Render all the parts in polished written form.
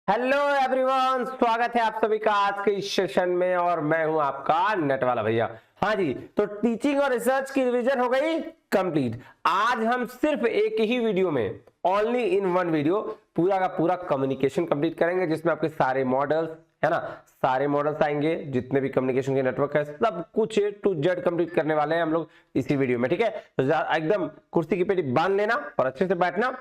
Hello everyone, स्वागत है आप सभी का आज के इस सेशन में और मैं हूं आपका नेट वाला भैया। हाँ जी, तो टीचिंग और रिसर्च की रिवीजन हो गई कंप्लीट। आज हम सिर्फ एक ही वीडियो में, ओनली इन वन वीडियो, पूरा का पूरा कम्युनिकेशन कंप्लीट करेंगे, जिसमें आपके सारे मॉडल्स है ना, सारे मॉडल्स आएंगे, जितने भी कम्युनिकेशन के नेटवर्क है, सब कुछ ए टू जेड कंप्लीट करने वाले हैं हम लोग इसी वीडियो में। ठीक है, तो एकदम कुर्सी की पेटी बांध लेना और अच्छे से बैठना,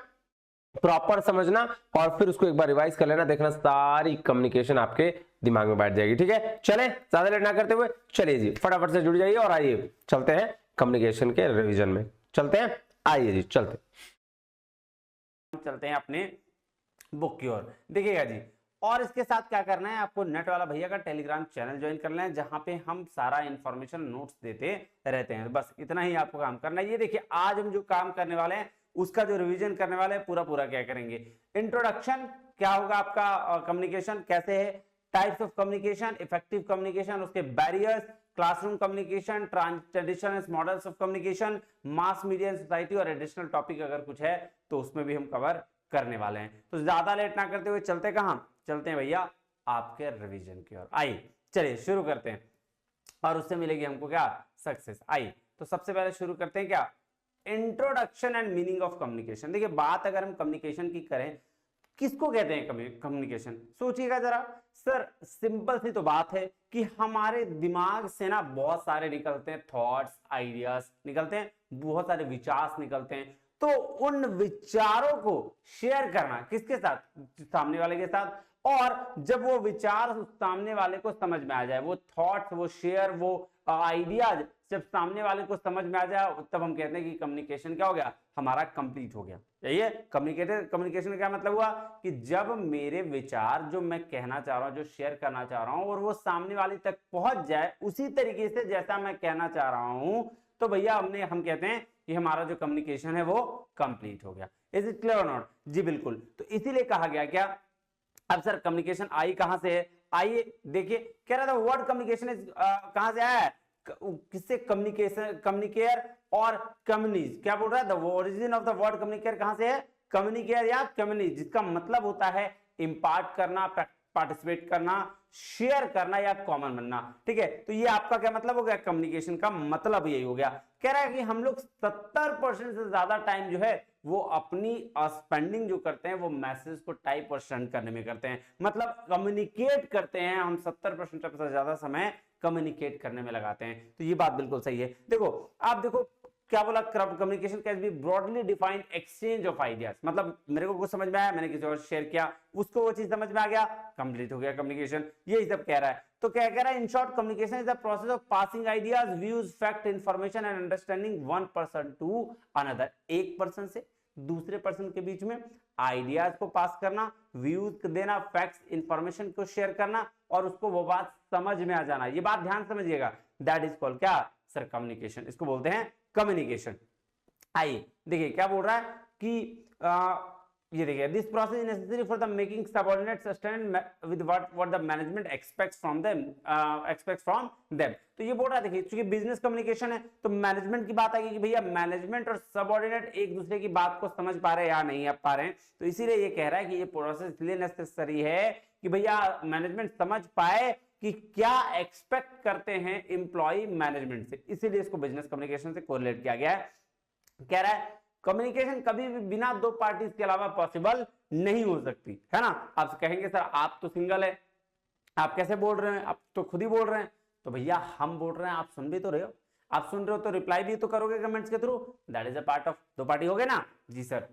प्रॉपर समझना और फिर उसको एक बार रिवाइज कर लेना, देखना सारी कम्युनिकेशन आपके दिमाग में बैठ जाएगी। ठीक है, चले ज्यादा लेट ना करते हुए चलिए जी फटाफट से जुड़ जाइए और आइए चलते हैं कम्युनिकेशन के रिवीजन में। चलते हैं, आइए जी चलते हैं अपने बुक की ओर। देखिएगा जी, और इसके साथ क्या करना है, आपको नेट वाला भैया का टेलीग्राम चैनल ज्वाइन करना है, जहां पे हम सारा इंफॉर्मेशन नोट्स देते रहते हैं। बस इतना ही आपको काम करना है। ये देखिए, आज हम जो काम करने वाले हैं उसका जो रिवीजन करने वाले हैं, पूरा पूरा क्या करेंगे। इंट्रोडक्शन क्या होगा आपका, कम्युनिकेशन कैसे है, types of communication, effective communication, उसके barriers, classroom communication, traditional models of communication, mass media society, और एडिशनल टॉपिक अगर कुछ है तो उसमें भी हम कवर करने वाले हैं। तो ज्यादा लेट ना करते हुए चलते कहां, चलते हैं भैया आपके रिवीजन की ओर। आइए चलिए शुरू करते हैं और उससे मिलेगी हमको क्या, सक्सेस। आइए तो सबसे पहले शुरू करते हैं क्या, introduction and meaning of communication. देखिए, बात अगर हम कम्युनिकेशन की करें, किसको कहते हैं कम्युनिकेशन, सोचिएगा जरा। सर सिंपल सी तो बात है कि हमारे दिमाग से ना बहुत सारे निकलते हैं थॉट्स, आइडियाज निकलते हैं, बहुत सारे विचार निकलते हैं। तो उन विचारों को शेयर करना किसके साथ, सामने वाले के साथ। और जब वो विचार सामने वाले को समझ में आ जाए, वो थॉट्स, वो शेयर, वो आइडियाज जब सामने वाले को समझ में आ जाए, तब हम कहते हैं कि कम्युनिकेशन क्या हो गया, हमारा कंप्लीट हो गया। यही है कम्युनिकेशन का क्या मतलब हुआ, कि जब मेरे विचार जो मैं कहना चाह रहा हूं, जो शेयर करना चाह रहा हूं, और वो सामने वाले तक पहुंच जाए उसी तरीके से जैसा मैं कहना चाह रहा हूं, तो भैया हम कहते हैं कि हमारा जो कम्युनिकेशन है वो कंप्लीट हो गया। इज इट क्लियर और नॉट? जी बिल्कुल। तो इसीलिए कहा गया क्या, अब सर कम्युनिकेशन आई कहां से है, आइए देखिए। कह रहा था वर्ड कम्युनिकेशन कहां से आया है, किससे, कम्युनिकेशन, कम्युनिकेयर और कम्युनिज। क्या बोल रहा है, the origin of the word कम्युनिकेयर कहां से है, कम्युनिकेयर या कम्युनिज, जिसका मतलब होता है इंपार्ट करना, पार्टिसिपेट करना, शेयर करना या कॉमन बनना। ठीक है, तो ये आपका क्या मतलब हो गया, कम्युनिकेशन का मतलब यही हो गया। कह रहा है कि हम लोग 70% से ज्यादा टाइम जो है वो अपनी स्पेंडिंग जो करते हैं वो मैसेज को टाइप और सेंड करने में करते हैं, मतलब कम्युनिकेट करते हैं हम 70% से ज्यादा समय कम्युनिकेट करने में लगाते हैं। तो ये बात बिल्कुल सही है। देखो, आप देखो क्या बोला, communication can be broadly defined exchange of ideas, मतलब मेरे को कुछ समझ में आया, मैंने किसी और शेयर किया, उसको वो चीज समझ में आ गया, कंप्लीट हो गया कम्युनिकेशन। यही सब कह रहा है। तो क्या कह रहा है, in short communication is the process of passing ideas, views, fact, information and understanding one person to another, एक पर्सन से दूसरे पर्सन के बीच में आइडियाज को पास करना, व्यूज देना, फैक्ट्स, इंफॉर्मेशन को शेयर करना, और उसको वो बात समझ में आ जाना। ये बात ध्यान समझिएगा, दैट इज कॉल्ड क्या, सर कम्युनिकेशन, इसको बोलते हैं कम्युनिकेशन। आइए देखिए क्या बोल रहा है कि ये देखिए, this process is necessary for the making subordinates understand with what the management aspects from them. तो ये बोल रहा है, देखिए क्योंकि बिजनेस कम्युनिकेशन है तो मैनेजमेंट की बात आएगी कि भैया मैनेजमेंट और सबऑर्डिनेट एक दूसरे की बात को समझ पा रहे हैं या नहीं पा रहे हैं। तो इसीलिए ये कह रहा है कि ये प्रोसेस इसलिए नेसेसरी है कि भैया मैनेजमेंट समझ पाए कि क्या एक्सपेक्ट करते हैं एम्प्लॉय मैनेजमेंट से, इसीलिए इसको बिजनेस कम्युनिकेशन से कोरिलेट किया गया है। कह रहा है कम्युनिकेशन कभी भी बिना दो पार्टीज के अलावा पॉसिबल नहीं हो सकती, है ना। आप कहेंगे सर आप तो सिंगल है, आप कैसे बोल रहे हैं, आप तो खुद ही बोल रहे हैं। तो भैया हम बोल रहे हैं, आप सुन भी तो रहे हो, आप सुन रहे हो तो रिप्लाई भी तो करोगे कमेंट्स के through, that is a part of दो पार्टी हो गए ना। जी सर।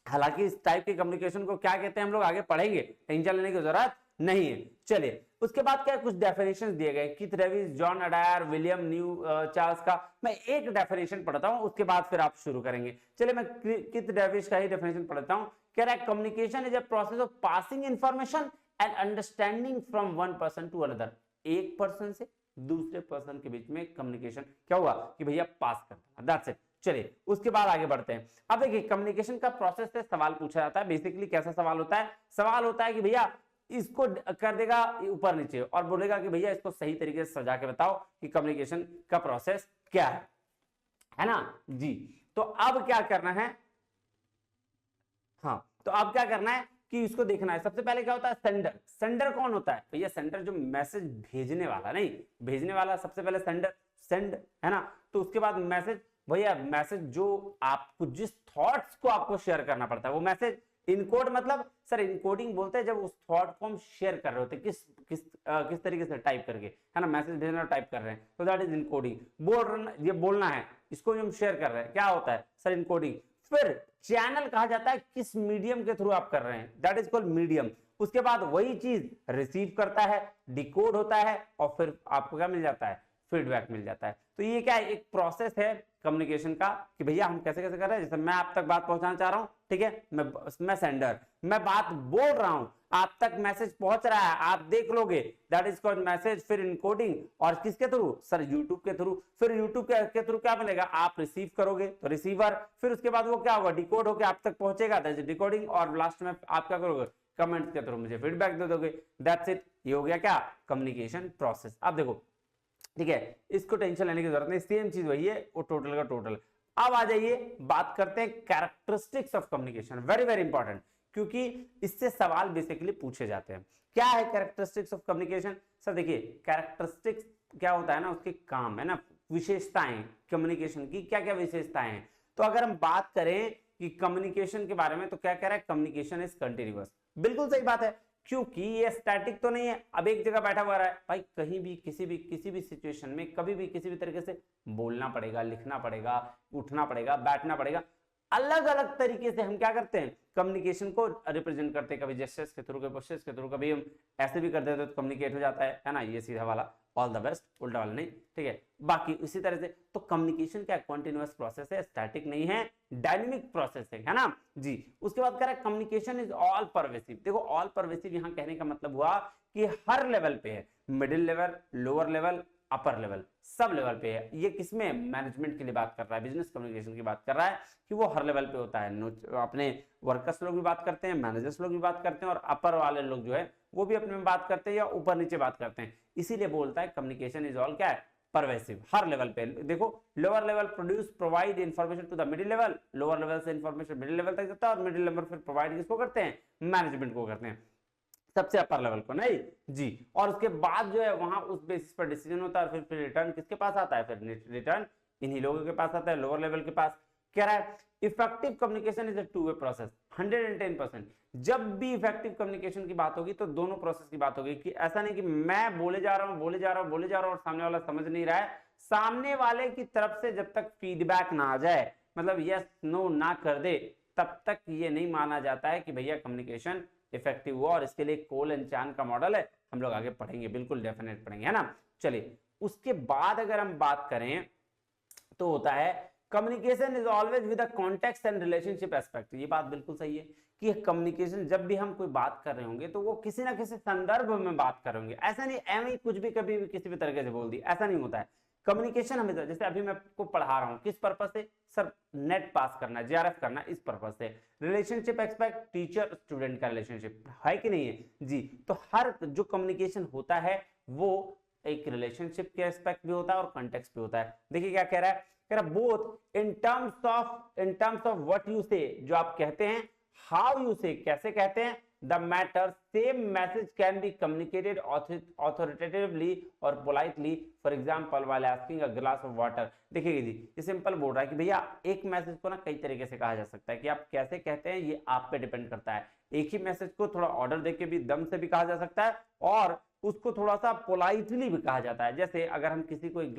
हालांकि इस टाइप के कम्युनिकेशन को क्या कहते हैं हम लोग आगे पढ़ेंगे, टेंशन लेने की जरूरत नहीं है। चलिए उसके बाद क्या कुछ डेफिनेशंस दिए गए, किथ रेविस, John Adair, William new Charles का। मैं एक डेफिनेशन पढ़ता हूं, उसके बाद फिर आप शुरू करेंगे। चलिए मैं किथ रेविस का ही डेफिनेशन पढ़ता हूं। कह रहा है communication is a process of passing information and understanding from one person to another, एक पर्सन से दूसरे पर्सन के बीच में कम्युनिकेशन क्या हुआ कि भैया पास करना, दैट्स इट। चलिए उसके बाद आगे बढ़ते हैं। अब देखिए कम्युनिकेशन का प्रोसेस से सवाल पूछा जाता है। बेसिकली कैसा सवाल होता है, सवाल होता है कि भैया इसको कर देगा ऊपर नीचे और बोलेगा कि भैया इसको सही तरीके से सजा के बताओ कि कम्युनिकेशन का प्रोसेस क्या है ना जी। तो अब क्या करना है, हाँ तो अब क्या करना है कि इसको देखना है। सबसे पहले क्या होता है, सेंडर। सेंडर कौन होता है भैया, सेंडर जो मैसेज भेजने वाला, नहीं भेजने वाला सबसे पहले सेंडर, सेंड है ना। तो उसके बाद मैसेज, भैया मैसेज जो आपको जिस थॉट्स को आपको शेयर करना पड़ता है वो मैसेज। इनकोड मतलब सर इनकोडिंग बोलते हैं जब उस थॉट को हम शेयर कर रहे होते हैं, किस तरीके से टाइप करके, है ना, मैसेज भेजना टाइप कर रहे हैं, तो दैट इज इनकोडिंग। ये बोलना है, इसको जो हम शेयर कर रहे हैं क्या होता है सर, इनकोडिंग। फिर चैनल कहा जाता है किस मीडियम के थ्रू आप कर रहे हैं, दैट इज कॉल्ड मीडियम। उसके बाद वही चीज रिसीव करता है, डिकोड होता है, और फिर आपको क्या मिल जाता है, फीडबैक मिल जाता है। तो ये क्या है, एक प्रोसेस है कम्युनिकेशन का कि भैया हम कैसे कैसे कर रहे हैं। जैसे मैं आप तक बात पहुंचाना चाह रहा हूं, ठीक है, मैं सेंडर, मैं बात बोल रहा हूं, आप तक मैसेज पहुंच रहा है, आप देख लोगे, दैट इज कॉल्ड मैसेज। फिर इनकोडिंग, और किसके थ्रू सर, यूट्यूब के थ्रू। फिर यूट्यूब के थ्रू क्या मिलेगा, आप रिसीव करोगे तो रिसीवर, फिर उसके बाद वो क्या होगा, डिकोड होकर आप तक पहुंचेगा, दैट इज डिकोडिंग, और लास्ट में आप क्या करोगे, कमेंट्स के थ्रू मुझे फीडबैक दे दोगे, दैट्स इट। ये हो गया क्या, कम्युनिकेशन प्रोसेस। अब देखो, ठीक है, इसको टेंशन लेने की जरूरत नहीं, सेम चीज वही है, वो टोटल का टोटल। अब आ जाइए, बात करते हैं characteristics of communication, very very important, क्योंकि इससे सवाल बेसिकली पूछे जाते हैं। क्या है कैरेक्टरिस्टिक्स ऑफ कम्युनिकेशन? सर देखिए, कैरेक्टरिस्टिक्स क्या होता है ना, उसके काम है ना, विशेषताएं कम्युनिकेशन की, क्या क्या विशेषताएं हैं। तो अगर हम बात करें कि कम्युनिकेशन के बारे में, तो क्या कह रहा है, कम्युनिकेशन इज कंटिन्यूअस। बिल्कुल सही बात है, क्योंकि ये स्टैटिक तो नहीं है, अब एक जगह बैठा हुआ रहा है भाई, कहीं भी किसी भी सिचुएशन में कभी भी किसी भी तरीके से बोलना पड़ेगा, लिखना पड़ेगा, उठना पड़ेगा, बैठना पड़ेगा। अलग अलग तरीके से हम क्या करते हैं, कम्युनिकेशन को रिप्रेजेंट करते हैं, कभी जेस्चर्स के थ्रू, कभी पोस्चर्स के थ्रू, कभी हम ऐसे भी कर देते तो कम्युनिकेट हो जाता है ना, ये सीधा वाला, ऑल द बेस्ट, उल्टा वाला नहीं, ठीक है। बाकी इसी तरह से तो कम्युनिकेशन क्या कंटीन्यूअस प्रोसेस है, स्टैटिक नहीं है, डायनेमिक प्रोसेस है ना जी। उसके बाद कह रहा है कम्युनिकेशन इज ऑल परवेसिव। देखो, ऑल परवेसिव यहां कहने का मतलब हुआ कि हर लेवल पे है, middle level, lower level, upper level, sub level पे है। ये किसमें, मैनेजमेंट के लिए बात कर रहा है, बिजनेस कम्युनिकेशन की बात कर रहा है कि वो हर लेवल पे होता है। अपने वर्कर्स लोग भी बात करते हैं, मैनेजर्स लोग भी बात करते हैं, और अपर वाले लोग जो है वो भी अपने में बात करते हैं, या ऊपर नीचे बात करते हैं। इसीलिए बोलता है कम्युनिकेशन इज ऑल क्या है, परवेसिव, हर लेवल पे। देखो, lower level produce provide information to the middle level, lower level से इंफॉर्मेशन मिडिल लेवल तक जाता है, और मिडिल लेवल फिर प्रोवाइड किसको करते हैं, मैनेजमेंट को करते हैं, सबसे अपर लेवल को, नहीं जी। और उसके बाद जो है वहां उस बेसिस पर डिसीजन होता है, फिर रिटर्न किसके पास आता है, फिर रिटर्न इन्हीं लोगों के पास आता है, लोअर लेवल के पास। कह रहा है effective communication is a two way process, 110%। जब भी इफेक्टिव कम्युनिकेशन की बात होगी तो दोनों प्रोसेस की बात होगी, कि ऐसा नहीं कि मैं बोले जा रहा हूं और सामने वाला समझ नहीं रहा है। सामने वाले की तरफ से जब तक फीडबैक ना आ जाए, मतलब यस नो ना कर दे, तब तक ये नहीं माना जाता है कि भैया कम्युनिकेशन इफेक्टिव हुआ। और इसके लिए कोल एंड चान का मॉडल है, हम लोग आगे पढ़ेंगे, बिल्कुल डेफिनेट पढ़ेंगे, है ना। चलिए, उसके बाद अगर हम बात करें तो होता है communication is always with the context and relationship aspect. ये बात बिल्कुल सही है कि कम्युनिकेशन जब भी हम कोई बात कर रहे होंगे तो वो किसी ना किसी संदर्भ में बात कर रहे होंगे। ऐसा नहीं एवं कुछ भी कभी भी किसी भी तरीके से बोल दी, ऐसा नहीं होता है। कम्युनिकेशन हमेशा, जैसे अभी मैं आपको पढ़ा रहा हूं, किस पर्पस से सर, नेट पास करना, जीआरएफ करना, इस पर्पस से। रिलेशनशिप एक्सपेक्ट, टीचर स्टूडेंट का रिलेशनशिप है कि नहीं है जी। तो हर जो कम्युनिकेशन होता है वो एक रिलेशनशिप के एस्पेक्ट भी होता है और कॉन्टेक्स्ट भी होता है। देखिए क्या कह रहा है, कह रहा both in terms of what you से, जो आप कहते हैं, हाउ यू से, कैसे कहते हैं, the matter, same message can be communicated authoritatively और politely. For example while asking a glass of water. देखिए जी, ये सिंपल बोल रहा है कि भैया एक मैसेज को ना कई तरीके से कहा जा सकता है, कि आप कैसे कहते हैं ये आप पे डिपेंड करता है। एक ही मैसेज को थोड़ा ऑर्डर देके भी, दम से भी कहा जा सकता है, और उसको थोड़ा सा पोलाइटली भी कहा जाता है। जैसे अगर हम किसी को एक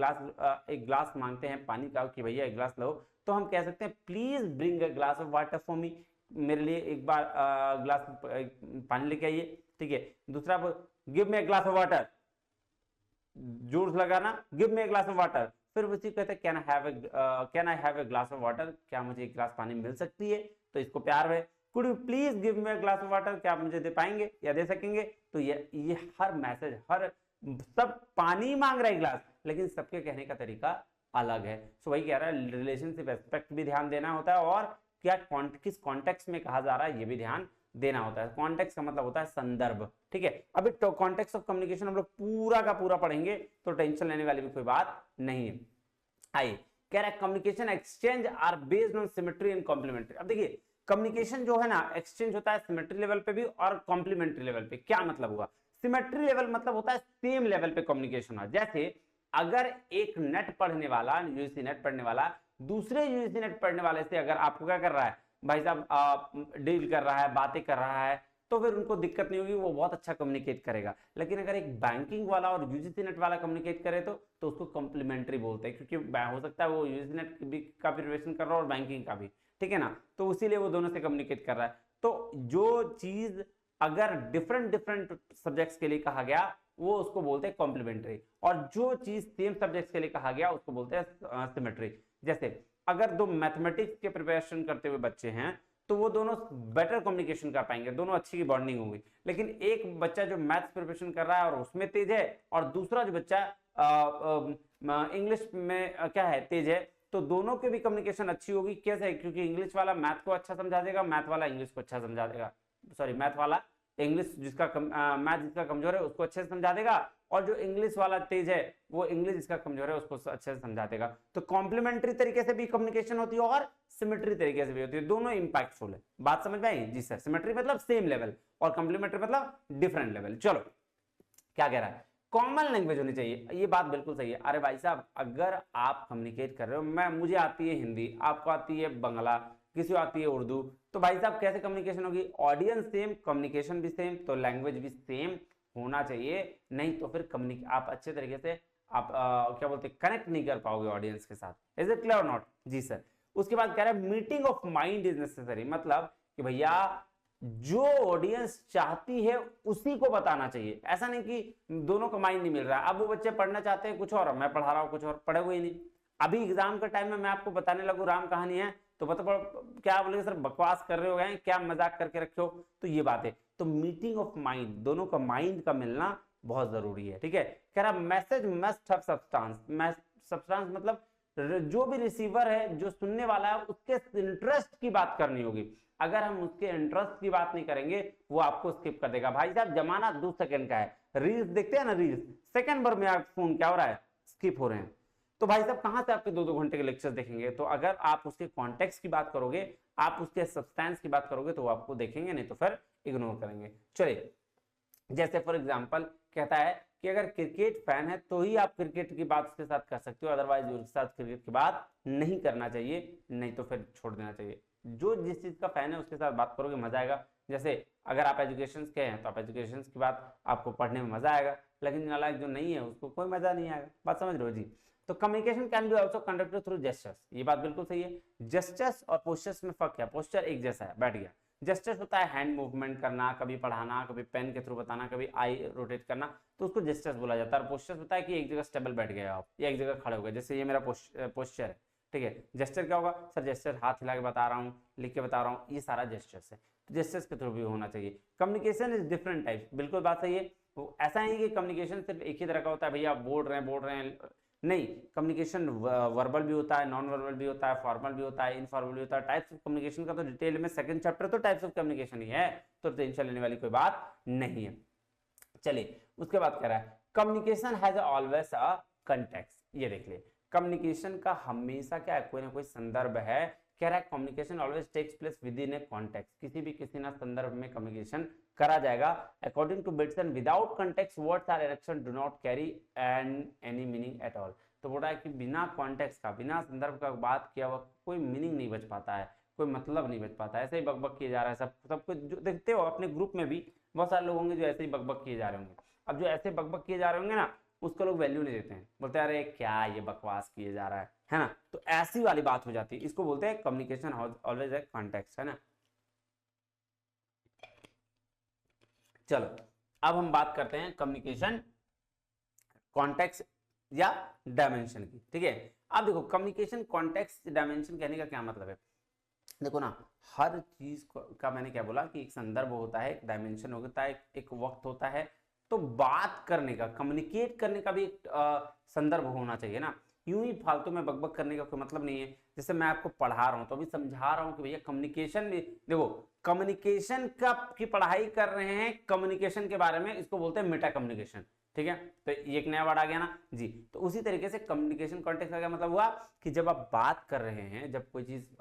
ग्लास मांगते हैं पानी का, कि भैया एक ग्लास लो, तो हम कह सकते हैं please bring a glass of water for me, मेरे लिए एक बार ग्लास पानी लेके आइए, ठीक है। दूसरा, give me a glass of water, जोर लगाना, give me a glass of water. फिर उसी कहते हैं can I have a glass of water, क्या मुझे एक ग्लास पानी मिल सकती है, तो इसको प्यार है। Could you please give me a glass of water, क्या आप मुझे दे पाएंगे या दे सकेंगे। तो ये हर मैसेज, सब पानी मांग रहा है ग्लास, लेकिन सबके कहने का तरीका अलग है। सो वही कह रहा है, रिलेशनशिप एस्पेक्ट भी ध्यान देना होता है, और क्या किस कॉन्टेक्स्ट में कहा जा रहा है ये भी ध्यान देना होता है। कॉन्टेक्स्ट का मतलब होता है संदर्भ, ठीक है। अभी तो कॉन्टेक्स्ट ऑफ कम्युनिकेशन हम लोग पूरा का पूरा पढ़ेंगे, तो टेंशन लेने वाली भी कोई बात नहीं है। आइए, कह रहा है communication exchange are based on symmetry and complementary. अब देखिए, कम्युनिकेशन जो है ना एक्सचेंज होता है सिमेट्री लेवल पे भी और कॉम्प्लीमेंट्री लेवल पे। क्या मतलब हुआ? सिमेट्री लेवल मतलब होता है सेम लेवल पे कम्युनिकेशन हुआ। जैसे अगर एक नेट पढ़ने वाला, यूजीसी नेट पढ़ने वाला दूसरे यूजीसी नेट पढ़ने वाले से अगर आपको क्या कर रहा है भाई साहब, डील कर रहा है, बातें कर रहा है, तो फिर उनको दिक्कत नहीं होगी, वो बहुत अच्छा कम्युनिकेट करेगा। लेकिन अगर एक बैंकिंग वाला और यूजीसी नेट वाला कम्युनिकेट करे तो उसको कॉम्प्लीमेंट्री बोलते हैं, क्योंकि हो सकता है वो यूजीसी नेट का प्रिपरेशन कर रहा हो और बैंकिंग का भी, ठीक है ना, तो इसीलिए वो दोनों से कम्युनिकेट कर रहा है। तो जो चीज अगर डिफरेंट डिफरेंट सब्जेक्ट्स के लिए कहा गया वो उसको बोलते हैं कॉम्प्लीमेंट्री, और जो चीज सेम सब्जेक्ट्स के लिए कहा गया उसको बोलते हैं सिमेट्री। जैसे अगर दो मैथमेटिक्स के प्रिपरेशन करते हुए बच्चे हैं तो वो दोनों बेटर कम्युनिकेशन कर पाएंगे, दोनों अच्छी की बॉन्डिंग होगी। लेकिन एक बच्चा जो मैथ्स प्रिपरेशन कर रहा है और उसमें तेज है, और दूसरा जो बच्चा इंग्लिश में क्या है तेज है, तो दोनों के भी कम्युनिकेशन अच्छी होगी। कैसे? क्योंकि इंग्लिश वाला मैथ को अच्छा समझा देगा, मैथ वाला इंग्लिश को अच्छा समझा देगा, सॉरी मैथ वाला इंग्लिश मैथ जिसका कमजोर है उसको अच्छे से समझा देगा, और जो इंग्लिश वाला तेज है वो इंग्लिश जिसका कमजोर है उसको अच्छे से समझा देगा। तो कॉम्प्लीमेंट्री तरीके से भी कम्युनिकेशन होती है और सिमेट्री तरीके से भी होती है, दोनों इंपैक्टफुल है। बात समझ में आई? जी सर। सिमेट्री मतलब सेम लेवल और कॉम्प्लीमेंट्री मतलब डिफरेंट लेवल। चलो क्या कह रहा है? कॉमन लैंग्वेज होनी चाहिए, ये बात बिल्कुल सही है। अरे भाई साहब अगर आप कम्युनिकेट कर रहे हो, मुझे आती है हिंदी, आपको आती है बांग्ला, किसी को आती है उर्दू, तो भाई साहब कैसे कम्युनिकेशन होगी? ऑडियंस सेम, कम्युनिकेशन भी सेम, तो लैंग्वेज भी सेम होना चाहिए, नहीं तो फिर आप अच्छे तरीके से आप क्या बोलते हैं कनेक्ट नहीं कर पाओगे ऑडियंस के साथ। इज इट क्लियर और नॉट? जी सर। उसके बाद कह रहा है meeting of mind is necessary, मतलब कि भैया जो ऑडियंस चाहती है उसी को बताना चाहिए। ऐसा नहीं कि दोनों का माइंड नहीं मिल रहा है, अब वो बच्चे पढ़ना चाहते हैं कुछ और, मैं पढ़ा रहा हूँ कुछ और, पढ़े हुए ही नहीं। अभी एग्जाम के टाइम में मैं आपको बताने लगूं राम कहानी है तो क्या बोलेंगे सर बकवास कर रहे हो गए, क्या मजाक करके रखे हो, तो ये बात है। तो मीटिंग ऑफ माइंड, दोनों का माइंड का मिलना बहुत जरूरी है, ठीक है। कह रहा message must have substance, substance मतलब जो भी रिसीवर है, जो सुनने वाला है, उसके इंटरेस्ट की बात करनी होगी। अगर हम उसके इंटरेस्ट की बात नहीं करेंगे वो आपको स्किप कर देगा। भाई साहब जमाना 2 सेकंड का है, रील्स देखते हैं ना, रील्स सेकंड भर में आप फोन क्या हो रहा है, स्किप हो रहे हैं। तो भाई साहब कहां से आपके 2-2 घंटे के लेक्चर देखेंगे? तो अगर आप उसके कॉन्टेक्स्ट की बात करोगे, आप उसके सब्सटेंस की बात करोगे तो वो आपको देखेंगे, नहीं तो फिर इग्नोर करेंगे। चलिए जैसे फॉर एग्जांपल कहता है कि अगर क्रिकेट फैन है तो ही आप क्रिकेट की बात उसके साथ कर सकते हो, अदरवाइज उसके साथ क्रिकेट की बात नहीं करना चाहिए, नहीं तो फिर छोड़ देना चाहिए। जो जिस चीज का फैन है उसके साथ बात करोगे मजा आएगा। जैसे अगर आप एजुकेशन के हैं तो आप एजुकेशन की बात आपको पढ़ने में मजा आएगा, लेकिन नालायक जो नहीं है उसको कोई मजा नहीं आएगा। बात समझ रहे हो जी? तो communication can be also conducted through gestures, ये बात बिल्कुल सही है। जेस्चर्स और पोस्चर्स में फर्क क्या? पोस्चर एक जैसा है, बैठ गया। जेस्चर्स होता है हैंड मूवमेंट करना, कभी पढ़ाना, कभी पेन के थ्रू बताना, कभी आई रोटेट करना, तो उसको जेस्चर्स बोला जाता है। और पोस्चर्स होता है कि एक जगह स्टेबल बैठ गए आप या एक जगह खड़े हो गए, जैसे ये मेरा पोस्चर है, ठीक है। जेस्चर क्या होगा? सर जेस्चर हाथ हिला के बता रहा हूँ, लिख के बता रहा हूँ, ये सारा जेस्चर्स है। तो जेस्चर्स के थ्रू भी होना चाहिए। कम्युनिकेशन इज डिफरेंट टाइप्स, बिल्कुल बात सही है। ऐसा नहीं कि कम्युनिकेशन सिर्फ एक ही तरह का होता है, भैया आप बोल रहे हैं नहीं। कम्युनिकेशन वर्बल भी होता है, नॉन वर्बल भी होता है, फॉर्मल भी होता है, इनफॉर्मल भी होता है। टाइप्स ऑफ कम्युनिकेशन का तो डिटेल में सेकंड चैप्टर तो टाइप्स ऑफ कम्युनिकेशन ही है, तो टेंशन लेने वाली कोई बात नहीं है। चलिए उसके बाद कह रहा है communication has always a context, ये देख लिए कम्युनिकेशन का हमेशा क्या है, कोई ना कोई संदर्भ है। कह रहा है communication always takes place within a context, किसी ना संदर्भ में कम्युनिकेशन करा जाएगा। अकॉर्डिंग टू बिटसन without context words or action do not carry any meaning at all. तो बोल रहा है कि बिना कॉन्टेक्स्ट का, बिना संदर्भ का बात किया हुआ कोई मीनिंग नहीं बच पाता है, कोई मतलब नहीं बच पाता है। ऐसे ही बकबक किए जा रहा है सब कुछ, जो देखते हो अपने ग्रुप में भी बहुत सारे लोग होंगे जो ऐसे ही बकबक किए जा रहे होंगे। अब जो ऐसे बकबक किए जा रहे होंगे ना, उसको लोग वैल्यू नहीं देते हैं, बोलते हैं अरे क्या ये बकवास किए जा रहा है ना। तो ऐसी वाली बात हो जाती है, इसको बोलते हैं कम्युनिकेशन ऑलवेज ए कॉन्टेक्स्ट, है ना। चलो अब हम बात करते हैं कम्युनिकेशन कॉन्टेक्स्ट या डायमेंशन की, ठीक है। अब देखो कम्युनिकेशन कॉन्टेक्स्ट डायमेंशन कहने का क्या मतलब है। देखो ना, हर चीज का मैंने क्या बोला कि एक संदर्भ होता है, एक डायमेंशन होता है, एक वक्त होता है। तो बात करने का, कम्युनिकेट करने का भी एक संदर्भ होना चाहिए ना। यूं ही फालतू में बकबक करने का कोई मतलब नहीं है। जैसे मैं आपको पढ़ा रहा हूं तो अभी समझा रहा हूं कि भैया कम्युनिकेशन में देखो, कम्युनिकेशन का की पढ़ाई कर रहे हैं कम्युनिकेशन के बारे में, इसको बोलते हैं मेटा कम्युनिकेशन, ठीक है। तो ये एक नया वर्ड आ गया ना जी। तो उसी तरीके से कम्युनिकेशन कॉन्टेक्स्ट का क्या मतलब हुआ कि जब आप बात कर रहे हैं, जब कोई चीज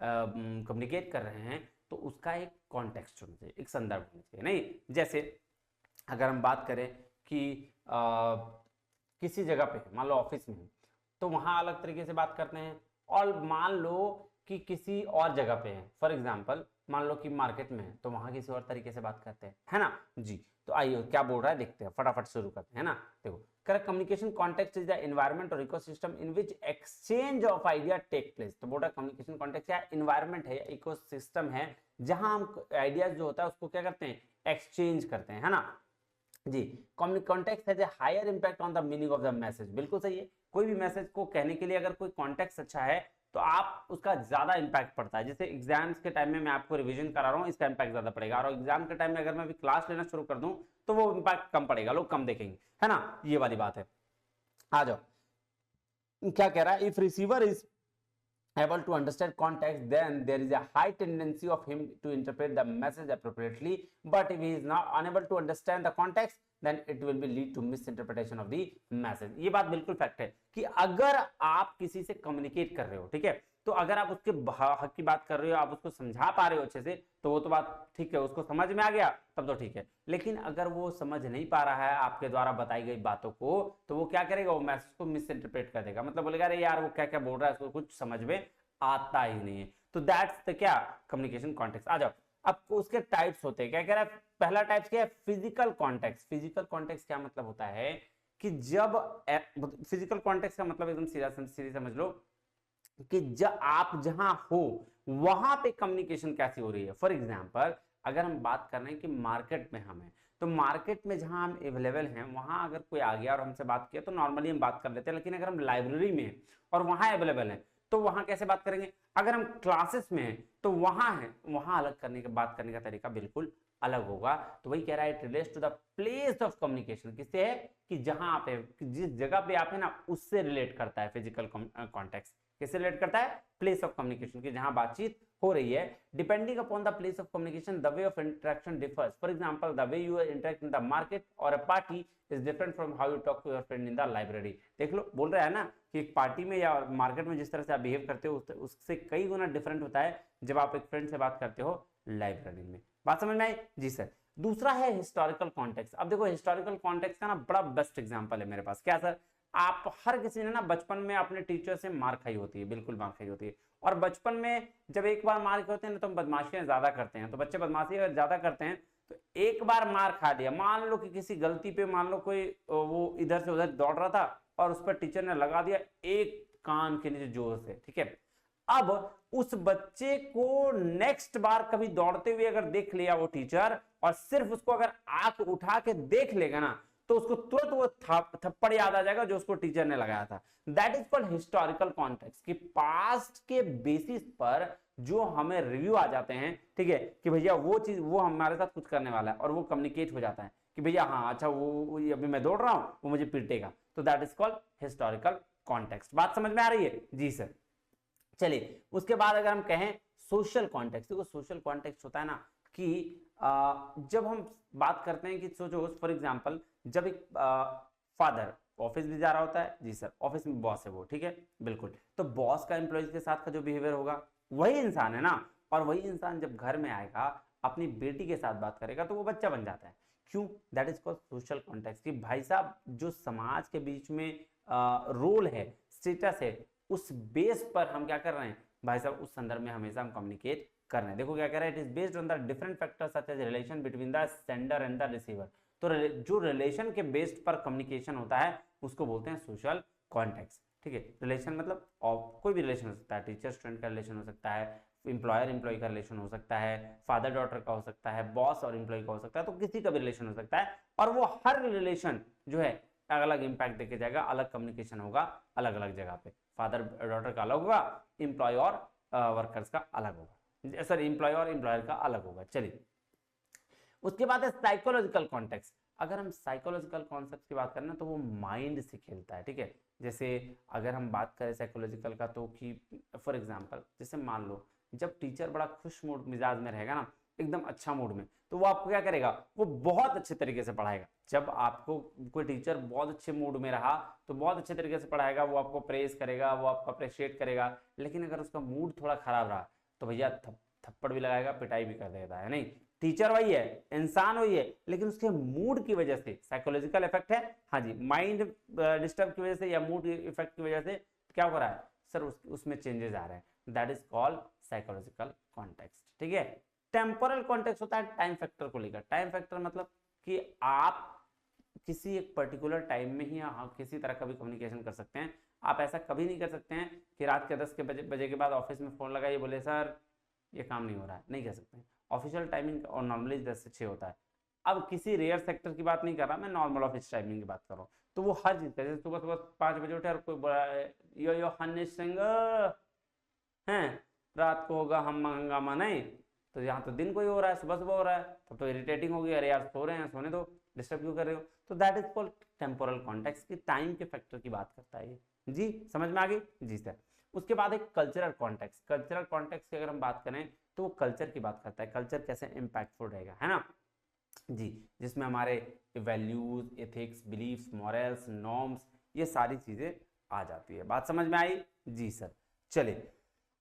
कम्युनिकेट कर रहे हैं तो उसका एक कॉन्टेक्स्ट होना चाहिए, एक संदर्भ होना चाहिए। नहीं, जैसे अगर हम बात करें कि किसी जगह पे मान लो ऑफिस में तो वहां अलग तरीके से बात करते हैं, और मान लो कि किसी और जगह पे है, फॉर एग्जांपल मान लो कि मार्केट में है तो वहां किसी और तरीके से बात करते हैं, है ना जी। तो आइए क्या बोल रहा है देखते हैं, फटाफट शुरू करते हैं ना। देखो, correct communication context is the environment और ecosystem in which exchange of idea take place. तो बोल रहा है कम्युनिकेशन कॉन्टेक्स्ट या एनवायरनमेंट है या इकोसिस्टम है जहां हम आइडियाज जो होता है उसको क्या करते हैं, एक्सचेंज करते हैं, है ना जी। Context has a higher impact on the meaning of the message. बिल्कुल सही है, कोई भी मैसेज को कहने के लिए अगर कोई कॉन्टेक्स्ट अच्छा है तो आप उसका ज्यादा इंपैक्ट पड़ता है। जैसे एग्जाम्स के टाइम में मैं आपको रिवीजन करा रहा हूँ, इसका इंपैक्ट ज्यादा पड़ेगा, और एग्जाम के टाइम में अगर मैं भी क्लास लेना शुरू कर दूं तो वो इंपैक्ट कम पड़ेगा, लोग कम देखेंगे, है ना, ये वाली बात है। आ जाओ, क्या कह रहा है, if receiver is able to understand context, then there is a high tendency of him to interpret the message appropriately, but if he is not unable to understand the context, then it will be lead to misinterpretation of the message। ये बात बिल्कुल fact है कि अगर आप किसी से communicate कर रहे हो, ठीक है, तो अगर आप उसके हक की बात कर रहे हो, आप उसको समझा पा रहे हो अच्छे से, तो वो तो बात ठीक है, उसको समझ में आ गया तब तो ठीक है। लेकिन अगर वो समझ नहीं पा रहा है आपके द्वारा बताई गई बातों को, तो वो क्या करेगा, वो मैसेज को मिस इंटरप्रेट कर देगा, मतलब बोलेगा अरे यार वो क्या क्या बोल रहा है, उसको कुछ समझ में आता ही नहीं है। तो दैट्स द क्या, कम्युनिकेशन कॉन्टेक्स्ट। आ जाओ, अब उसके टाइप्स होते हैं, क्या कह रहा है, पहला टाइप क्या है, फिजिकल कॉन्टेक्स्ट। फिजिकल कॉन्टेक्स्ट क्या मतलब होता है कि जब फिजिकल कॉन्टेक्स्ट का मतलब एकदम सीधा समझ लो कि जब आप जहां हो वहां पे कम्युनिकेशन कैसी हो रही है। फॉर एग्जांपल अगर हम बात कर रहे हैं कि मार्केट में हम हैं, तो मार्केट में जहां हम अवेलेबल हैं वहां अगर कोई आ गया और हमसे बात किया तो नॉर्मली हम बात कर लेते हैं, लेकिन अगर हम लाइब्रेरी में हैं और वहां अवेलेबल हैं तो वहां कैसे बात करेंगे। अगर हम क्लासेस में हैं तो वहां है, वहां अलग करने के बात करने का तरीका बिल्कुल अलग होगा। तो वही कह रहा है, it relates to the place of communication. किससे है कि जहां आप है, जिस जगह पे आप है ना, उससे रिलेट करता है फिजिकल कॉन्टेक्स्ट। किससे रिलेट करता है, प्लेस ऑफ कम्युनिकेशन की, जहां बातचीत हो रही है। Depending upon the place of communication the way of interaction differs. For example the way you interact in the market और a party is different from how you talk to your friend in the library. देख लो, बोल रहा है ना कि एक party में या मार्केट में जिस तरह से आप बिहेव करते हो उससे कई गुना डिफरेंट होता है जब आप एक फ्रेंड से बात करते हो लाइब्रेरी में। बात समझ में आई जी सर। दूसरा है हिस्टोरिकल कॉन्टेक्स्ट। अब देखो, हिस्टोरिकल कॉन्टेक्स्ट का ना बड़ा बेस्ट एग्जांपल है मेरे पास। क्या सर, आप हर किसी ने ना बचपन में अपने टीचर से मार खाई होती है, बिल्कुल मार खाई होती है। और बचपन में जब एक बार मार खाते हैं ना तो हम बदमाशियां ज्यादा करते हैं। तो बच्चे बदमाशी अगर ज्यादा करते हैं तो एक बार मार खा लिया, मान लो कि किसी गलती पे, मान लो कोई वो इधर से उधर दौड़ रहा था और उस पर टीचर ने लगा दिया एक कान के नीचे जोर से, ठीक है। अब उस बच्चे को नेक्स्ट बार कभी दौड़ते हुए अगर देख लिया वो टीचर, और सिर्फ उसको अगर आंख उठा के देख लेगा ना, तो उसको तुरंत वो थप्पड़ याद आ जाएगा जो उसको टीचर ने लगाया था। That is called historical context, कि पास्ट के बेसिस पर जो हमें रिव्यू आ जाते हैं, ठीक है, कि भैया वो चीज वो हमारे साथ कुछ करने वाला है, और वो कम्युनिकेट हो जाता है कि भैया हाँ अच्छा वो अभी मैं दौड़ रहा हूं, वो मुझे पीटेगा। तो that is called historical context. बात समझ में आ रही है जी सर। चलिए, उसके बाद अगर हम कहें सोशल कॉन्टेक्स्ट, देखो सोशल कॉन्टेक्स्ट होता है ना कि जब हम बात करते हैं कि सोचो फॉर एग्जांपल जब एक फादर ऑफिस भी जा रहा होता है, जी सर, ऑफिस में बॉस है वो, ठीक है, बिल्कुल, तो बॉस का एम्प्लॉइज के साथ का जो बिहेवियर होगा वही इंसान है ना, और वही इंसान जब घर में आएगा अपनी बेटी के साथ बात करेगा तो वो बच्चा बन जाता है। क्यों? That is called social context, कि भाई साहब जो समाज के बीच में रोल है, स्टेटस है, उस बेस पर हम क्या कर रहे हैं भाई साहब, उस संदर्भ में हमेशा हम कम्युनिकेट कर रहे हैं। देखो क्या कह रहा है, it is based on the different factors such as relation between the sender and the receiver. तो जो रिलेशन के बेस्ड पर कम्युनिकेशन होता है उसको बोलते हैं सोशल कॉन्टेक्स्ट, ठीक है। रिलेशन मतलब कोई भी रिलेशन हो सकता है, टीचर स्टूडेंट का रिलेशन हो सकता है, एम्प्लॉयर एम्प्लॉय का रिलेशन हो सकता है, फादर डॉटर का हो सकता है, बॉस और एम्प्लॉय का हो सकता है, तो किसी का भी रिलेशन हो सकता है। और वो हर रिलेशन जो है अलग अलग इंपैक्ट देके जाएगा, अलग कम्युनिकेशन होगा अलग अलग जगह पे। फादर डॉटर का अलग होगा, एम्प्लॉय और वर्कर्स का अलग होगा, सॉरी एम्प्लॉय और एम्प्लॉयर का अलग होगा। चलिए, उसके बाद है साइकोलॉजिकल कॉन्टेक्स्ट। अगर हम साइकोलॉजिकल कॉन्सेप्ट की बात करें तो वो माइंड से खेलता है, ठीक है। जैसे अगर हम बात करें साइकोलॉजिकल का, तो कि फॉर एग्जांपल जैसे मान लो जब टीचर बड़ा खुश मूड मिजाज में रहेगा ना, एकदम अच्छा मूड में, तो वो आपको क्या करेगा, वो बहुत अच्छे तरीके से पढ़ाएगा। जब आपको कोई टीचर बहुत अच्छे मूड में रहा तो बहुत अच्छे तरीके से पढ़ाएगा, वो आपको प्रेज करेगा, वो आपको अप्रिशिएट करेगा। लेकिन अगर उसका मूड थोड़ा खराब रहा तो भैया थप्पड़ भी लगाएगा, पिटाई भी कर देता है नहीं। टीचर वही है, इंसान वही है, लेकिन उसके मूड की वजह से साइकोलॉजिकल इफेक्ट है, हाँ जी, माइंड डिस्टर्ब की वजह से या मूड इफेक्ट की वजह से क्या हो रहा है सर, उसमें चेंजेस आ रहे हैं, that is called psychological context. ठीक है, टेम्पोरल कॉन्टेक्स्ट होता है टाइम फैक्टर को लेकर। टाइम फैक्टर मतलब कि आप किसी एक पर्टिकुलर टाइम में ही किसी तरह का भी कम्युनिकेशन कर सकते हैं। आप ऐसा कभी नहीं कर सकते हैं कि रात के 10 बजे के बाद ऑफिस में फोन लगाइए बोले सर ये काम नहीं हो रहा है, नहीं कर सकते हैं। ऑफिशियल टाइमिंग और नॉर्मली 10 से 6 होता है। अब किसी रेयर सेक्टर की बात नहीं कर रहा मैं, नॉर्मल ऑफिस टाइमिंग की बात कर रहा हूँ। तो वो हर चीज जैसे सुबह सुबह 5 बजे उठे और कोई बोला यो हनी सिंह हैं रात को होगा हम हंगामा नहीं, तो यहाँ तो दिन को ही हो रहा है, सुबह सुबह हो रहा है, तब तो इरिटेटिंग होगी, अरे यार सो रहे हैं सोने दो, डिस्टर्ब क्यों कर रहे हो। तो that is called temporal context की टाइम के फैक्टर की बात करता है ये। जी समझ में आ गई जी सर। उसके बाद एक कल्चरल कॉन्टेक्स्ट। कल्चरल कॉन्टेक्स्ट की अगर हम बात करें तो वो कल्चर की बात करता है, कल्चर कैसे इम्पैक्टफुल रहेगा, है ना जी, जिसमें हमारे values, ethics, beliefs, morals, norms, ये सारी चीजें आ जाती है। बात समझ में आई जी सर। चलिए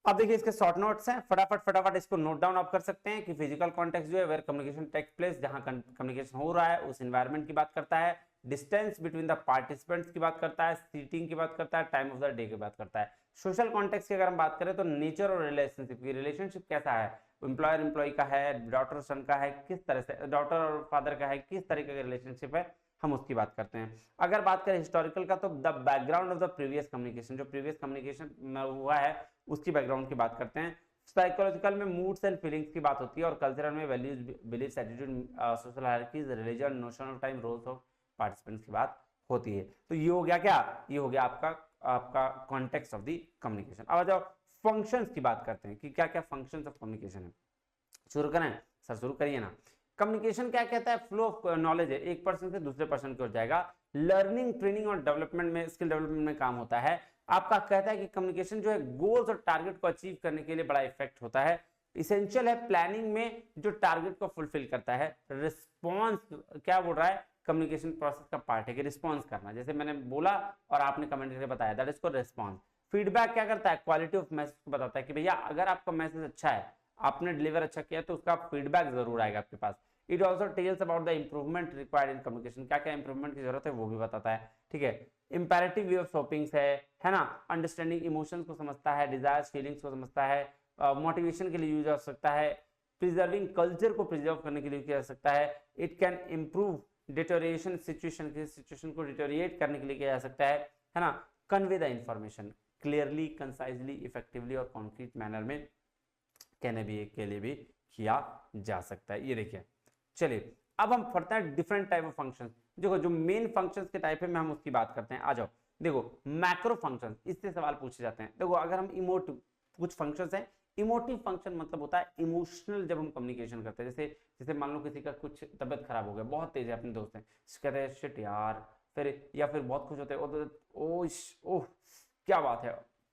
अब देखिए इसके शॉर्ट नोट्स हैं, फटाफट इसको नोट डाउन आप कर सकते हैं कि फिजिकल कॉन्टेक्स्ट जो है वेयर कम्युनिकेशन टेक्स प्लेस, जहां कम्युनिकेशन हो रहा है उस एनवायरनमेंट की बात करता है। डिस्टेंस बिटवीन द पार्टिसिपेंट्स की बात करता है, सीटिंग की बात करता है, टाइम ऑफ द डे की बात करता है। सोशल कॉन्टेक्स्ट की अगर हम बात करें तो नेचर और रिलेशनशिप की, रिलेशनशिप कैसा है, एम्प्लॉयर एम्प्लॉय का है, डॉटर सन का है, किस तरह से डॉटर और फादर का है, किस तरीके का रिलेशनशिप है, हम उसकी बात करते हैं। अगर बात करें हिस्टोरिकल का तो the background of the previous communication, जो प्रीवियस कम्युनिकेशन में हुआ है उसकी बैकग्राउंड की बात करते हैं। साइकोलॉजिकल में मूड्स एंड फीलिंग्स की बात होती है, और कल्चरल में values, beliefs, attitude, social hierarchies, religion, notion of time, roles of participants की बात होती है। तो ये हो गया क्या, ये हो गया आपका कॉन्टेक्स्ट ऑफ द कम्युनिकेशन। अब आ जाओ फंक्शंस की बात करते हैं कि क्या क्या फंक्शंस ऑफ कम्युनिकेशन है। शुरू करें सर, शुरू करिए ना। कम्युनिकेशन क्या कहता है, फ्लो ऑफ नॉलेज है, एक पर्सन से दूसरे पर्सन की ओर जाएगा। लर्निंग, ट्रेनिंग और डेवलपमेंट में, स्किल डेवलपमेंट में काम होता है। आपका कहता है कि कम्युनिकेशन जो है गोल्स और टारगेट को अचीव करने के लिए बड़ा इफेक्ट होता है। इसेंशियल है प्लानिंग में, जो टारगेट को फुलफिल करता है। रिस्पॉन्स क्या बोल रहा है, कम्युनिकेशन प्रोसेस का पार्ट है कि रिस्पॉन्स करना, जैसे मैंने बोला और आपने कमेंट करके बताया, that is called response. Feedback क्या करता है, क्वालिटी ऑफ मैसेज को बताता है कि भैया अगर आपका मैसेज अच्छा है, आपने डिलीवर अच्छा किया तो उसका फीडबैक जरूर आएगा आपके पास। It also tells about the improvement required in communication, क्या क्या इंप्रूवमेंट की जरूरत है वो भी बताता है। ठीक है, इंपैरेटिव वे ऑफ शॉपिंग्स है ना, अंडरस्टैंडिंग इमोशंस को समझता है, डिजायर्स फीलिंग्स को समझता है, मोटिवेशन के लिए यूज हो सकता है, प्रिजर्विंग कल्चर को प्रिजर्व करने के लिए किया जा सकता है। It can improve deterioration situation, की सिचुएशन को डिटोरिएट करने के लिए किया जा सकता है ना। Convey the information clearly, concisely, effectively और कॉन्क्रीट मैनर में कहने भी के लिए भी किया जा सकता है। ये देखिए, चलिए अब हम पढ़ते हैं डिफरेंट टाइप ऑफ फंक्शंस। देखो जो मेन फंक्शंस के टाइप है मैं हम उसकी बात करते हैं। आ जाओ, देखो मैक्रो फंक्शन, इससे सवाल पूछे जाते हैं। देखो अगर हम इमोटिव, कुछ फंक्शंस हैं, इमोटिव फंक्शन मतलब होता है इमोशनल, जब हम कम्युनिकेशन करते हैं, जैसे जैसे मान लो किसी का कुछ तबियत खराब हो गया, बहुत तेज है, अपने दोस्त हैं, कहते हैं शिट यार, फिर या फिर बहुत खुश होते हैं, ओह क्या बात है,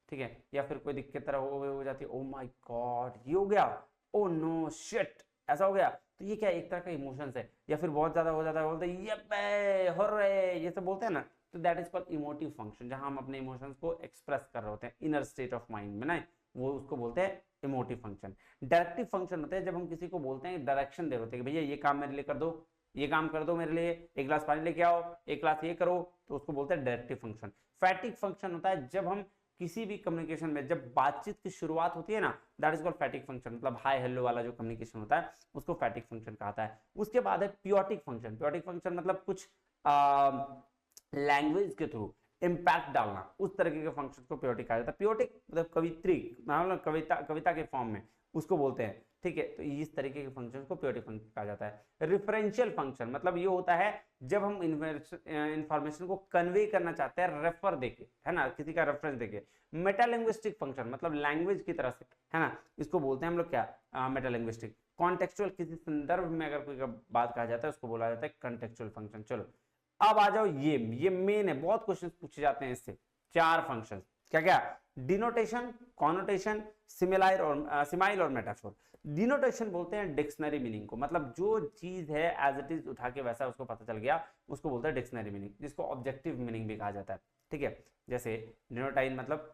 ठीक है, या फिर कोई दिक्कत तरह हो जाती है, ओ माय गॉड ये हो गया, ओ नो शिट ऐसा हो गया, तो ये क्या एक तरह का इमोशंस है। या फिर बहुत ज्यादा हो जाता है, बोलते हैं ये हो रहे, ये सब बोलते हैं ना, तो that is called emotive function, जहां हम अपने इमोशंस को एक्सप्रेस कर रहे होते हैं इनर स्टेट ऑफ माइंड में ना, वो उसको बोलते हैं इमोटिव फंक्शन। डायरेक्टिव फंक्शन होते हैं जब हम किसी को बोलते हैं, डायरेक्शन दे रहे होते हैं कि भैया ये काम मेरे लिए कर दो, ये काम कर दो मेरे लिए, एक गिलास पानी लेके आओ, एक गिलास ये करो, तो उसको बोलते हैं डायरेक्टिव फंक्शन। फैटिक फंक्शन होता है जब हम किसी भी कम्युनिकेशन में, जब बातचीत की शुरुआत होती है ना, दैट इज कॉल्ड फैटिक फंक्शन, मतलब हाय हेलो वाला जो कम्युनिकेशन होता है उसको फैटिक फंक्शन कहता है। उसके बाद है पियोटिक फंक्शन। पियोटिक फंक्शन मतलब कुछ लैंग्वेज के थ्रू इम्पैक्ट डालना, उस तरीके के फंक्शन को पियोटिक कहा जाता है। पियोटिक मतलब कवित्री, मतलब कविता के फॉर्म में उसको बोलते हैं, ठीक है, तो इस तरीके के फंक्शन को पियोटिक फंक्शन कहा जाता है। रेफरेंशियल फंक्शन मतलब ये होता है जब हम इंफॉर्मेशन को कन्वे करना चाहते हैं रेफर देके, है ना, किसी का रेफरेंस देके। मेटालिंग्विस्टिक फंक्शन मतलब लैंग्वेज की तरह से, है ना, इसको बोलते हैं हम लोग क्या, मेटालिंग्विस्टिक। कॉन्टेक्चुअल, किसी संदर्भ में अगर कोई बात कहा जाता है उसको बोला जाता है कॉन्टेक्चुअल फंक्शन। चलो अब आ जाओ, ये मेन है, बहुत क्वेश्चन पूछे जाते हैं इससे। 4 फंक्शन, क्या क्या, डिनोटेशन, कॉनोटेशन, सिमाइल और मेटाफोर। डिनोटेशन बोलते हैं डिक्शनरी मीनिंग को, मतलब जो चीज है एज इट इज उठा के वैसा उसको पता चल गया, उसको बोलते हैं डिक्शनरी मीनिंग, जिसको ऑब्जेक्टिव मीनिंग भी कहा जाता है। ठीक है, जैसे डिनोटाइन मतलब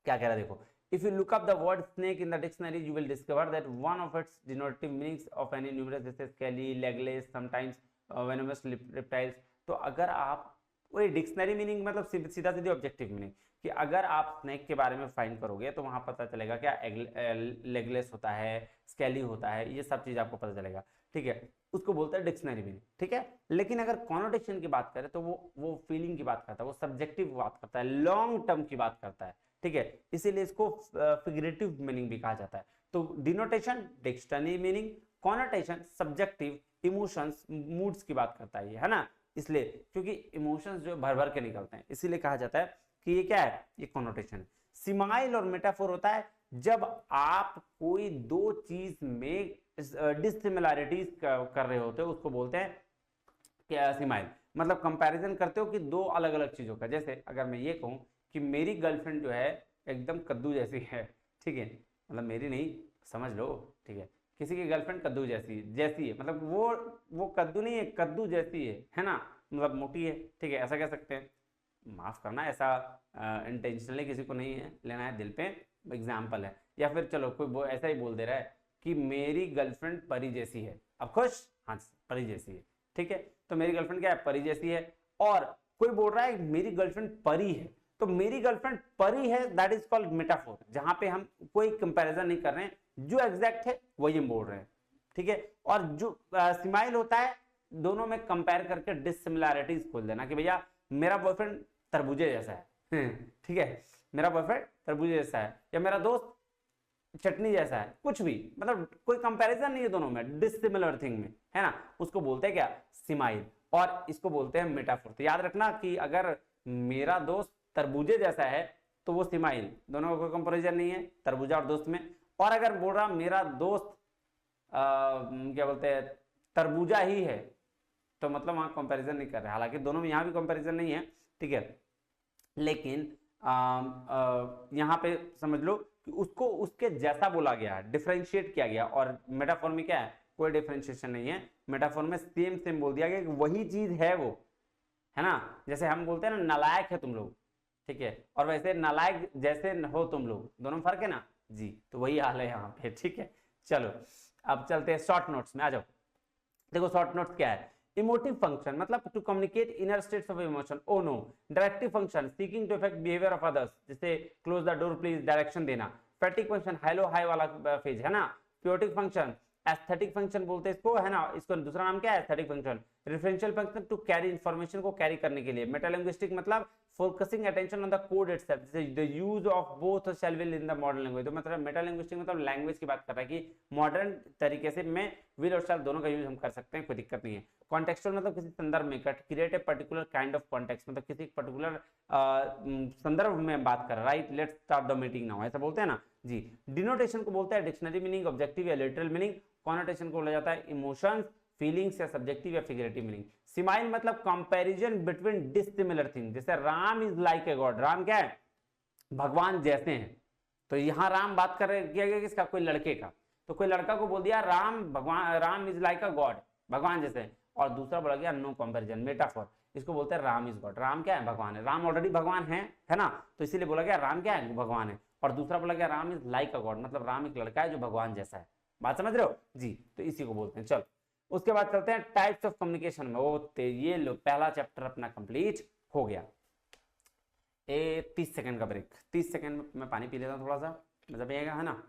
क्या कह रहा है, देखो If you look up the word snake in the dictionary, you will discover that one of its denotative meanings of any numerous जैसे scaly, legless, sometimes venomous reptiles। तो अगर आप वही डिक्शनरी मीनिंग मतलब सीधा सीधी ऑब्जेक्टिव मीनिंग कि अगर आप स्नेक के बारे में फाइंड करोगे तो वहां पता चलेगा क्या लेगलेस होता है, स्केली होता है, ये सब चीज आपको पता चलेगा, ठीक है। उसको बोलते हैं डिक्शनरी मीनिंग, ठीक है। लेकिन अगर कॉनोटेशन की बात करें तो वो फीलिंग की बात करता है, वो सब्जेक्टिव बात करता है, लॉन्ग टर्म की बात करता है, ठीक है। इसीलिए इसको फिगरेटिव मीनिंग भी कहा जाता है। तो denotation dictionary meaning, connotation subjective, emotions moods की बात करता है ये, है ना। इसलिए क्योंकि इमोशंस जो भर भर के निकलते हैं, इसीलिए कहा जाता है कि ये क्या है, ये कॉनोटेशन है। सिमाइल और मेटाफोर होता है जब आप कोई दो चीज में डिसिमिलैरिटीज कर रहे होते हो, उसको बोलते हैं क्या, सिमाइल। मतलब कंपैरिजन करते हो कि दो अलग अलग चीजों का। जैसे अगर मैं ये कहूं कि मेरी गर्लफ्रेंड जो है एकदम कद्दू जैसी है, ठीक है, मतलब मेरी नहीं, समझ लो, ठीक है। किसी की गर्लफ्रेंड कद्दू जैसी है, मतलब वो कद्दू नहीं है, कद्दू जैसी है ना, मतलब मोटी है, ठीक है, ऐसा कह सकते हैं। माफ करना, ऐसा इंटेंशनली किसी को नहीं है लेना है दिल पे, एग्जाम्पल है। या फिर चलो कोई ऐसा ही बोल दे रहा है कि मेरी गर्लफ्रेंड परी जैसी है, अब खुश, हाँ परी जैसी है, ठीक है। तो मेरी गर्लफ्रेंड क्या है, परी जैसी है। और कोई बोल रहा है मेरी गर्लफ्रेंड परी है, तो मेरी गर्लफ्रेंड परी है, दैट इज कॉल्ड मेटाफोर, जहां पे हम कोई कंपैरिजन नहीं कर रहे हैं, जो एग्जैक्ट है वही हम बोल रहे हैं, ठीक है। और जो सिमाइल होता है, दोनों में कंपेयर करके डिसिमिलैरिटीज खोल देना कि भैया मेरा बॉयफ्रेंड तरबूजे जैसा है, ठीक है, मेरा बॉयफ्रेंड तरबूजे जैसा है, या मेरा दोस्त चटनी जैसा है, कुछ भी, मतलब कोई कंपैरिजन नहीं है दोनों में, डिसिमिलर थिंग में, है ना, उसको बोलते हैं क्या, सिमाइल। और इसको बोलते हैं मेटाफोर। तो याद रखना कि अगर मेरा दोस्त तरबूजे जैसा है तो वो सिमाइल, दोनों का कोई कंपैरिजन नहीं है तरबूजा और दोस्त में। और अगर बोल रहा मेरा दोस्त क्या बोलते हैं तरबूजा ही है, तो मतलब वहां कंपैरिजन नहीं कर रहे, हालांकि दोनों में यहाँ भी कंपैरिजन नहीं है, ठीक है। लेकिन यहाँ पे समझ लो कि उसको उसके जैसा बोला गया, डिफरेंशिएट किया गया। और मेटाफोर में क्या है, कोई डिफरेंशिएशन नहीं है, मेटाफोर में सेम बोल दिया गया कि वही चीज है वो, है ना। जैसे हम बोलते हैं ना नालायक है तुम लोग, ठीक है, और वैसे नालायक जैसे हो तुम लोग, दोनों में फर्क है ना जी। तो वही हाल है यहाँ पे, ठीक है। चलो अब चलते हैं शॉर्ट नोट्स में, आ जाओ। देखो शॉर्ट नोट्स क्या है, इमोटिव फंक्शन मतलब to communicate inner states of emotion, oh no. Directive function seeking to effect behaviour of others, जैसे close the door please, direction देना। फैटिक फंक्शन हेलो हाय वाला phase, है ना। प्योटिक फंक्शन, एस्थेटिक फंक्शन बोलते हैं इसको, है ना, इसको दूसरा नाम क्या है, aesthetic function. Referential function to carry information को कैरी करने के लिए। मेटालिंग्विस्टिक मतलब focusing attention on the code itself, जैसे the use of both shall will in the modern language. तो मतलब मेटालिंग्विस्टिक मतलब लैंग्वेज की बात कर रहा है कि मॉडर्न तरीके से में विल और शैल दोनों का यूज हम कर सकते हैं, कोई दिक्कत नहीं है। कॉन्टेक्चुअल मतलब किसी संदर्भ में, create a particular kind of context, मतलब किसी पर्टिकुलर संदर्भ में बात कर रहा है, right. Let's start the meeting now, ऐसा बोलते हैं ना जी। डिनोटेशन को बोलते हैं डिक्शनरी मीनिंग, ऑब्जेक्टिव या लिटरल मीनिंग। कॉनोटेशन को बोला जाता है इमोशंस, फीलिंग्स या सब्जेक्टिव या फिगरेटिव मीनिंग। सिमाइल मतलब कंपैरिजन बिटवीन डिसिमिलर थिंग, जैसे Ram is like a god, Ram क्या है, भगवान जैसे हैं। तो यहाँ राम बात कर किया गया किसका, कोई लड़के का, तो कोई लड़का को बोल दिया राम भगवान, Ram is like a God, भगवान जैसे। और दूसरा बोला गया नो कंपैरिजन, मेटाफोर, इसको बोलते हैं राम इज गॉड, राम क्या है, भगवान है, राम ऑलरेडी भगवान है ना, तो इसीलिए बोला गया राम क्या है, भगवान है। और दूसरा बोला गया Ram is like a God, मतलब राम एक लड़का है जो भगवान जैसा है। बात समझ रहे हो जी, तो इसी को बोलते हैं। चलो उसके बाद चलते हैं टाइप्स ऑफ कम्युनिकेशन में। वो ये लो पहला चैप्टर अपना कंप्लीट हो गया। 30 सेकंड का ब्रेक, 30 सेकंड में मैं पानी पी लेता हूँ थोड़ा सा, मजा भी आएगा, है ना।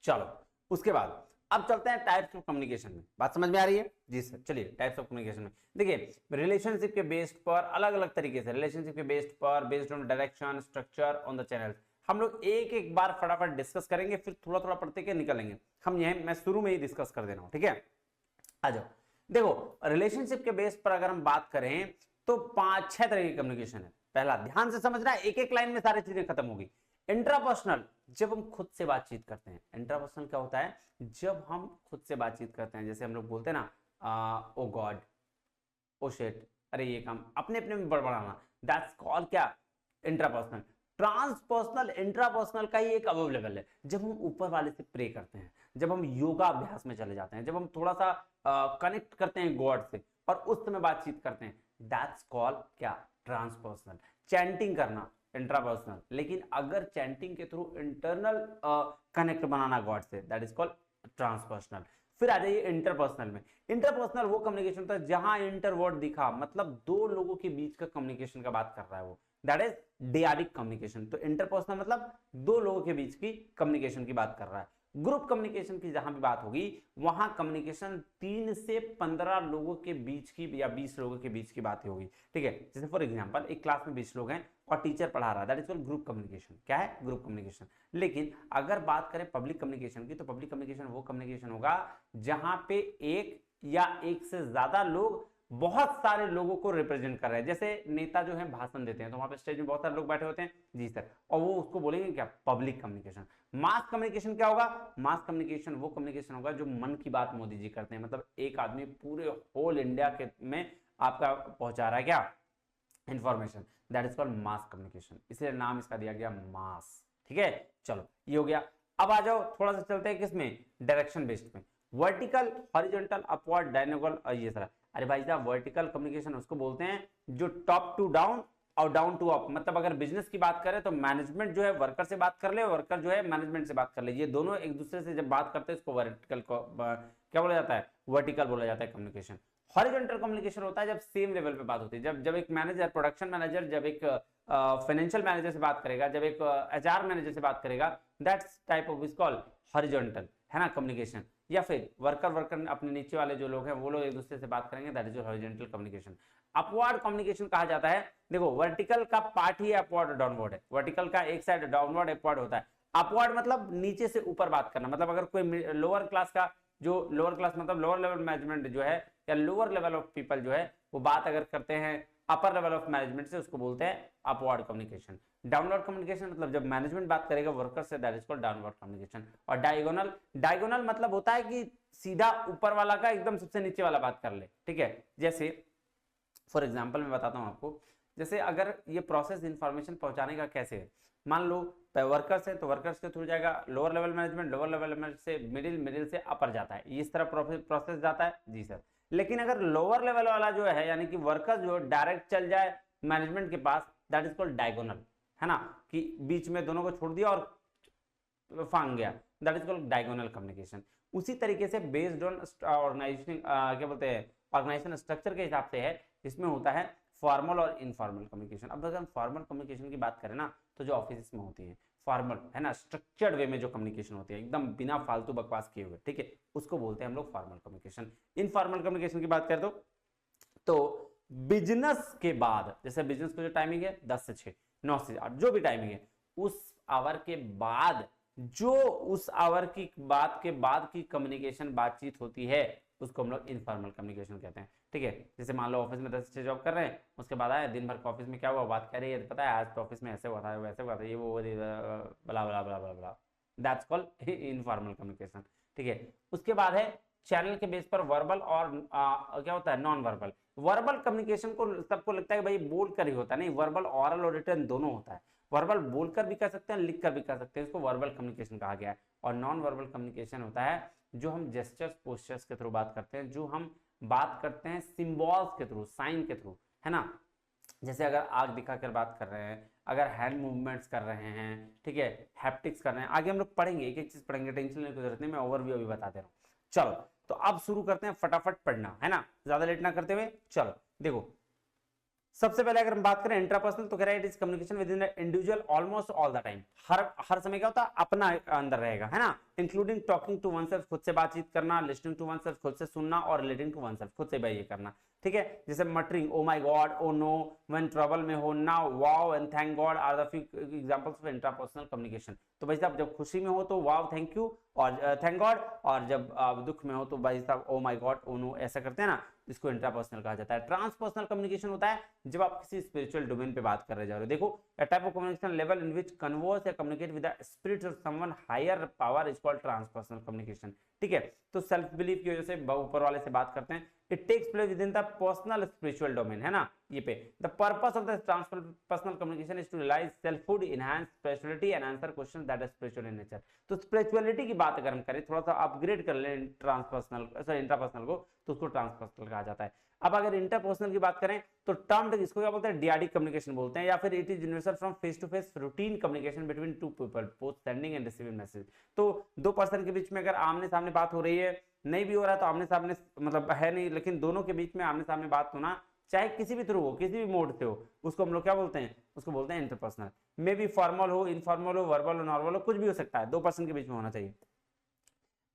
चलो उसके बाद अब चलते हैं टाइप्स ऑफ कम्युनिकेशन में। बात समझ में आ रही है जी सर, चलिए टाइप्स ऑफ कम्युनिकेशन में देखिए, रिलेशनशिप के बेस्ड पर अलग अलग तरीके से, रिलेशनशिप के बेस्ड पर, based on direction, structure, on the channel, हम लोग एक एक बार फटाफट डिस्कस करेंगे, फिर थोड़ा थोड़ा पढ़ते के निकलेंगे। हम यह मैं शुरू में ही डिस्कस कर दे रहा हूं, ठीक है। आ जाओ, देखो रिलेशनशिप के बेस पर अगर हम बात करें तो 5-6 तरह की कम्युनिकेशन है। पहला ध्यान से समझना, एक एक लाइन में सारी चीजें खत्म होगी। इंट्रापर्सनल, जब हम खुद से बातचीत करते हैं। इंट्रापर्सनल क्या होता है, जब हम खुद से बातचीत करते हैं, जैसे हम लोग बोलते हैं ना ओ गॉड, ओ शिट, अरे ये काम, अपने अपने में बड़बड़ाना, दैट्स कॉल्ड क्या, इंट्रापर्सनल। ट्रांसपर्सनल इंट्रापर्सनल का ही एक अबव लेवल है। जब हम ऊपर वाले से प्रे करते हैं, जब हम योगा अभ्यास में चले जाते हैं, जब हम थोड़ा सा कनेक्ट करते हैं गॉड से और उस समय बातचीत करते हैं, दैट्स कॉल्ड क्या, ट्रांसपर्सनल। चैंटिंग करना इंट्रापर्सनल, लेकिन अगर चैंटिंग के थ्रू इंटरनल कनेक्ट बनाना गॉड से, दैट इज कॉल्ड ट्रांसपर्सनल। फिर आ जाइए इंटरपर्सनल में। इंटरपर्सनल वो कम्युनिकेशन होता है जहां इंटर वर्ड दिखा, मतलब दो लोगों के बीच का कम्युनिकेशन का बात कर रहा है वो, दैट इज डियाडिक कम्युनिकेशन। तो इंटरपर्सनल मतलब दो लोगों के बीच की कम्युनिकेशन की बात कर रहा है। ग्रुप कम्युनिकेशन की जहां भी बात होगी वहां कम्युनिकेशन 3 से 15 लोगों के बीच की या 20 लोगों के बीच की बात होगी, ठीक है। जैसे फॉर एग्जांपल एक क्लास में 20 लोग हैं और टीचर पढ़ा रहा है, that is called group communication. क्या है, ग्रुप कम्युनिकेशन। लेकिन अगर बात करें पब्लिक कम्युनिकेशन की, तो पब्लिक कम्युनिकेशन वो कम्युनिकेशन होगा जहां पे एक या एक से ज्यादा लोग बहुत सारे लोगों को रिप्रेजेंट कर रहे हैं। जैसे नेता जो है भाषण देते हैं तो वहां पे स्टेज में बहुत सारे लोग बैठे होते हैं, जी सर, और वो उसको बोलेंगे क्या, पब्लिक कम्युनिकेशन। मास कम्युनिकेशन क्या होगा, मास कम्युनिकेशन वो कम्युनिकेशन होगा जो मन की बात मोदी जी करते हैं, मतलब एक आदमी पूरे होल इंडिया के में आपका पहुंचा रहा है क्या, information, that is called mass communication, इसलिए नाम इसका दिया गया मास, ठीक है। चलो ये हो गया। अब आ जाओ थोड़ा सा चलते हैं किसमें, डायरेक्शन बेस्ड में। वर्टिकल, हॉरिजॉन्टल, अपवर्ड, डायगोनल, ये सारा। अरे भाई साहब वर्टिकल कम्युनिकेशन उसको बोलते हैं जो टॉप टू डाउन और डाउन टू अप, मतलब अगर बिजनेस की बात करें तो मैनेजमेंट जो है वर्कर से बात कर ले, वर्कर जो है मैनेजमेंट से बात कर ले, ये दोनों एक दूसरे से जब बात करते हैं इसको वर्टिकल क्या बोला जाता है, वर्टिकल बोला जाता है कम्युनिकेशन। हॉरिजॉन्टल कम्युनिकेशन होता है जब सेम लेवल पे बात होती है, जब एक मैनेजर, प्रोडक्शन मैनेजर जब एक फाइनेंशियल मैनेजर से बात करेगा, जब एक एचआर मैनेजर से बात करेगा, that's type of is called horizontal, है ना, कम्युनिकेशन। या फिर वर्कर अपने नीचे वाले जो लोग हैं वो लोग एक दूसरे से बात करेंगे, that is horizontal communication. Upward communication कहा जाता है, देखो वर्टिकल का पार्ट ही अपवर्ड और डाउनवर्ड है, वर्टिकल का एक साइड डाउनवर्ड अपवर्ड होता है। अपवर्ड मतलब नीचे से ऊपर बात करना, मतलब अगर कोई लोअर क्लास का, जो लोअर क्लास मतलब लोअर लेवल मैनेजमेंट जो है या लोअर लेवल ऑफ पीपल जो है वो बात अगर करते हैं अपर लेवल ऑफ मैनेजमेंट से, उसको बोलते हैं अपवर्ड कम्युनिकेशन। डाउनवर्ड कम्युनिकेशन मतलब जब मैनेजमेंट बात करेगा वर्कर से, that is called downward communication. और डायगोनल, डायगोनल मतलब होता है कि सीधा ऊपर वाला का एकदम सबसे नीचे वाला बात कर ले, ठीक है। जैसे फॉर एग्जांपल मैं बताता हूं आपको, जैसे अगर ये प्रोसेस इंफॉर्मेशन पहुंचाने का कैसे है, मान लो वर्कर्स है तो वर्कर्स के थ्रू जाएगा lower level management, lower level management से मिडिल, मिडिल से अपर जाता है, इस तरह प्रोसेस जाता है, जी सर। लेकिन अगर लोअर लेवल वाला जो है यानी कि वर्कर जो डायरेक्ट चल जाए मैनेजमेंट के पास, दैट इज कॉल्ड डायगोनल, है ना, कि बीच में दोनों को छोड़ दिया और फांग गया, that is called diagonal communication. उसी तरीके से बेस्ड ऑन ऑर्गेनाइजेशन, क्या बोलते हैं, ऑर्गेनाइजेशन स्ट्रक्चर के हिसाब से है, इसमें होता है फॉर्मल और इनफॉर्मल कम्युनिकेशन। अब अगर हम फॉर्मल कम्युनिकेशन की बात करें ना, तो जो ऑफिस में होती है फॉर्मल, है ना, स्ट्रक्चर्ड वे में जो कम्युनिकेशन होती है एकदम बिना फालतू बकवास किए हुए, ठीक है, उसको बोलते हैं हम लोग फॉर्मल कम्युनिकेशन। इनफॉर्मल कम्युनिकेशन की बात करें तो बिजनेस के बाद, जैसे बिजनेस को जो टाइमिंग है 10 से 6, 9 से 8, जो भी टाइमिंग है, उस आवर के बाद जो उस आवर की बात के बाद की कम्युनिकेशन बातचीत होती है उसको हम लोग इनफॉर्मल कम्युनिकेशन कहते हैं, ठीक है। जैसे मान लो ऑफिस में 10 से 6 जॉब कर रहे हैं, उसके बाद आए दिन भर ऑफिस में क्या हुआ बात कर रही है, पता है आज तो ऑफिस में ऐसे हुआ था, वैसे हुआ था, ये वो बला बला बला बला बला, दैट्स कॉल्ड इनफॉर्मल कम्युनिकेशन, ठीक है। उसके बाद है चैनल के बेस पर वर्बल और क्या होता है, नॉन वर्बल। वर्बल कम्युनिकेशन को सबको लगता है भाई बोल कर ही होता है, नहीं, वर्बल ऑरल और रिटन दोनों होता है। वर्बल बोलकर भी कर सकते हैं, लिख कर भी कर सकते हैं, इसको वर्बल कम्युनिकेशन कहा गया है। और नॉन वर्बल कम्युनिकेशन होता है जो हम जेस्चर्स पोस्चर्स के थ्रू बात करते हैं, जो हम बात करते हैं सिंबल्स के थ्रू, साइन के थ्रू, है ना। जैसे अगर आग दिखाकर बात कर रहे हैं, अगर हैंड मूवमेंट्स कर रहे हैं, ठीक है, हैप्टिक्स कर रहे हैं, आगे हम लोग पढ़ेंगे, एक एक चीज पढ़ेंगे, टेंशन लेने की जरूरत नहीं, मैं ओवरव्यू अभी बता दे रहा हूँ। चलो तो अब शुरू करते हैं, फटाफट पढ़ना, है ना, ज्यादा लेट ना करते हुए। चलो देखो, सबसे पहले अगर हम बात करें इंट्रापर्सनल, तो कह रहा है it is communication within the individual almost all the time, हर समय क्या होता है, अपना अंदर रहेगा, है ना, इंक्लूडिंग टॉकिंग टू वनसेल्फ, खुद से बातचीत करना, लिसनिंग टू वनसेल्फ, खुद से सुनना, और रिलेटिंग टू वनसेल्फ, खुद से ये करना, ठीक है। जैसे muttering, oh my God, oh no, when trouble में हो, now, wow and thank God are the few examples of intrapersonal communication. तो भाई साहब जब खुशी में हो तो वाओ थैंक यू और थैंक गॉड, और जब दुख में हो तो भाई साहब oh my God, oh no, ऐसा करते हैं ना, इसको इंट्रापर्सनल कहा जाता है। ट्रांसपर्सनल कम्युनिकेशन होता है जब आप किसी स्पिरिचुअल डोमेन पे बात कर रहे जा रहे हो। देखो, a type of communication level in which converse या communicate with the spirit of someone higher power is called transpersonal communication, ठीक है। तो सेल्फ बिलीफ की वजह से ऊपर वाले से बात करते हैं, it takes place within the personal spiritual domain, है ना, ये पे the purpose of the transpersonal communication is to realise selfhood, enhance spirituality and answer question that are spiritual in nature. तो स्पिरिचुअलिटी की बात अगर हम करें, थोड़ा सा अपग्रेड कर लें ट्रांसपर्सनल सॉरी इंट्रापर्सनल को, तो उसको ट्रांसपर्सनल कहा जाता है। अब अगर इंटरपर्सनल की बात करें तो टर्म्ड इसको क्या बोलते हैं, डियाडिक कम्युनिकेशन बोलते हैं, या फिर it is universal from face to face routine communication between two people both sending and receiving message. तो दो पर्सन के बीच में अगर आमने सामने बात हो रही है, नहीं भी हो रहा है तो आमने सामने मतलब है नहीं, लेकिन दोनों के बीच में आमने सामने बात होना, चाहे किसी भी थ्रू हो, किसी भी मोड से हो, उसको हम लोग क्या बोलते हैं, उसको बोलते हैं इंटरपर्सनल। मे बी फॉर्मल हो, इनफॉर्मल हो, वर्बल हो, नॉर्मल हो, कुछ भी हो सकता है, दो पर्सन के बीच में होना चाहिए।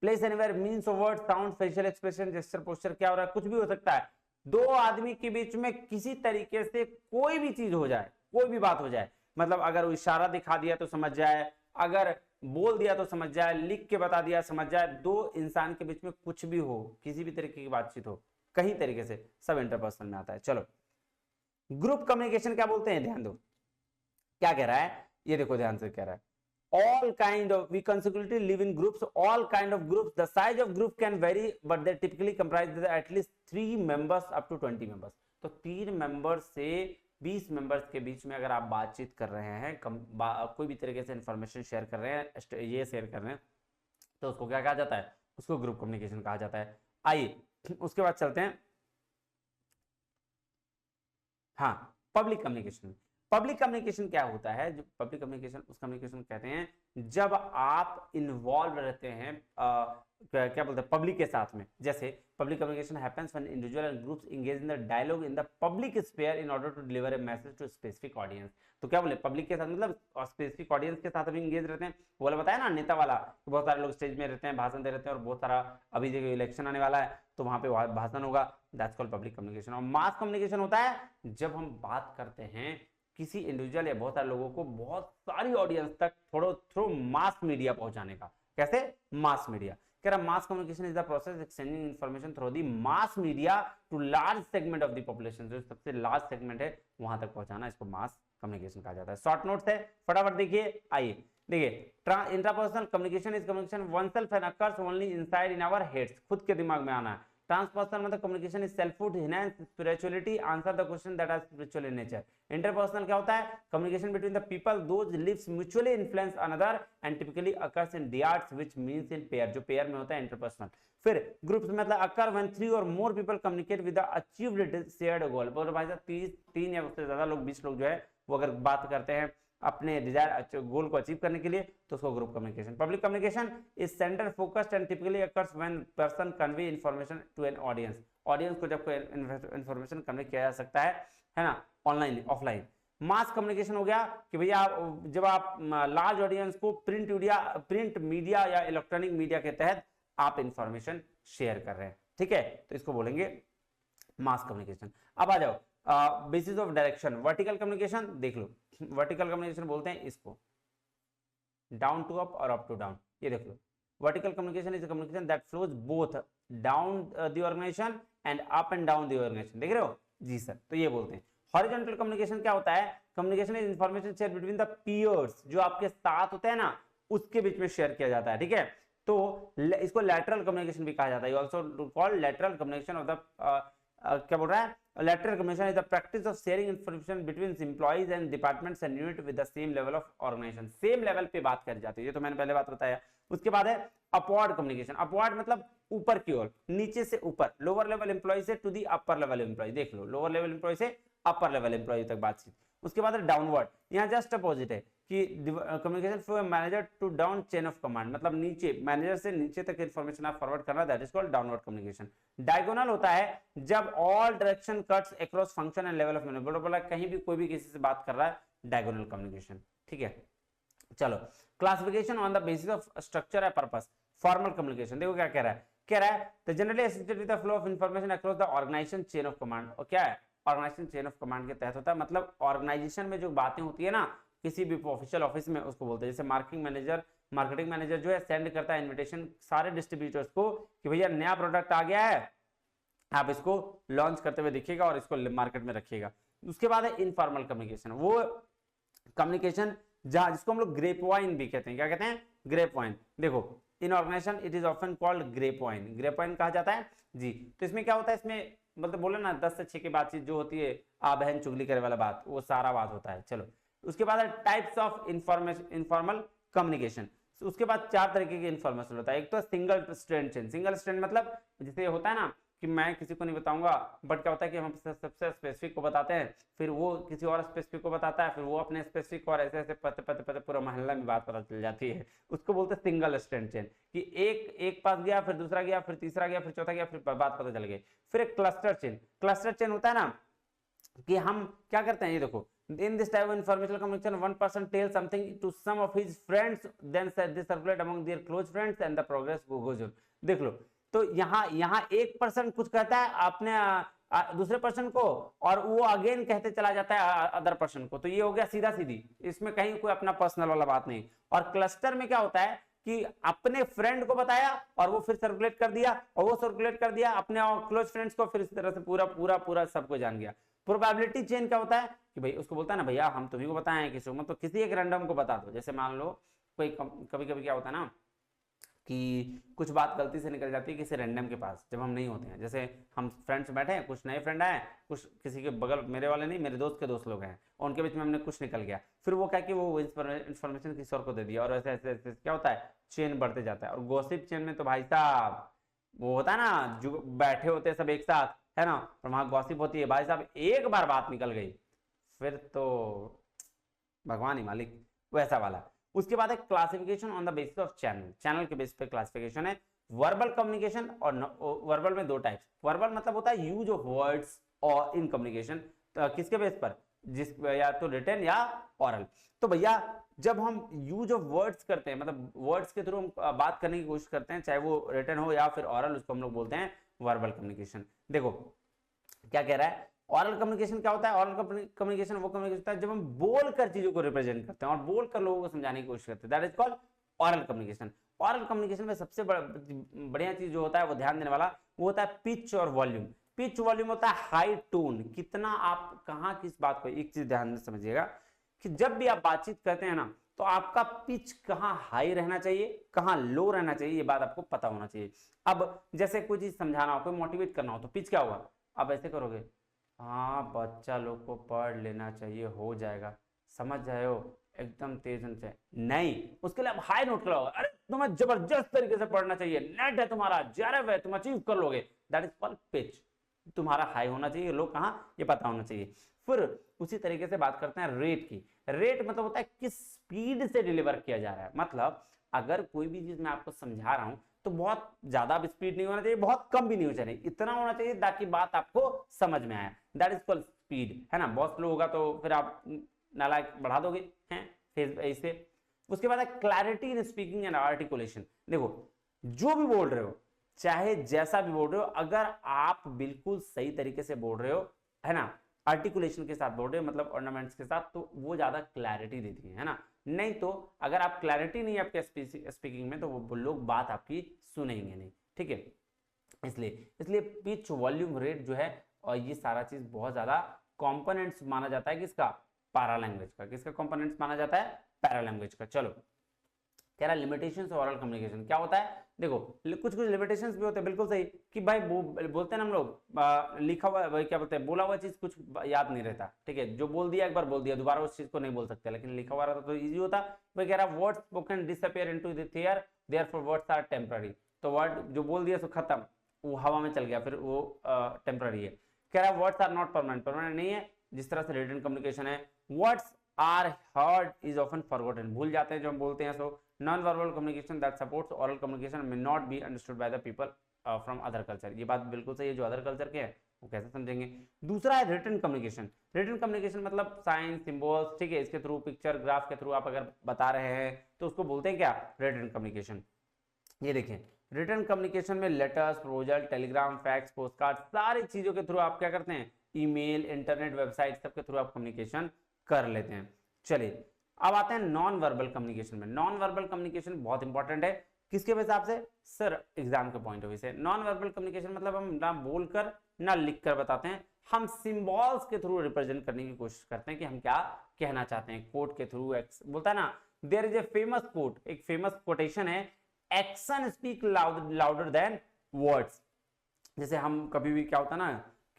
Place anywhere means of word, sound, facial expression, gesture, posture, क्या हो रहा है, कुछ भी हो सकता है। दो आदमी के बीच में किसी तरीके से कोई भी चीज हो जाए, कोई भी बात हो जाए, मतलब अगर वो इशारा दिखा दिया तो समझ जाए, अगर बोल दिया तो समझ जाए, लिख के बता दिया समझ जाए, दो इंसान के बीच में कुछ भी हो, किसी भी तरीके की बातचीत हो, कहीं तरीके से, सब इंटरपर्सनल में आता है। चलो ग्रुप कम्युनिकेशन क्या बोलते हैं, ध्यान दो क्या कह रहा है, ये देखो ध्यान से कह रहा है, all kind of we consequently live in groups, all kind of groups, the size of group can vary but they typically comprise at least 3 members up to 20 members। तो 3 मेंबर्स से 20 मेंबर्स के बीच में अगर आप बातचीत कर रहे हैं, कोई भी तरीके से इंफॉर्मेशन शेयर कर रहे हैं, ये शेयर कर रहे हैं, तो उसको क्या कहा जाता है, उसको ग्रुप कम्युनिकेशन कहा जाता है। आइए उसके बाद चलते हैं, हाँ पब्लिक कम्युनिकेशन। पब्लिक कम्युनिकेशन क्या होता है, जो पब्लिक कम्युनिकेशन उस कम्युनिकेशन कहते हैं जब आप इन्वॉल्व रहते हैं क्या बोलते हैं पब्लिक के साथ में। जैसे public communication happens when individual and groups engage in the dialogue in the public sphere in order to deliver a message to specific audience. तो क्या बोले, पब्लिक के साथ मतलब स्पेसिफिक ऑडियंस के साथ अभी एंगेज रहते हैं। वो वाला बताया ना नेता वाला, बहुत सारे लोग स्टेज में रहते हैं, भाषण दे रहते हैं, और बहुत सारा अभी देखो इलेक्शन आने वाला है तो वहां पे भाषण होगा, दैट्स कॉल्ड पब्लिक कम्युनिकेशन। और मास कम्युनिकेशन होता है जब हम बात करते हैं किसी इंडिविजुअल या बहुत सारे लोगों को बहुत सारी ऑडियंस तक थ्रू मास मीडिया पहुंचाने का। कैसे, मास मीडिया। कह रहा mass communication is the process exchanging information through the mass media to large segment of the population. जो सबसे लार्ज सेगमेंट है वहां तक पहुंचाना, इसको मास कम्युनिकेशन कहा जाता है। शॉर्ट नोट्स है, फटाफट देखिए। आइए देखिए, intrapersonal communication is communication oneself and occurs only inside in our heads, खुद के दिमाग में आना है। ट्रांसपर्सनल मतलब communication is selfhood, enhance spirituality, answer the question that are spiritual in nature. Interpersonal क्या होता है, communication between the people those lives mutually influence another and typically occurs in dyads which means in pair, जो pair में होता है interpersonal. फिर groups में मतलब अकर व्हेन 3 और more people communicate with the achieved shared गोल। बोलो भाई साहब 3 या उससे ज्यादा लोग, 20 लोग जो है वो अगर बात करते हैं अपने डिजायर गोल को अचीव करने के लिए, तो उसको group communication. Public communication is center focused and typically occurs when person convey information to an audience. Audience को जब कोई इंफॉर्मेशन कन्वे किया जा सकता है ना, ऑनलाइन ऑफलाइन। मास कम्युनिकेशन हो गया कि भैया जब आप लार्ज ऑडियंस को प्रिंट मीडिया या इलेक्ट्रॉनिक मीडिया के तहत आप इंफॉर्मेशन शेयर कर रहे हैं, ठीक है, तो इसको बोलेंगे मास कम्युनिकेशन। अब आ जाओ basis of direction. Vertical communication देख लो, वर्टिकल कम्युनिकेशन बोलते हैं इसको डाउन टू अप और अप टू डाउन। ये देख लो, vertical communication is communication that flows both down the organisation and up and down the organisation. देख रहे हो जी सर, तो ये बोलते हैं। हॉरिजॉन्टल कम्युनिकेशन क्या होता है, communication is information share between the peers, जो आपके साथ होते हैं ना उसके बीच में शेयर किया जाता है, ठीक है। तो इसको लैटरल कम्युनिकेशन भी कहा जाता है, also called lateral communication of the क्या बोल रहा है, lateral communication is the practice of sharing information between employees and departments and unit with the same level of organization। same level पे बात करी जाती है, ये तो मैंने पहले बात बताया। उसके बाद है अपवर्ड कम्युनिकेशन। अपवर्ड मतलब ऊपर की ओर, नीचे से ऊपर, लोअर लेवल एम्प्लॉय से to the upper level employ. देख लो, लोअर लेवल एम्प्लॉय से अपर लेवल एम्प्लॉय तक बातचीत। उसके बाद है डाउनवर्ड, यहाँ जस्ट अपोजिट है कि communication from manager to down chain of command, मतलब नीचे मैनेजर से नीचे तक इंफॉर्मेशन आप फॉरवर्ड करना, that is called downward communication. Diagonal होता है जब all direction cuts across function and level of manager, बोला कहीं भी कोई भी किसी से बात कर रहा है, डायगोनल कम्युनिकेशन, ठीक है। चलो, classification on the basis of structure and purpose. Formal communication देखो क्या कह रहा है, the generally associated with the flow of information across the organization chain of command. और क्या है, ऑर्गेनाइजेशन चेन ऑफ कमांड के तहत होता है, मतलब ऑर्गेनाइजेशन में जो बातें होती है ना किसी भी ऑफिशियल ऑफिस में, उसको बोलते हैं। जैसे मार्केटिंग मैनेजर जो है सेंड करता है इन्विटेशन सारे डिस्ट्रीब्यूटर्स को कि भैया नया प्रोडक्ट आ गया है, आप इसको लॉन्च करते हुए देखिएगा और इसको मार्केट में रखिएगा। उसके बाद है इनफॉर्मल कम्युनिकेशन, वो कम्युनिकेशन जहां जिसको हम लोग ग्रेप वाइन भी कहते हैं। क्या कहते हैं, ग्रेप वाइन। देखो in organisation it is often called grapevine. Grapevine कहा जाता है जी। तो इसमें क्या होता है, इसमें मतलब बोले ना 10 से 6 की बातचीत जो होती है, आ बहन चुगली करे वाला बात, वो सारा बात होता है। चलो उसके बाद है types of information informal communication. उसके बाद 4 तरीके के इन्फॉर्मेशन होता है। एक तो single strand chain. Single strand मतलब जैसे होता है ना कि मैं किसी को नहीं बताऊंगा, बट क्या होता है कि हम सबसे स्पेसिफिक को बताते हैं, फिर वो किसी और स्पेसिफिक को बताता है, फिर वो अपने स्पेसिफिक और ऐसे ऐसे पते पते पते पूरा मोहल्ला में बात पता चल जाती है। उसको बोलते हैं सिंगल स्ट्रैंड चेन, कि एक पास गया, फिर दूसरा गया, फिर तीसरा गया, फिर चौथा गया, फिर बात पता चल गई। फिर एक क्लस्टर चेन। क्लस्टर चेन होता है ना कि हम क्या करते हैं, ये देखो, in this type of informational communication one person tells something to some of his friends, then they circulate among their close friends and the progress goes on। देख लो, तो यहाँ एक पर्सन कुछ कहता है अपने दूसरे पर्सन को, और वो अगेन कहते चला जाता है अदर पर्सन को। तो ये हो गया सीधा सीधी, इसमें कहीं कोई अपना पर्सनल वाला बात नहीं। और क्लस्टर में क्या होता है कि अपने फ्रेंड को बताया और वो फिर सर्कुलेट कर दिया, और वो सर्कुलेट कर दिया अपने क्लोज फ्रेंड्स को, फिर इस तरह से पूरा पूरा पूरा सबको जान गया। प्रोबेबिलिटी चेन क्या होता है कि भाई उसको बोलता है ना, भैया हम तुम्ही को बताएं किसी को, मतलब किसी एक रैंडम को बता दो। जैसे मान लो कोई कभी कभी क्या होता है ना कि कुछ बात गलती से निकल जाती है किसी रैंडम के पास, जब हम नहीं होते हैं। जैसे हम फ्रेंड्स बैठे हैं, कुछ नए फ्रेंड आए, कुछ किसी के बगल, मेरे वाले नहीं, मेरे दोस्त के दोस्त लोग हैं, और उनके बीच में हमने कुछ निकल गया, फिर वो क्या कि वो इन्फॉर्मेशन किसी और को दे दिया, और ऐसे ऐसे ऐसे क्या होता है, चेन बढ़ते जाता है। और गॉसिप चेन में तो भाई साहब वो होता है ना, जो बैठे होते हैं सब एक साथ, है ना, और वहां गॉसिप होती है, भाई साहब एक बार बात निकल गई फिर तो भगवान ही मालिक, वैसा वाला। उसके बाद है classification on the basis of channel. Channel के बेसिस पे क्लासिफिकेशन है। वर्बल कम्युनिकेशन और वर्बल में 2 टाइप्स। वर्बल मतलब होता है यूज ऑफ वर्ड्स और इन कम्युनिकेशन, किसके बेस पर, जिस या तो रिटन या ओरल। तो भैया जब हम यूज ऑफ वर्ड्स करते हैं, मतलब वर्ड्स के थ्रू हम बात करने की कोशिश करते हैं, चाहे वो रिटन हो या फिर ओरल, उसको हम लोग बोलते हैं वर्बल कम्युनिकेशन। देखो क्या कह रहा है, ऑरल कम्युनिकेशन क्या होता है, ऑरल कम्युनिकेशन वो कम्युनिकेशन होता है जब हम बोलकर चीजों को रिप्रेजेंट करते हैं और बोलकर लोगों को समझाने की कोशिश करते हैं, that is called oral communication. Oral communication में सबसे बढ़िया चीज जो होता है वो ध्यान देने वाला, वो होता है पिच और वॉल्यूम। पिच वॉल्यूम होता है हाई टोन, कितना आप कहाँ किस बात को, एक चीज ध्यान से समझिएगा कि जब भी आप बातचीत करते हैं ना, तो आपका पिच कहाँ हाई रहना चाहिए, कहाँ लो रहना चाहिए, ये बात आपको पता होना चाहिए। अब जैसे कोई चीज समझाना हो, कोई मोटिवेट करना हो, तो पिच क्या होगा, आप ऐसे करोगे, हाँ बच्चा लोग को पढ़ लेना चाहिए, हो जाएगा, समझ जाए हो, एकदम तेज से नहीं, उसके लिए आप हाई नोट लगाओगे, अरे तुम्हें जबरदस्त तरीके से पढ़ना चाहिए, नेट है तुम्हारा, जेआरएफ है, तुम अचीव कर लोगे, दैट इज कॉल्ड पिच। तुम्हारा हाई होना चाहिए, लोग कहाँ ये पता होना चाहिए। फिर उसी तरीके से बात करते हैं रेट की। रेट मतलब होता है किस स्पीड से डिलीवर किया जा रहा है। मतलब अगर कोई भी चीज मैं आपको समझा रहा हूं तो बहुत ज्यादा स्पीड नहीं होना चाहिए, बहुत कम भी नहीं होना चाहिए, इतना होना चाहिए ताकि बात आपको समझ में आए, दैट इज कॉल्ड स्पीड, है ना। बहुत स्लो होगा तो फिर आप नालायक बढ़ा दोगे हैं फिर ऐसे। उसके बाद है clarity in speaking and articulation. देखो जो भी बोल रहे हो, चाहे जैसा भी बोल रहे हो, अगर आप बिल्कुल सही तरीके से बोल रहे हो, है ना, आर्टिकुलेशन के साथ बोल रहे हो, मतलब ऑर्नामेंट्स के साथ, तो वो ज्यादा क्लैरिटी देती है ना। नहीं तो अगर आप क्लैरिटी नहीं है आपके स्पीकिंग में, तो वो लोग बात आपकी सुनेंगे नहीं, ठीक है। इसलिए पिच, वॉल्यूम, रेट जो है, और ये सारा चीज बहुत ज्यादा कंपोनेंट्स माना जाता है किसका, पैरा लैंग्वेज का। किसका कंपोनेंट्स माना जाता है, पैरा लैंग्वेज का। चलो कह रहा लिमिटेशंस ऑफ ओरल कम्युनिकेशन क्या होता है। देखो कुछ लिमिटेशंस भी होते हैं, बिल्कुल सही, कि भाई बोलते हैं ना हम लोग, लिखा हुआ क्या बोलते हैं, बोला हुआ चीज कुछ याद नहीं रहता, ठीक है, जो बोल दिया एक बार बोल दिया, दोबारा उस चीज को नहीं बोल सकते, लेकिन लिखा हुआ रहता तो इजी होता। भाई कह रहा words spoken disappear into the air, therefore words are temporary. तो वर्ड जो बोल दिया सो खत्म, वो हवा में चल गया, फिर वो टेम्पररी है। कह रहा words are not permanent, permanent नहीं है, जिस तरह से रिटन कम्युनिकेशन है। Words are heard is often forgotten, भूल जाते हैं जो हम बोलते हैं। सो non-verbal communication that supports oral communication may not be understood by the people from other culture। ये बात बिल्कुल सही है, जो अदर कल्चर के हैं वो कैसे समझेंगे। दूसरा है रिटन कम्युनिकेशन। रिटन कम्युनिकेशन मतलब साइन, सिंबल्स, ठीक है, इसके थ्रू, पिक्चर, ग्राफ के थ्रू आप अगर बता रहे हैं तो उसको बोलते हैं क्या, रिटन कम्युनिकेशन। ये देखें रिटन कम्युनिकेशन में letters, proposal, telegram, fax, postcard, सारी चीजों के थ्रू आप क्या करते हैं, ईमेल, इंटरनेट, वेबसाइट, सबके थ्रू आप कम्युनिकेशन कर लेते हैं। चलिए अब आते हैं नॉन वर्बल कम्युनिकेशन में। नॉन वर्बल कम्युनिकेशन बहुत इंपॉर्टेंट है, किसके हिसाब से सर, एग्जाम के पॉइंट ऑफ व्यू से। नॉन वर्बल कम्युनिकेशन मतलब हम ना बोलकर ना लिखकर बताते हैं, हम सिंबल्स के थ्रू रिप्रेजेंट करने की कोशिश करते हैं कि हम क्या कहना चाहते हैं। कोट के थ्रू, बोलता है ना, there is a famous quote, एक फेमस कोटेशन है, action speak louder than words. जैसे हम कभी भी क्या होता है ना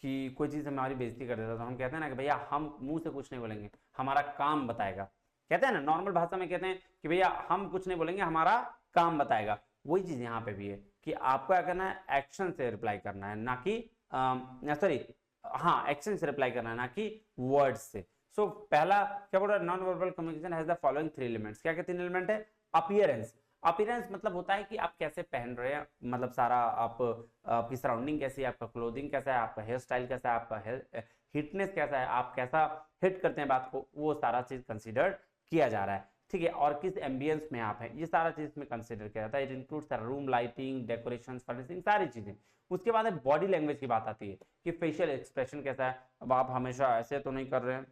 कि कोई चीज़ हमारी बेइज्जती कर देता है तो हम कहते हैं ना कि भैया हम मुंह से कुछ नहीं बोलेंगे, हमारा काम बताएगा। कहते हैं ना, नॉर्मल भाषा में कहते हैं कि भैया हम कुछ नहीं बोलेंगे, हमारा काम बताएगा। वही चीज़ यहाँ पे भी है कि आपको क्या करना है, एक्शन से रिप्लाई करना है, ना कि सॉरी, हाँ एक्शन से रिप्लाई करना है, ना कि वर्ड्स से। सो पहला क्या बोल रहा है, non verbal communication has the following 3 elements. क्या क्या 3 एलिमेंट है? अपीयरेंस, अपीयरेंस मतलब होता है कि आप कैसे पहन रहे हैं, मतलब सारा आप आपकी सराउंडिंग कैसी है, आपका क्लोथिंग कैसा है, आपका हेयर स्टाइल कैसा है, आपका हेयर हिटनेस कैसा है, आप कैसा हिट करते हैं बात को, वो सारा चीज कंसीडर किया जा रहा है। ठीक है, और किस एम्बियंस में आप हैं, ये सारा चीज में कंसीडर किया जाता है। It includes room lighting, decoration, furnishing, सारी चीजें। उसके बाद बॉडी लैंग्वेज की बात आती है कि फेशियल एक्सप्रेशन कैसा है। अब आप हमेशा ऐसे तो नहीं कर रहे हैं,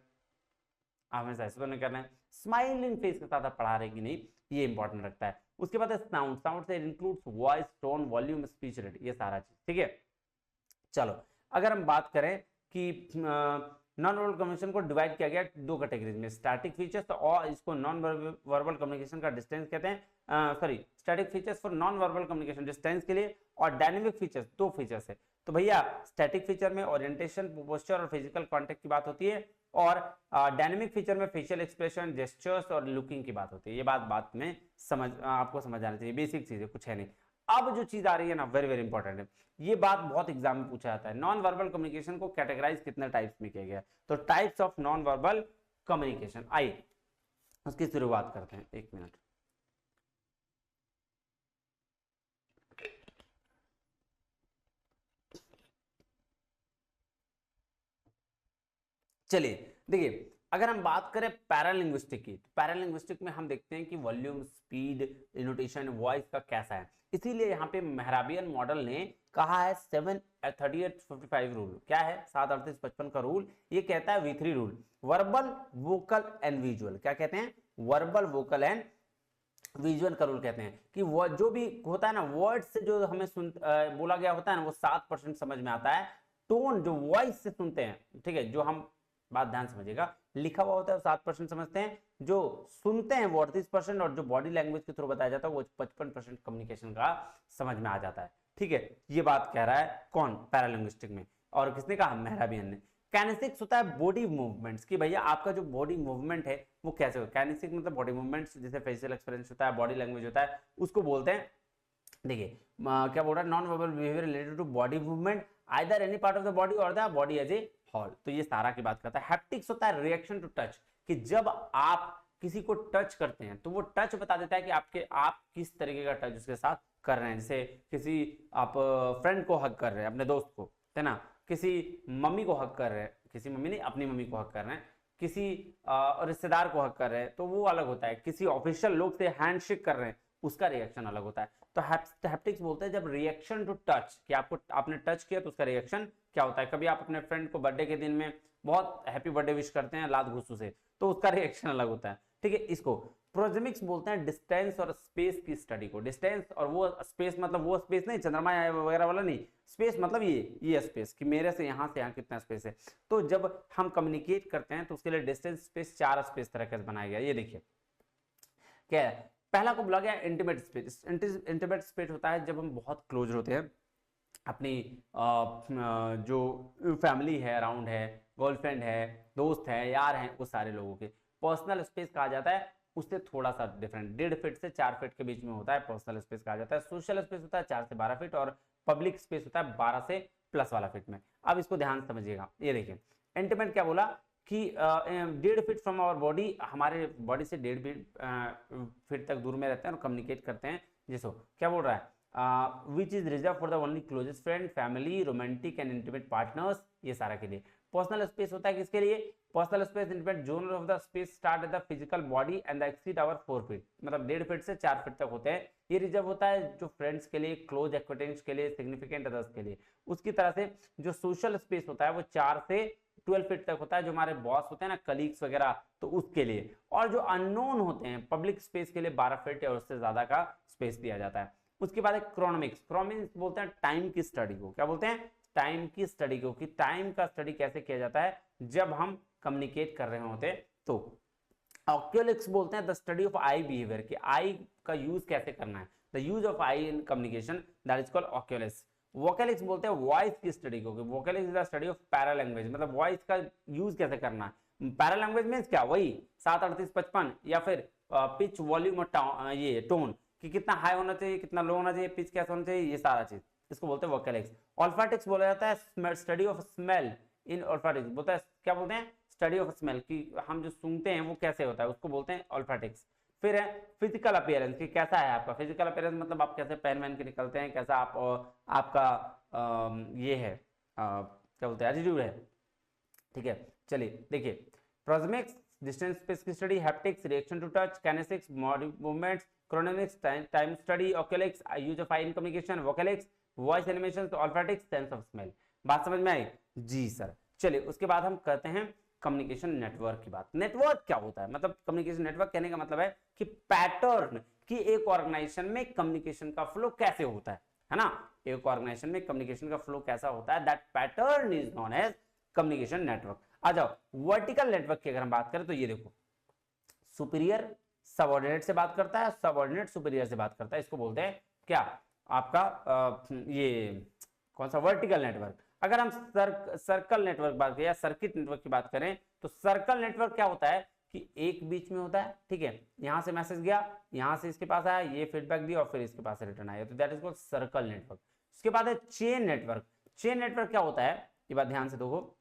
आप हमेशा ऐसे तो नहीं कर रहे हैं, स्माइलिंग फेस के साथ आप पढ़ा रहे हैं कि नहीं, ये इंपॉर्टेंट रखता है। उसके बाद साउंड, साउंड से includes voice, tone, volume, speech rate, ये सारा चीज। ठीक है, चलो अगर हम बात करें कि नॉन वर्बल कम्युनिकेशन को डिवाइड किया गया 2 कैटेगरीज में, स्टैटिक फीचर्स और इसको नॉन वर्बल कम्युनिकेशन का डिस्टेंस कहते हैं, sorry static features for non verbal communication distance के लिए, और डायनेमिक फीचर्स 2 फीचर्स है। तो भैया स्टैटिक फीचर में ओरिएंटेशन, पोस्चर और फिजिकल कांटेक्ट की बात होती है, और डायनेमिक फीचर में फेशियल एक्सप्रेशन, जेस्चर्स और लुकिंग की बात होती है। ये बात में आपको समझ आनी चाहिए, बेसिक चीज है, कुछ है नहीं। अब जो चीज आ रही है ना, वेरी वेरी इंपॉर्टेंट है, ये बात बहुत एग्जाम में पूछा जाता है। नॉन वर्बल कम्युनिकेशन को कैटेगराइज कितने टाइप्स में किया गया है, तो types of non verbal communication, आइए उसकी शुरुआत करते हैं। 1 मिनट, चलिए देखिए, अगर हम बात करें पैरालिंग्विस्टिक की, तो पैरालिंग्विस्टिक में हम देखते हैं कि वॉल्यूम, स्पीड, इनोटेशन, वॉइस का कैसा है। इसीलिए यहाँ पे मेहराबियन मॉडल ने कहा है 73855 रूल। क्या है? 73855 का रूल ये कहता है V3 rule, verbal, vocal and visual. क्या कहते हैं? वर्बल, वोकल एंड विजुअल का रूल कहते हैं कि वो जो भी होता है ना, वर्ड से जो हमें बोला गया होता है ना, वो 7% समझ में आता है। टोन जो वॉइस से सुनते हैं, ठीक है, जो हम बात ध्यान समझिएगा, लिखा हुआ होता है वो 7% समझते हैं, जो सुनते हैं वो 38%, और जो बॉडी लैंग्वेज के थ्रू बताया जाता है वो 55% कम्युनिकेशन का समझ में आ जाता है। ठीक है, ये बात कह रहा है कौन? पैरालिंग्विस्टिक में। और किसने कहा? मेहराबियन ने। काइनेसिक्स होता है बॉडी मूवमेंट्स की, भैया आपका जो बॉडी मूवमेंट है वो कैसे हो। काइनेसिक्स मतलब बॉडी मूवमेंट्स, जैसे फेशियल एक्सप्रेशन होता है, बॉडी लैंग्वेज होता है, उसको बोलते हैं। देखिए क्या बोल रहा है, non verbal behaviour related to body movement, either any part of the body और the body as a whole. तो ये सारा की बात करता है। हैप्टिक्स होता है रिएक्शन टू टच, कि जब आप किसी को टच करते हैं तो वो टच बता देता है कि आप किस तरीके का टच उसके साथ कर रहे हैं। जैसे किसी आप फ्रेंड को हक कर रहे हैं, अपने दोस्त को, है ना, किसी मम्मी को हक कर रहे हैं, किसी मम्मी नहीं, अपनी मम्मी को हक कर रहे हैं, किसी रिश्तेदार को हक कर रहे हैं, तो वो अलग होता है। किसी ऑफिशियल लोग से हैंडशेक कर रहे हैं, उसका रिएक्शन अलग होता है। तो हैप्टिक्स बोलते हैं जब रिएक्शन टू टच, कि आपने टच किया तो उसका रिएक्शन क्या होता है। कभी आप अपने फ्रेंड को बर्थडे के दिन में बहुत हैप्पी बर्थडे विश करते हैं लात घुसू से, तो उसका रिएक्शन अलग होता है। ठीक है, इसको प्रोजेमिक्स बोलते हैं डिस्टेंस और स्पेस की स्टडी को। डिस्टेंस और वो स्पेस, मतलब वो स्पेस नहीं चंद्रमा वगैरह वाला नहीं, स्पेस मतलब ये स्पेस, कि मेरे से यहाँ कितना स्पेस है। तो जब हम कम्युनिकेट करते हैं तो उसके लिए डिस्टेंस, स्पेस, 4 स्पेस तरह से बनाया गया। ये देखिए क्या है, पहला को बोला गया इंटीमेट स्पेस। इंटीमेट स्पेस होता है जब हम बहुत क्लोज होते हैं, अपनी जो फैमिली है अराउंड है, गर्लफ्रेंड है, दोस्त है, यार हैं, वो सारे लोगों के। पर्सनल स्पेस कहा जाता है उससे थोड़ा सा डिफरेंट, 1.5 फीट से 4 फीट के बीच में होता है, पर्सनल स्पेस कहा जाता है। सोशल स्पेस होता है 4 से 12 फीट, और पब्लिक स्पेस होता है 12 से प्लस वाला फीट में। अब इसको ध्यान से समझिएगा, ये देखिए इंटीमेट क्या बोला कि 1.5 फीट फ्रॉम आवर बॉडी, हमारे बॉडी से 1.5 फीट तक दूर में रहते हैं और कम्युनिकेट करते हैं। जिसको क्या बोल रहा है, which is reserve for the only closest friend, family, romantic and intimate partners, ये सारा के लिए। पर्सनल स्पेस होता है किसके लिए? Personal space intimate zone of the space start at the physical body and exceed our 4 feet, मतलब 1.5 feet से 4 फीट तक होते हैं। ये रिजर्व होता है जो फ्रेंड्स के लिए, क्लोज एक्वेंटेंस के लिए, सिग्निफिकेंट अदर्स के लिए। उसकी तरह से जो सोशल स्पेस होता है वो 4 से 12 फीट तक होता है, जो हमारे बॉस होते हैं ना, कलीग्स वगैरह, तो उसके लिए। और जो अननोन होते हैं पब्लिक स्पेस के लिए 12 फीट या उससे ज्यादा का स्पेस दिया जाता है। उसके बाद एक क्रोनोमिक्स। क्रोनोमिक्स बोलते हैं टाइम की स्टडी को। क्या बोलते हैं? टाइम की स्टडी को, कि टाइम का स्टडी कैसे किया जाता है जब हम कम्युनिकेट कर रहे होते हैं। तो ऑक्यूलिक्स बोलते हैं the study of eye behaviour, कि आई का यूज कैसे करना है, the use of eye in communication, that is called oculesics. Vocalics बोलते हैं वॉइस की स्टडी को, vocalics is the study of para language, मतलब वॉइस का यूज कैसे करना है। पैरा लैंग्वेज मींस क्या, वही 7 38 55 या फिर पिच वॉल्यूम और ये टोन कि कितना हाई होना चाहिए कितना लो होना चाहिए, पिच कैसा होना चाहिए, ये सारा चीज इसको बोलते हैं वोकैलिक्स। ऑल्फैटिक्स बोला जाता है स्टडी ऑफ स्मेल इन ऑल्फैटिक्स, बोलता है क्या बोलते हैं, स्टडी ऑफ स्मेल कि हम जो सूंघते हैं वो कैसे होता है उसको बोलते हैं ऑल्फैटिक्स। फिर है फिजिकल अपीयरेंस कि कैसा है आपका फिजिकल अपीयरेंस, मतलब आप कैसे पहन वहन के निकलते हैं, कैसा आप आपका ये है क्या बोलते हैं एटीट्यूड है, ठीक है। चलिए देखिए प्रोक्सेमिक्स डिस्टेंस स्पेस की study, haptics reaction to touch, kinesics body movements, chronemics time study, oculesics use of eye in communication, vocalics voice animations, olfactics sense of smell. बात समझ में आई जी सर। चलिए उसके बाद हम करते हैं कम्युनिकेशन नेटवर्क की बात। नेटवर्क क्या होता है, मतलब कम्युनिकेशन नेटवर्क कहने का मतलब है कि पैटर्न कि एक ऑर्गेनाइजेशन में कम्युनिकेशन का फ्लो कैसे होता है ना, एक ऑर्गेनाइजेशन में कम्युनिकेशन का फ्लो कैसा होता है, that pattern is known as communication network. आ जाओ वर्टिकल नेटवर्क की अगर हम बात करें तो ये देखो सुपीरियर सबऑर्डिनेट से बात करता है, सबऑर्डिनेट सुपीरियर से बात करता है, इसको बोलते हैं क्या आपका ये कौन सा वर्टिकल नेटवर्क। अगर हम सर्कल नेटवर्क बात करें या सर्किट नेटवर्क की बात करें तो सर्कल नेटवर्क क्या होता है कि एक बीच में होता है, ठीक है, यहां से मैसेज गया, यहां से इसके पास आया, ये फीडबैक दिया और फिर इसके पास रिटर्न आया, तो that is called circle network. उसके बाद है चेन नेटवर्क। चेन नेटवर्क क्या होता है ये बात ध्यान से देखो,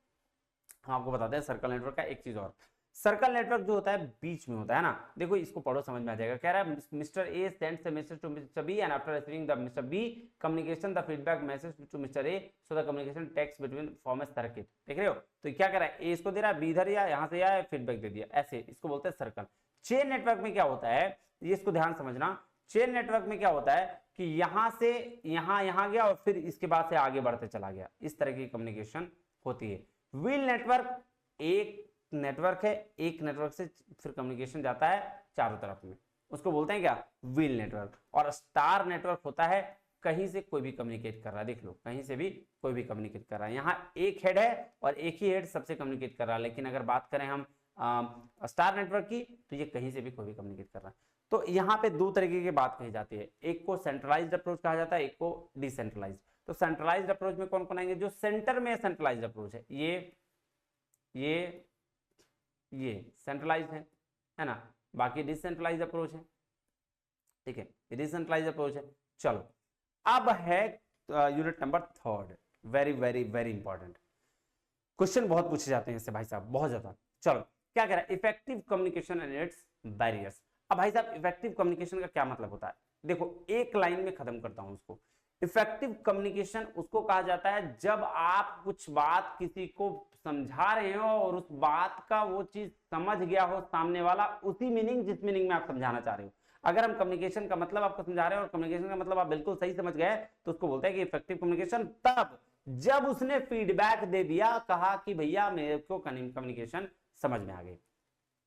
हम आपको बताते हैं सर्कल नेटवर्क का एक चीज और। सर्कल नेटवर्क जो होता है बीच में होता है ना, देखो इसको पढ़ो समझ में आ जाएगा। कह रहा है mister A sends the message to mister B and after receiving the mister B communication the feedback message to mister A so the communication text between form a circuit. देख रहे हो, तो क्या कर रहा है, ए इसको दे रहा है, बी इधर या यहां से आया फीडबैक दे दिया, ऐसे इसको बोलते हैं सर्कल। चेन नेटवर्क में क्या होता है, ये इसको ध्यान समझना, चेन नेटवर्क में क्या होता है कि यहां से यहां गया और फिर इसके बाद से आगे बढ़ते चला गया, इस तरह की कम्युनिकेशन होती है। व्हील नेटवर्क एक नेटवर्क है, एक नेटवर्क से फिर कम्युनिकेशन जाता है चारों तरफ में, उसको बोलते हैं क्या व्हील नेटवर्क। और स्टार नेटवर्क होता है कहीं से कोई भी कम्युनिकेट कर रहा है, देख लो कहीं से भी कोई भी कम्युनिकेट कर रहा है, यहाँ एक हेड है और एक ही हेड सबसे कम्युनिकेट कर रहा है, लेकिन अगर बात करें हम स्टार नेटवर्क की तो ये कहीं से भी कोई भी कम्युनिकेट कर रहा है। तो यहाँ पे दो तरीके की बात कही जाती है, एक को सेंट्रलाइज्ड अप्रोच कहा जाता है, एक को डिसेंट्रलाइज्ड। तो सेंट्रलाइज्ड अप्रोच में कौन कौन आएंगे, जो सेंटर में सेंट्रलाइज्ड अप्रोच है, ये सेंट्रलाइज्ड है ना, बाकी डिसेंट्रलाइज्ड अप्रोच है, ठीक है, डिसेंट्रलाइज्ड अप्रोच है। चलो अब है unit number 3, very very very important question बहुत पूछे जाते हैं इससे भाई साहब, बहुत ज्यादा। चलो क्या कह रहा है, effective communication and it's barriers. अब भाई साहब इफेक्टिव कम्युनिकेशन का क्या मतलब होता है, देखो एक लाइन में खत्म करता हूं उसको। इफेक्टिव कम्युनिकेशन उसको कहा जाता है जब आप कुछ बात किसी को समझा रहे हो और उस बात का वो चीज समझ गया हो सामने वाला, उसी मीनिंग जिस मीनिंग में आप समझाना चाह रहे हो। अगर हम कम्युनिकेशन का मतलब आपको समझा रहे हैं और कम्युनिकेशन का मतलब आप बिल्कुल सही समझ गए तो उसको बोलते हैं कि इफेक्टिव कम्युनिकेशन तब जब उसने फीडबैक दे दिया, कहा कि भैया मेरे को कम्युनिकेशन समझ में आ गई।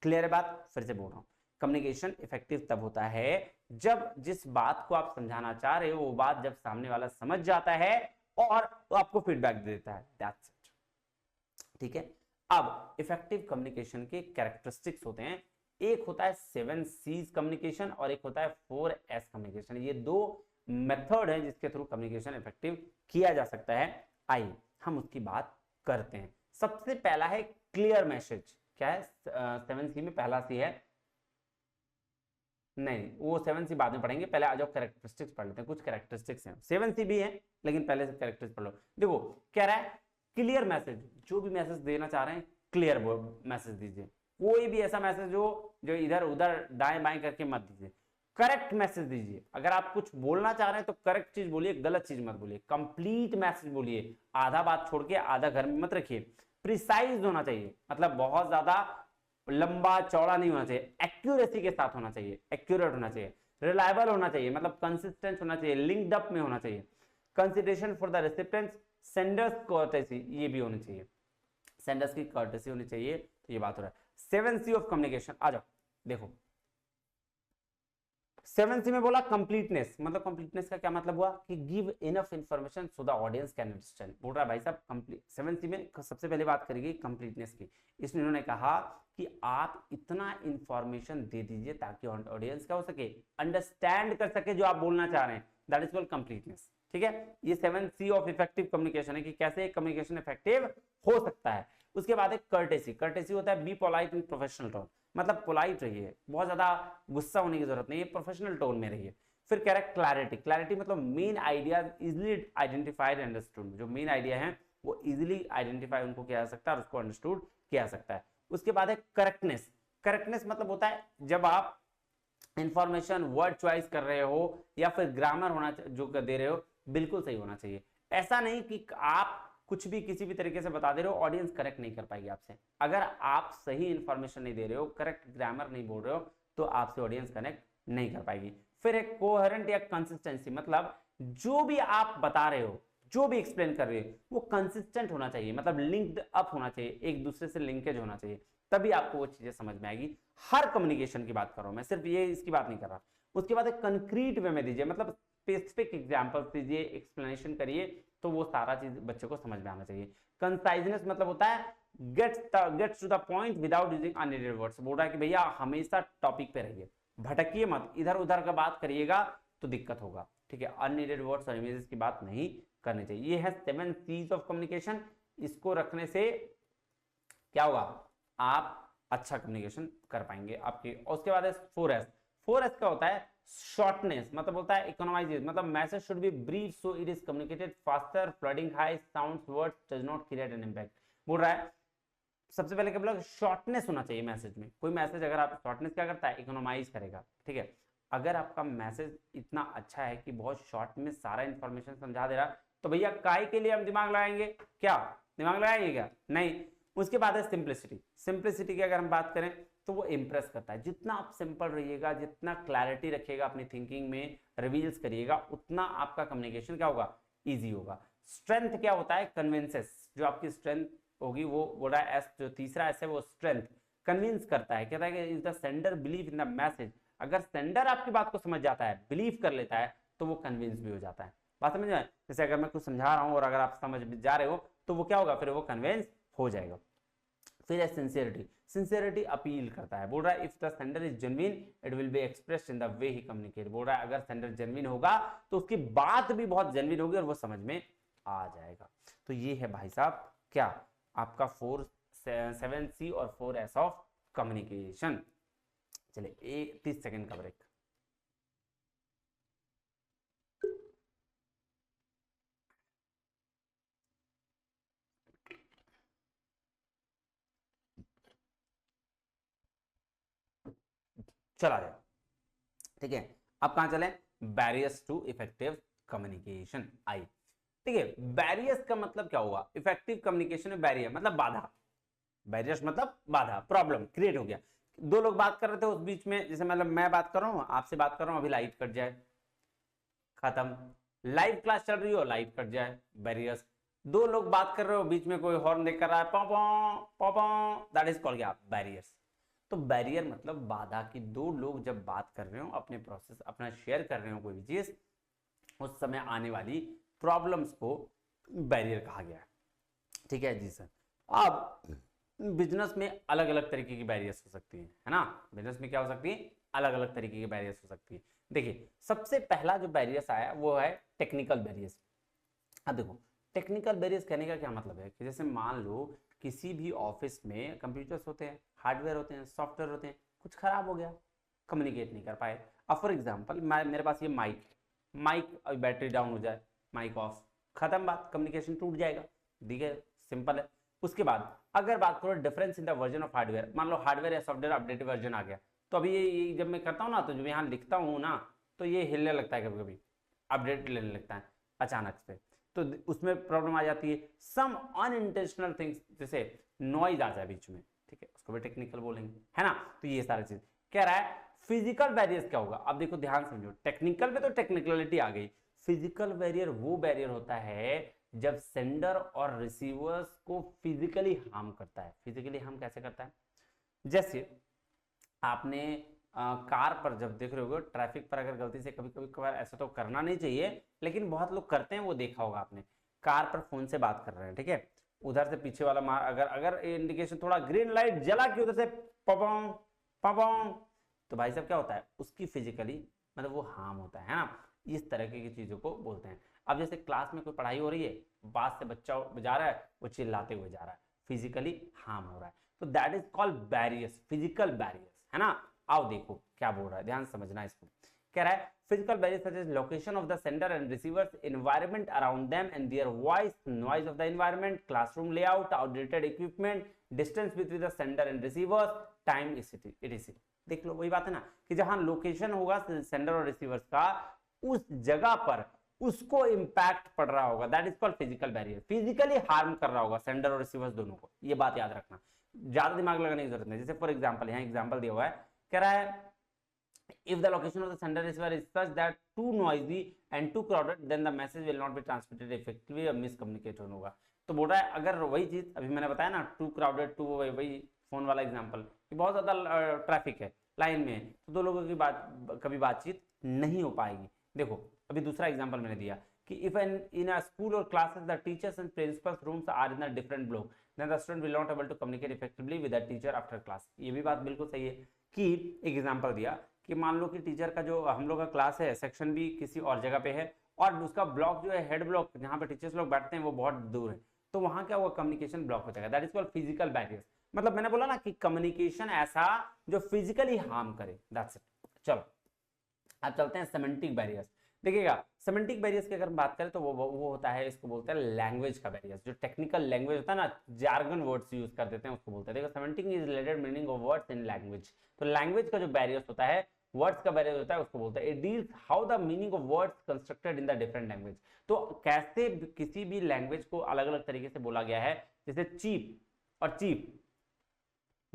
क्लियर है बात, फिर से बोल रहा हूं, कम्युनिकेशन इफेक्टिव तब होता है जब जिस बात को आप समझाना चाह रहे हो वो बात जब सामने वाला समझ जाता है और आपको फीडबैक दे देता है, दैट्स इट, ठीक है। अब इफेक्टिव कम्युनिकेशन के कैरेक्टरिस्टिक्स होते हैं, एक होता है 7 C's कम्युनिकेशन और एक होता है 4S कम्युनिकेशन। ये दो मेथड है जिसके थ्रू कम्युनिकेशन इफेक्टिव किया जा सकता है। आइए हम उसकी बात करते हैं। सबसे पहला है क्लियर मैसेज। क्या है 7 C में पहला C है, नहीं वो 7 C बाद में पढ़ेंगे, पहले आ जाओ कैरेक्टरिस्टिक्स पढ़ लेते हैं। कुछ कैरेक्टरिस्टिक्स हैं, 7 C भी है लेकिन पहले से कैरेक्टरिस्टिक्स पढ़ लो। देखो कह रहा है क्लियर मैसेज, जो भी मैसेज देना चाह रहे हैं क्लियर मैसेज दीजिए, कोई भी ऐसा मैसेज हो जो इधर उधर दाएं बाएं करके मत दीजिए, करेक्ट मैसेज दीजिए। अगर आप कुछ बोलना चाह रहे हैं तो करेक्ट चीज बोलिए, गलत चीज मत बोलिए, कंप्लीट मैसेज बोलिए, आधा बात छोड़ के आधा घर में मत रखिए। प्रिसाइज होना चाहिए, मतलब बहुत ज्यादा लंबा चौड़ा नहीं होना चाहिए, एक्यूरेसी के साथ होना चाहिए, एक्यूरेट होना चाहिए, रिलायबल होना चाहिए, मतलब कंसिस्टेंट होना चाहिए, लिंक्ड अप में होना चाहिए, consideration for the recipients, senders courtesy, ये भी होनी चाहिए, सेंडर्स की कर्टेसी होनी चाहिए। तो ये बात हो रहा है 7 C ऑफ कम्युनिकेशन। आ जाओ देखो 7 C में बोला कंप्लीटनेस, मतलब कंप्लीटनेस का क्या मतलब हुआ कि give enough information so the audience can understand. बोल रहा है भाई साहब कंप्लीट 7 C में सबसे पहले बात करेगी कंप्लीटनेस की। इसमें इन्होंने कहा कि आप इतना इंफॉर्मेशन दे दीजिए ताकि ऑडियंस क्या हो सके, अंडरस्टैंड कर सके जो आप बोलना चाह रहे हैं, दैट इज कॉल्ड कंप्लीटनेस, ठीक है, ये 7C ऑफ इफेक्टिव कम्युनिकेशन है कि कैसे कम्युनिकेशन इफेक्टिव हो सकता है। उसके बाद एक कर्टेसी, कर्टेसी होता है be polite in professional tone, मतलब पोलाइट रहिए, बहुत ज्यादा गुस्सा होने की जरूरत नहीं है, प्रोफेशनल टोन में रहिए। फिर कह रहा है क्लैरिटी, क्लैरिटी मतलब main idea easily identified and understood, जो मेन आइडिया है वो इजिली आइडेंटिफाई उनको किया जा सकता है और उसको अंडरस्टूड किया जा सकता है। उसके बाद है करेक्टनेस, करेक्टनेस मतलब होता है जब आप इंफॉर्मेशन वर्ड चॉइस कर रहे हो या फिर ग्रामर होना जो दे रहे हो बिल्कुल सही होना चाहिए। ऐसा नहीं कि आप कुछ भी किसी भी तरीके से बता दे रहे हो, ऑडियंस करेक्ट नहीं कर पाएगी आपसे। अगर आप सही इंफॉर्मेशन नहीं दे रहे हो, करेक्ट ग्रामर नहीं बोल रहे हो, तो आपसे ऑडियंस कनेक्ट नहीं कर पाएगी। फिर एक कोहेरेंट या कंसिस्टेंसी, मतलब जो भी आप बता रहे हो, जो भी एक्सप्लेन कर रहे हो, वो कंसिस्टेंट होना चाहिए, मतलब लिंक्ड अप होना चाहिए, एक दूसरे से लिंकेज होना चाहिए, तभी आपको वो चीजें समझ में आएगी। हर कम्युनिकेशन की बात कर रहा हूं मैं, सिर्फ ये इसकी बात नहीं कर रहा। उसके बाद एक कंक्रीट वे में दीजिए, मतलब स्पेसिफिक एग्जांपल्स दीजिए, एक्सप्लेनेशन करिए, तो वो सारा चीज बच्चे को समझ में आना चाहिए। कंसाइजनेस मतलब होता है gets to the point without using unneeded words, बोल रहा है कि भैया हमेशा टॉपिक पे रहिए, भटकिए मत, इधर उधर का बात करिएगा तो दिक्कत होगा, ठीक है। अननीडेड वर्ड्स और इमेजेस की बात नहीं करनी चाहिए। ये है 7 C's ऑफ कम्युनिकेशन। इसको रखने से क्या होगा, आप अच्छा कम्युनिकेशन कर पाएंगे आपके। और उसके बाद है 4S, 4S का होता है शॉर्टनेस, मतलब होता है इकोनॉमाइज, मतलब message should be brief so it is communicated faster, flooding high sounds words does not create an impact. बोल रहा है सबसे पहले क्या बोला, शॉर्टनेस होना चाहिए मैसेज में। कोई मैसेज अगर आप शॉर्टनेस क्या करता है, इकोनॉमाइज करेगा, ठीक है। अगर आपका मैसेज इतना अच्छा है कि बहुत शॉर्ट में सारा इंफॉर्मेशन समझा दे रहा, तो भैया काहे के लिए हम दिमाग लगाएंगे, क्या दिमाग लगाएंगे क्या, नहीं। उसके बाद है सिंप्लिसिटी, सिंप्लिसिटी की अगर हम बात करें तो वो इंप्रेस करता है। जितना आप सिंपल रहिएगा, जितना क्लैरिटी रखिएगा अपनी थिंकिंग में, रिवील्स करिएगा, उतना आपका कम्युनिकेशन क्या होगा, इजी होगा। स्ट्रेंथ क्या होता है, कन्विंसेस, जो आपकी स्ट्रेंथ होगी वो बोल रहा है एस, जो तीसरा एस है वो स्ट्रेंथ, कन्विंस करता है। कहता है कि is the sender believe in the message, अगर सेंडर आपकी बात को समझ जाता है, बिलीव कर लेता है, तो वो कन्विंस भी हो जाता है। बात समझ में, जैसे अगर मैं कुछ समझा रहा हूं और अगर आप समझ जा रहे हो तो वो क्या होगा, फिर वो कन्विंस हो जाएगा। फिर है सिंसियरिटी, सिंसियरिटी अपील करता है, बोल रहा है if the sender is genuine it will be expressed in the way he communicate. बोल रहा है अगर सेंडर जेन्युइन होगा तो उसकी बात भी बहुत जेन्युइन होगी और वो समझ में आ जाएगा। तो ये है भाई साहब क्या आपका 7C और 4S ऑफ कम्युनिकेशन। चलिए 30 सेकंड का ब्रेक। चला जाए, ठीक है। अब कहां चले, barriers to effective communication I, ठीक है। बैरियर्स का मतलब क्या हुआ, इफेक्टिव कम्युनिकेशन में बैरियर मतलब बाधा, बैरियर्स मतलब बाधा, प्रॉब्लम क्रिएट हो गया। दो लोग बात कर रहे थे उस बीच में, जैसे मतलब मैं बात कर रहा हूं, आपसे बात कर रहा हूं, अभी लाइट कट जाए, खत्म। लाइव क्लास चल रही हो, लाइट कट जाए, बैरियर्स। दो लोग बात कर रहे हो, बीच में कोई हॉर्न देख कर रहा है, पॉ, दैट इज कॉल्ड क्या, बैरियर्स। तो बैरियर मतलब बाधा, की दो लोग जब बात कर रहे हो, अपने प्रोसेस अपना शेयर कर रहे हो कोई भी चीज, उस समय आने वाली प्रॉब्लम्स को बैरियर कहा गया है, ठीक है जी सर। अब बिजनेस में अलग अलग तरीके की बैरियर्स हो सकती है ना, बिजनेस में क्या हो सकती है, अलग अलग तरीके की बैरियर्स हो सकती है। देखिए सबसे पहला जो बैरियर्स आया वो है टेक्निकल बैरियर्स। अब देखो टेक्निकल बैरियर्स कहने का क्या मतलब है कि जैसे मान लो किसी भी ऑफिस में कंप्यूटर्स होते हैं, हार्डवेयर होते हैं, सॉफ्टवेयर होते हैं, कुछ खराब हो गया, कम्युनिकेट नहीं कर पाए। अब फॉर एग्जांपल मेरे पास ये माइक अभी बैटरी डाउन हो जाए, माइक ऑफ, खत्म बात, कम्युनिकेशन टूट जाएगा, ठीक है, सिंपल है। उसके बाद अगर बात करो difference in the version of hardware, मान लो हार्डवेयर या सॉफ्टवेयर अपडेटेड वर्जन आ गया, तो अभी ये जब मैं करता हूँ ना, तो जब यहाँ लिखता हूँ ना, तो ये हिलने लगता है, कभी कभी अपडेट लेने लगता है अचानक से, तो उसमें प्रॉब्लम आ जाती है। सम अनइंटेंशनल थिंग्स, जैसे नॉइज आ जाए बीच में, ठीक है, उसको भी टेक्निकल बोलेंगे, है ना। तो ये सारी चीज कह रहा है। फिजिकल बैरियर्स क्या होगा, अब देखो ध्यान समझो, टेक्निकल में तो टेक्निकलिटी आ गई, फिजिकल बैरियर वो बैरियर होता है जब सेंडर और रिसीवर्स को फिजिकली हार्म करता है। फिजिकली हार्म कैसे करता है, जैसे आपने कार पर जब देख रहे हो ट्रैफिक पर, अगर गलती से कभी कभी ऐसा तो करना नहीं चाहिए, लेकिन बहुत लोग करते हैं, वो देखा होगा आपने, कार पर फोन से बात कर रहे हैं, ठीक है, उधर से पीछे वाला मार, अगर इंडिकेशन थोड़ा ग्रीन लाइट जला के उधर से पपौं पपौं, तो भाई साहब क्या होता है, उसकी फिजिकली मतलब वो हार्म होता है ना। इस तरह की चीजों को बोलते हैं। अब जैसे क्लास में कोई पढ़ाई हो रही है, बात से बच्चा जा रहा है, वो चिल्लाते हुए जा रहा है, फिजिकली हार्म हो रहा है, तो that is called barriers, physical barriers, है ना। आओ देखो क्या बोल रहा है, ध्यान समझना इसको। कह रहा है physical barriers such as location of the sender and receiver's environment around them and their voice, noise of the environment, classroom layout, outdated equipment, distance between the sender and receivers, time etc. देख लो वही बात है ना कि जहां location होगा sender और receivers का, उस जगह पर उसको इंपैक्ट पड़ रहा होगा, that is called physical barrier, physically harm कर रहा होगा सेंडर और रिसीवर्स दोनों को, ये बात याद रखना, ज्यादा दिमाग लगाने की जरूरत नहीं। जैसे फॉर एग्जांपल यहाँ एग्जांपल दिया हुआ है, कह रहा है if the location of the sender receiver is such that too noisy and too crowded then the message will not be transmitted effectively or miscommunication होगा। तो बोल रहा है अगर वही चीज अभी मैंने बताया ना, too crowded, too वही फोन वाला एग्जांपल कि बहुत ज्यादा ट्रैफिक है, लाइन में है, तो दो लोगों की कभी बातचीत नहीं हो पाएगी। देखो अभी दूसरा एग्जांपल मैंने दिया कि if in a school or classes the teachers and principals rooms are in a different block then the student will not able to communicate effectively with the teacher after class। ये भी बात बिल्कुल सही है कि एक एग्जांपल दिया कि मान लो कि टीचर का जो हम लोग का क्लास है, सेक्शन भी किसी और जगह पे है और उसका ब्लॉक जो है, हेड ब्लॉक जहाँ पे टीचर्स लोग बैठते हैं वो बहुत दूर है, तो वहां क्या हुआ, कम्युनिकेशन ब्लॉक हो जाएगा, that is called physical barriers. मतलब मैंने बोला ना कि कम्युनिकेशन ऐसा जो फिजिकली हार्म करे, दैट्स इट। चलो अब चलते हैं सेमेंटिक बैरियर्स। देखिएगा सेमेंटिक बैरियर्स की अगर हम बात करें तो वो होता है, इसको बोलते हैं लैंग्वेज का बैरियर्स, जो टेक्निकल लैंग्वेज होता है ना, जार्गन वर्ड्स यूज कर देते हैं उसको बोलते हैं। देखो semantic is related meaning of words in language, तो लैंग्वेज का जो बैरियर्स होता है, वर्ड्स का बैरियर होता है, उसको बोलते हैं it deals how the meaning of words constructed in the different language. तो कैसे किसी भी लैंग्वेज को अलग अलग तरीके से बोला गया है, जैसे चीप और चीप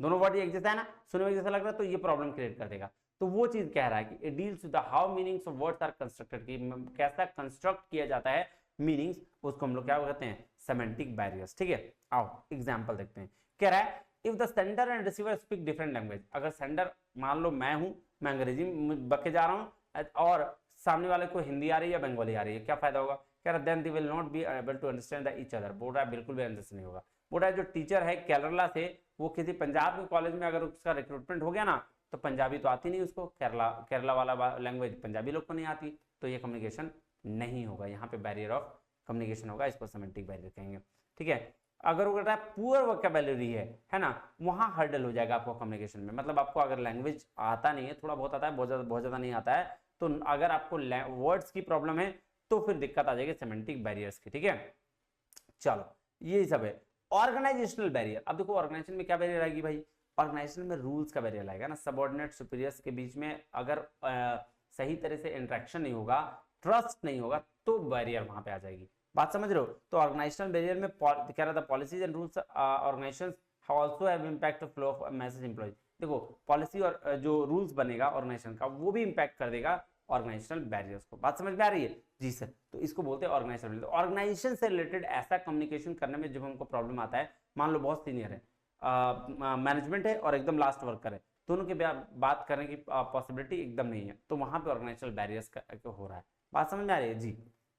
दोनों वर्ड एक जैसा है ना, सुनने में जैसा लग रहा है, तो ये प्रॉब्लम क्रिएट कर देगा। तो वो चीज कह रहा है कि it deals with how meanings of words are constructed, कि कैसा कंस्ट्रक्ट किया जाता है मीनिंग्स, उसको हम लोग क्या कहते हैं, सेमेंटिक बैरियर्स। ठीक है, आओ एग्जांपल देखते हैं। कह रहा है if the sender and receiver speak different language, अगर सेंडर मान लो मैं हूं, मैं अंग्रेजी में बके जा रहा हूं और सामने वाले को हिंदी आ रही है या बंगाली आ रही है, क्या फायदा होगा, कह रहा then they will not be able to understand the each other. बोल रहा है बिल्कुल भी अंडरस्टैंड नहीं होगा। बोल रहा है जो टीचर है केरला से, वो किसी पंजाब के कॉलेज में अगर उसका रिक्रूटमेंट हो गया ना, तो पंजाबी तो आती नहीं उसको, केरला वाला लैंग्वेज पंजाबी लोग को नहीं आती, तो ये कम्युनिकेशन नहीं होगा, यहाँ पे बैरियर ऑफ कम्युनिकेशन होगा, इसको सेमेंटिक बैरियर कहेंगे। ठीक है, अगर वो कहता है पुअर वोकैबुलरी है ना, वहां हर्डल हो जाएगा आपको कम्युनिकेशन में। मतलब आपको अगर लैंग्वेज आता नहीं है, थोड़ा बहुत आता है, बहुत ज्यादा नहीं आता है, तो अगर आपको वर्ड्स की प्रॉब्लम है तो फिर दिक्कत आ जाएगी सेमेंटिक बैरियर्स की। ठीक है, चलो ये सब है। ऑर्गेनाइजेशनल बैरियर, अब देखो ऑर्गेनाइजेशन में क्या बैरियर आएगी भाई, ऑर्गेनाइजेशन में रूल्स का बैरियर आएगा ना, सबऑर्डिनेट सुपीरियर्स के बीच में अगर सही तरह से इंटरेक्शन नहीं होगा, ट्रस्ट नहीं होगा, तो बैरियर वहां पे आ जाएगी। बात समझ रहे हो। तो ऑर्गेनाइजेशनल बैरियर में कह रहा था policies and rules organisations also have impact of flow of message employees. देखो पॉलिसी और जो रूल्स बनेगा ऑर्गेनाइजेशन का, वो भी इंपैक्ट कर देगा ऑर्गेनाइजेशनल बैरियर्स को। बात समझ में आ रही है जी सर। तो इसको बोलते हैं ऑर्गेनाइजेशन। ऑर्गेनाइजेशन से रिलेटेड ऐसा कम्युनिकेशन करने में जब हमको प्रॉब्लम आता है, मान लो बहुत सीनियर है, मैनेजमेंट है और एकदम लास्ट वर्कर है, दोनों के बात करने की पॉसिबिलिटी एकदम नहीं है, तो वहां पे ऑर्गेनाइजेशनल बैरियर्स हो रहा है। बात समझ में आ रही है जी।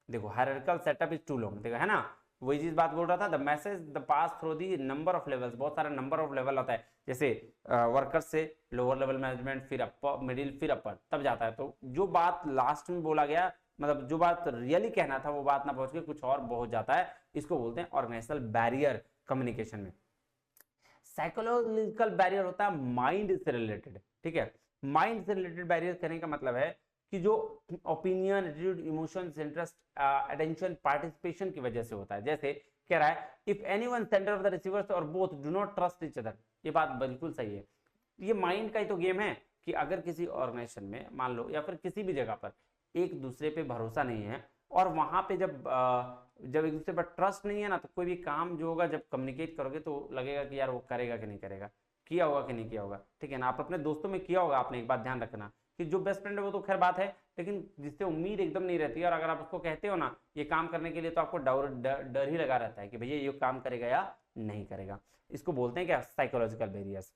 देखो hierarchical setup is too long, देखो है ना, वही चीज बात बोल रहा था, the message the pass through the number of levels, बहुत सारा नंबर ऑफ लेवल आता है, जैसे वर्कर्स से लोअर लेवल मैनेजमेंट, फिर अपर, मिडिल, फिर अपर, तब जाता है। तो जो बात लास्ट में बोला गया, मतलब जो बात रियली कहना था वो बात ना पहुंच के कुछ और पहुंच जाता है, इसको बोलते हैं ऑर्गेनाइजेशनल बैरियर कम्युनिकेशन में। साइकोलॉजिकल बैरियर होता है माइंड से रिलेटेड। ठीक है, माइंड से रिलेटेड बैरियर कहने का मतलब है कि जो opinion, attitude, emotions, interest, attention, participation की वजह से होता है। जैसे कह रहा है if anyone sender of the receivers और both do not trust each other, ये बात बिल्कुल सही है। ये माइंड का ही तो गेम है कि अगर किसी ऑर्गेनाइजेशन में मान लो या फिर किसी भी जगह पर एक दूसरे पे भरोसा नहीं है, और वहां पे जब एक दूसरे पर ट्रस्ट नहीं है ना, तो कोई भी काम जो होगा जब कम्युनिकेट करोगे तो लगेगा कि यार वो करेगा कि नहीं करेगा, किया होगा कि नहीं किया होगा। ठीक है ना, आप अपने दोस्तों में किया होगा आपने, एक बात ध्यान रखना कि जो बेस्ट फ्रेंड है वो तो खैर बात है, लेकिन जिससे उम्मीद एकदम नहीं रहती है, और अगर आप उसको कहते हो ना ये काम करने के लिए, तो आपको डर ही लगा रहता है कि भैया ये काम करेगा या नहीं करेगा। इसको बोलते हैं क्या, psychological barriers.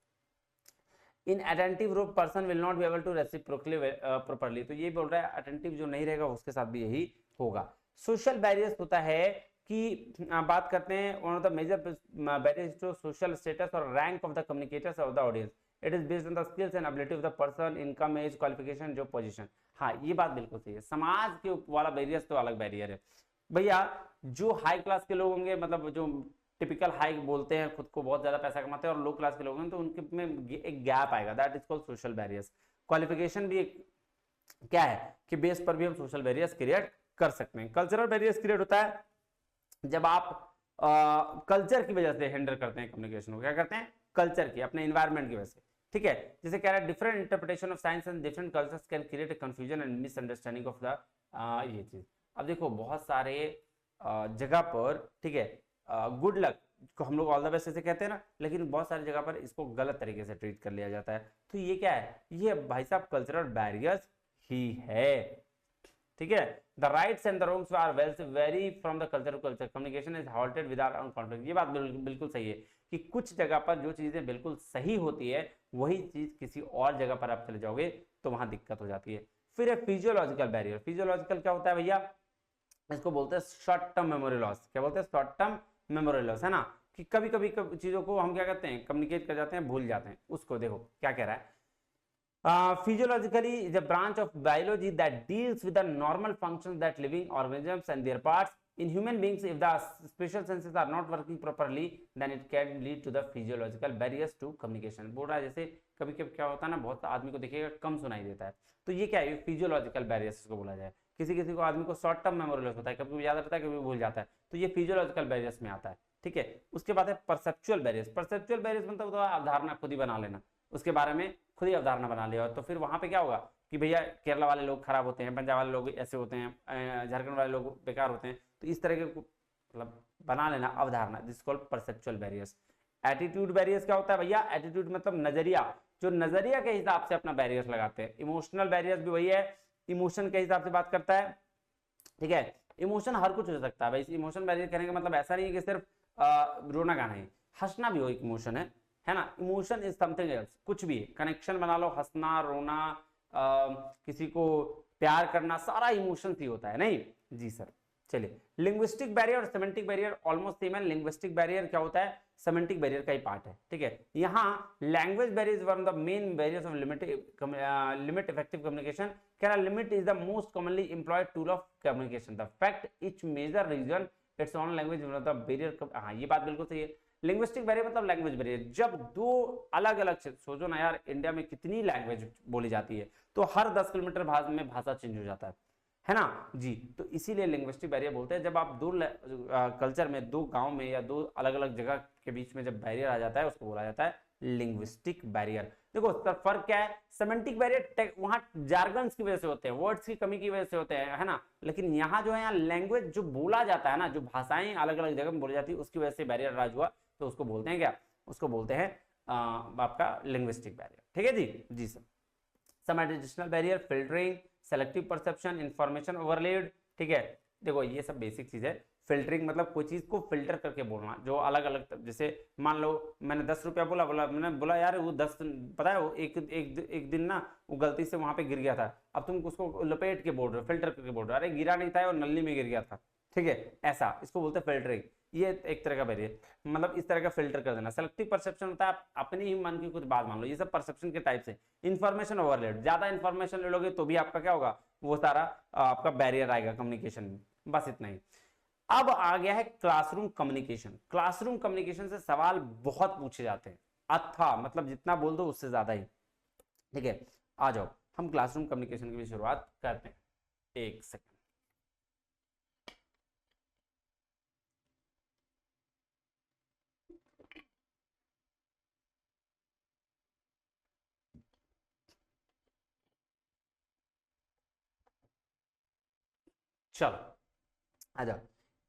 Inattentive group person will not be able to reciprocally properly, तो ये बोल रहा है अटेंटिव जो नहीं रहेगा उसके साथ भी यही होगा। सोशल बैरियर्स होता है कि बात करते हैं one of the major barriers to social status और rank of the communicators of the audience. It is based on the skills and ability of the person, income, age, qualification, job position. हाँ, ये बात बिल्कुल सही है। समाज के वाला बैरियर्स तो अलग बैरियर है भैया। जो हाई क्लास के लोग होंगे, मतलब जो टिपिकल हाई बोलते हैं, खुद को बहुत ज्यादा पैसा कमाते हैं, और लो क्लास के लोग हैं, तो उनके में एक गैप आएगा, that is called social barriers. Qualification भी एक क्या है कि बेस पर भी हम सोशल बैरियर्स क्रिएट कर सकते हैं। कल्चरल बैरियर्स क्रिएट होता है जब आप कल्चर की वजह से हैंडल करते हैं कम्युनिकेशन को। क्या करते हैं? कल्चर की, अपने एनवायरनमेंट की वजह से, ठीक है। जैसे कह रहा है different interpretation of science and different cultures can create a confusion and misunderstanding of the ये चीज। अब देखो बहुत सारे जगह पर, ठीक है, गुड लक को हम लोग ऑल द बेस्ट ऐसे कहते हैं ना, लेकिन बहुत सारी जगह पर इसको गलत तरीके से ट्रीट कर लिया जाता है। तो ये क्या है? ये भाई साहब कल्चरल बैरियर्स ही है, ठीक है। The rights and the wrongs are vary from the culture to culture, communication is halted without conflict. ये बात बिल्कुल सही है कि कुछ जगह पर जो चीजें बिल्कुल सही होती है, वही चीज किसी और जगह पर आप चले जाओगे तो वहां दिक्कत हो जाती है। फिर है फिजियोलॉजिकल बैरियर। फिजियोलॉजिकल क्या होता है भैया? इसको बोलते हैं शॉर्ट टर्म मेमोरी लॉस। क्या बोलते हैं? शॉर्ट टर्म मेमोरी लॉस, है ना, कि कभी कभी चीजों को हम क्या करते हैं, कम्युनिकेट कर जाते हैं, भूल जाते हैं उसको। देखो क्या कह रहा है, physiologically is a branch of biology that deals with the normal functions that living organisms and their parts. In human beings, if the special senses are not working properly, then it can lead to the physiological barriers to communication. बोल रहा है जैसे कभी कभी क्या होता है ना, बहुत आदमी को देखिएगा कम सुनाई देता है, तो ये क्या है? फिजियोलॉजिकल बैरियर्स इसको बोला जाए। किसी किसी को आदमी को शॉर्ट टर्म मेमोरी लॉस होता है, कभी याद रहता है, कभी भूल जाता है, तो ये फिजियोलॉजिकल बैरियर्स में आता है, ठीक है। उसके बाद है परसेप्चुअल बैरियर्स। परसेप्चुअल बैरियर्स मतलब तो अवधारणा खुद ही बना लेना, उसके बारे में खुद ही अवधारणा बना लिया। तो फिर वहां पे क्या होगा कि भैया केरला वाले लोग खराब होते हैं, पंजाब वाले लोग ऐसे होते हैं, झारखंड वाले लोग बेकार होते हैं, तो इस तरह के मतलब बना लेना अवधारणा, this called perceptual barriers. Attitude barriers क्या होता है भैया? एटीट्यूड मतलब नजरिया, जो नजरिया के हिसाब से अपना बैरियर्स लगाते हैं। इमोशनल बैरियर्स भी वही है, इमोशन के हिसाब से बात करता है, ठीक है। इमोशन हर कुछ हो सकता है भाई। इमोशन बैरियर कहने का मतलब ऐसा नहीं है कि सिर्फ रोना गाना है, हंसना भी वो एक इमोशन है ना। इमोशन इज समथिंग एल्स, कुछ भी कनेक्शन बना लो, हंसना, रोना, किसी को प्यार करना, सारा इमोशन ही होता है, नहीं जी सर। चलिए, लिंग्विस्टिक बैरियर और सेमेंटिक बैरियर ऑलमोस्ट सेम है। लिंग्विस्टिक बैरियर क्या होता है? सेमेंटिक बैरियर का ही पार्ट है, ठीक है। यहाँ language barrier is one of the main barriers of limit effective communication. कह रहा limit is the most commonly employed tool of communication. The fact each major reason its own language one of the barrier. हाँ, ये बात बिल्कुल सही है। Linguistic barrier मतलब language barrier, जब दो अलग अलग, सोचो ना यार, इंडिया में कितनी लैंग्वेज बोली जाती है, तो हर 10 किलोमीटर में भाषा चेंज हो जाता है ना जी। तो इसीलिए लिंग्विस्टिक बैरियर बोलते हैं जब आप दो कल्चर में, दो गांव में या दो अलग अलग जगह के बीच में जब बैरियर आ जाता है, उसको बोला जाता है लिंग्विस्टिक बैरियर। देखो उसका फर्क क्या है? सेमेंटिक बैरियर वहां जार्गन्स की वजह से होते हैं, वर्ड्स की कमी की वजह से होते हैं, है ना। लेकिन यहाँ जो है, यहाँ लैंग्वेज जो बोला जाता है ना, जो भाषाएं अलग अलग जगह में बोली जाती है, उसकी वजह से बैरियर राज हुआ, तो उसको बोलते हैं क्या? उसको बोलते हैं आपका लिंग्विस्टिक बैरियर, ठीक है जी sir. Some additional barrier, filtering, selective perception, information overload, ठीक है। देखो ये सब बेसिक चीज है। फिल्टरिंग मतलब कोई चीज को फिल्टर करके बोलना, जो अलग अलग, जैसे मान लो मैंने 10 रुपया बोला, मैंने बोला यार वो 10, पता है वो एक दिन ना वो गलती से वहां पे गिर गया था, अब तुम उसको लपेट के बोल रहे हो, फिल्टर करके बोल रहे हो, अरे गिरा नहीं था, वो नली में गिर गया था, ठीक है। ऐसा इसको बोलते हैं फिल्टरिंग। ये एक तरह का बैरियर, मतलब इस तरह का फिल्टर कर देना। सेलेक्टिव परसेप्शन होता है आप अपने ही मन की कुछ बात मान लो, ये सब परसेप्शन के टाइप से। इंफॉर्मेशन ओवरलोड, ज्यादा इंफॉर्मेशन ले लोगे तो भी आपका क्या होगा, वो सारा आपका बैरियर आएगा कम्युनिकेशन में। बस इतना ही। अब आ गया है क्लासरूम कम्युनिकेशन। क्लासरूम कम्युनिकेशन से सवाल बहुत पूछे जाते हैं, अथा मतलब जितना बोल दो उससे ज्यादा ही, ठीक है। आ जाओ हम क्लासरूम कम्युनिकेशन की भी शुरुआत करते हैं। एक सेकंड, चलो आ जाओ।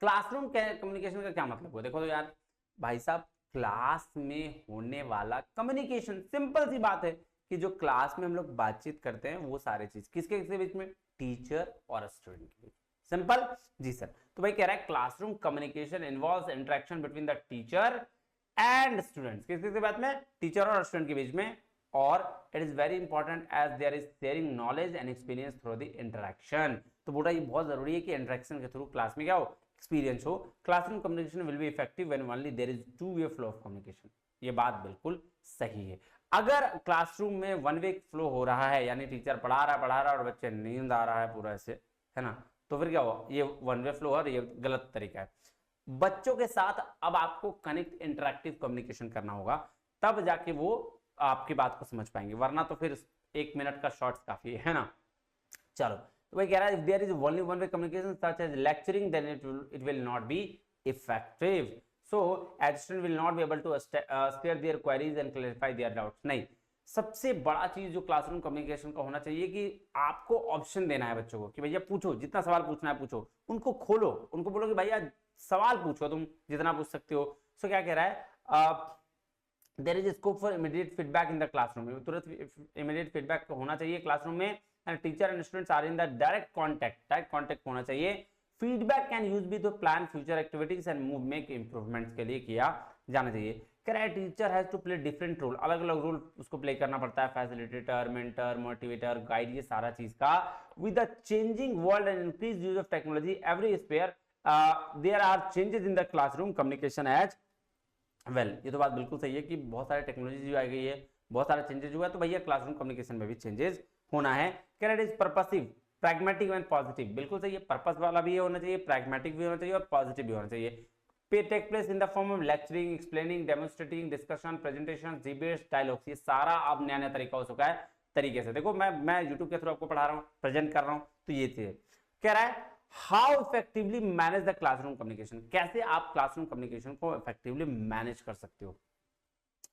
क्लासरूम कम्युनिकेशन का क्या मतलब हुआ? देखो तो यार भाई साहब, क्लास में होने वाला कम्युनिकेशन, सिंपल सी बात है कि जो क्लास में हम लोग बातचीत करते हैं, वो सारे चीज किसके बीच में? टीचर और स्टूडेंट के बीच। सिंपल जी सर। तो भाई कह रहा है classroom communication involves interaction between the teacher and students. किसके बात में? टीचर और स्टूडेंट के बीच में। और it is very important as there is sharing knowledge and experience through the interaction. तो बोला ये बहुत जरूरी है कि इंटरेक्शन के थ्रू क्लास में क्या हो, एक्सपीरियंस हो। Classroom communication will be effective when only there is two way flow of communication. ये बात बिल्कुल सही है। अगर क्लासरूम में वन वे फ्लो हो रहा है, यानी टीचर पढ़ा रहा है और बच्चे नींद आ रहा है पूरा ऐसे, है ना, तो फिर क्या हुआ, ये वन वे फ्लो और ये गलत तरीका है। बच्चों के साथ अब आपको कनेक्ट, इंटरेक्टिव कम्युनिकेशन करना होगा, तब जाके वो आपकी बात को समझ पाएंगे, वरना तो फिर 1 मिनट का शॉर्ट्स काफी है ना। चलो, तो वही कह रहा है, if there is only one way communication such as lecturing then it will not be effective, so education will not be able to stare their queries and clarify their doubts. नहीं, सबसे बड़ा चीज जो क्लासरूम कम्युनिकेशन का होना चाहिए कि आपको ऑप्शन देना है बच्चों को कि भैया पूछो, जितना सवाल पूछना है पूछो, उनको खोलो, उनको बोलो कि भैया सवाल पूछो, तुम जितना पूछ सकते हो। सो क्या कह रहा है, there is scope for immediate feedback in the classroom, तुरंत इमीडिएट फीडबैक होना चाहिए क्लासरूम में, and teacher and students are in the direct contact होना चाहिए। Feedback can use be to plan future activities and move make improvements के लिए किया जाना चाहिए। कह रहा है teacher has to play different role, अलग अलग रोल उसको प्ले करना पड़ता है, फैसिलिटेटर, मेंटर, मोटिवेटर, गाइड, ये सारा चीज का। With the changing world and increase use of technology every sphere there are changes in the classroom communication as well. ये तो बात बिल्कुल सही है कि बहुत सारे टेक्नोलॉजी जो आ गई है, बहुत सारे चेंजेस हुआ है, तो भैया क्लासरूम कम्युनिकेशन में भी चेंजेस होना है। कह रहा है is purposive, pragmatic and positive, बिल्कुल सही है, पर्पस वाला भी होना चाहिए, प्रैग्मेटिक भी होना चाहिए और पॉजिटिव भी होना चाहिए। Take place in the form of lecturing, explaining, demonstrating, discussion, presentation, debates, dialogues, ये सारा अब नया नया तरीका हो चुका है तरीके से। देखो मैं यूट्यूब के थ्रू आपको पढ़ा रहा हूँ, प्रेजेंट कर रहा हूँ, तो ये चीज कह रहा है how effectively manage the classroom communication, कैसे आप क्लासरूम कम्युनिकेशन को इफेक्टिवली मैनेज कर सकते हो।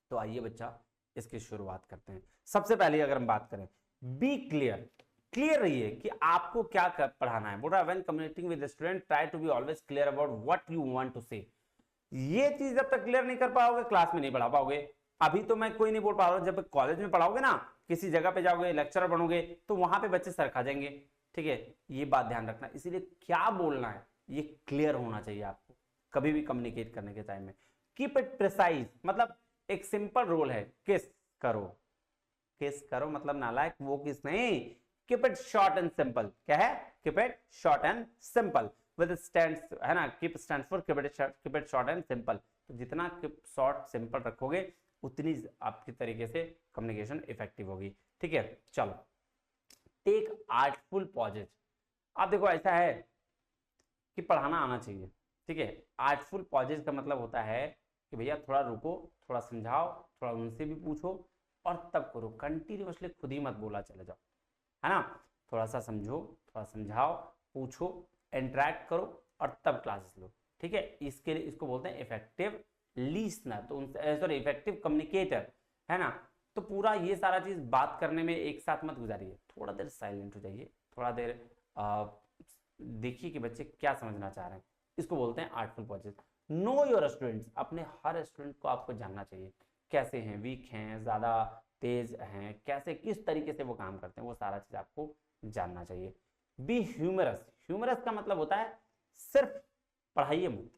तो आइए बच्चा इसकी शुरुआत करते हैं। सबसे पहले अगर हम बात करें, बी क्लियर, क्लियर रहिए कि आपको क्या पढ़ाना है। बोल रहा है when communicating with the student try to be always clear about what you want to say. ये चीज जब तक क्लियर नहीं कर पाओगे क्लास में नहीं पढ़ा पाओगे। अभी तो मैं कोई नहीं बोल पा रहा हूं, जब कॉलेज में पढ़ाओगे ना, किसी जगह पे जाओगे, लेक्चरर बनोगे, तो वहां पे बच्चे सर खा जाएंगे, ठीक है, ये बात ध्यान रखना। इसीलिए क्या बोलना है ये क्लियर होना चाहिए आपको कभी भी कम्युनिकेट करने के टाइम में। कीप इट प्रिसाइज, मतलब एक सिंपल रूल है, किस करो, किस करो मतलब नालायक वो किस नहीं, keep it short and simple. क्या है, keep it short and simple with stands, है ना, keep stands for keep it short and simple. तो जितना शॉर्ट सिंपल रखोगे उतनी आपकी तरीके से कम्युनिकेशन इफेक्टिव होगी, ठीक है। चलो, टेक आर्टफुल पॉजेज। आप देखो ऐसा है कि पढ़ाना आना चाहिए, ठीक है। आर्टफुल पॉजेज का मतलब होता है कि भैया थोड़ा रुको, थोड़ा समझाओ, थोड़ा उनसे भी पूछो और तब करो। कंटिन्यूअसली खुद ही मत बोला चले जाओ, है ना। थोड़ा सा समझो, थोड़ा समझाओ, पूछो, इंटरेक्ट करो और तब क्लासेस लो, ठीक है। इसके लिए इसको बोलते हैं इफेक्टिव लिसनर, तो सॉरी इफेक्टिव कम्युनिकेटर, है ना। तो पूरा ये सारा चीज बात करने में एक साथ मत गुजारिए, थोड़ा देर साइलेंट हो जाइए, थोड़ा देर देखिए कि बच्चे क्या समझना चाह रहे हैं। इसको बोलते हैं artful pauses. Know your students, अपने हर स्टूडेंट को आपको जानना चाहिए, कैसे हैं, वीक हैं, ज्यादा तेज हैं, कैसे किस तरीके से वो काम करते हैं, वो सारा चीज आपको जानना चाहिए। बी ह्यूमरस, ह्यूमरस का मतलब होता है सिर्फ पढ़ाइए मत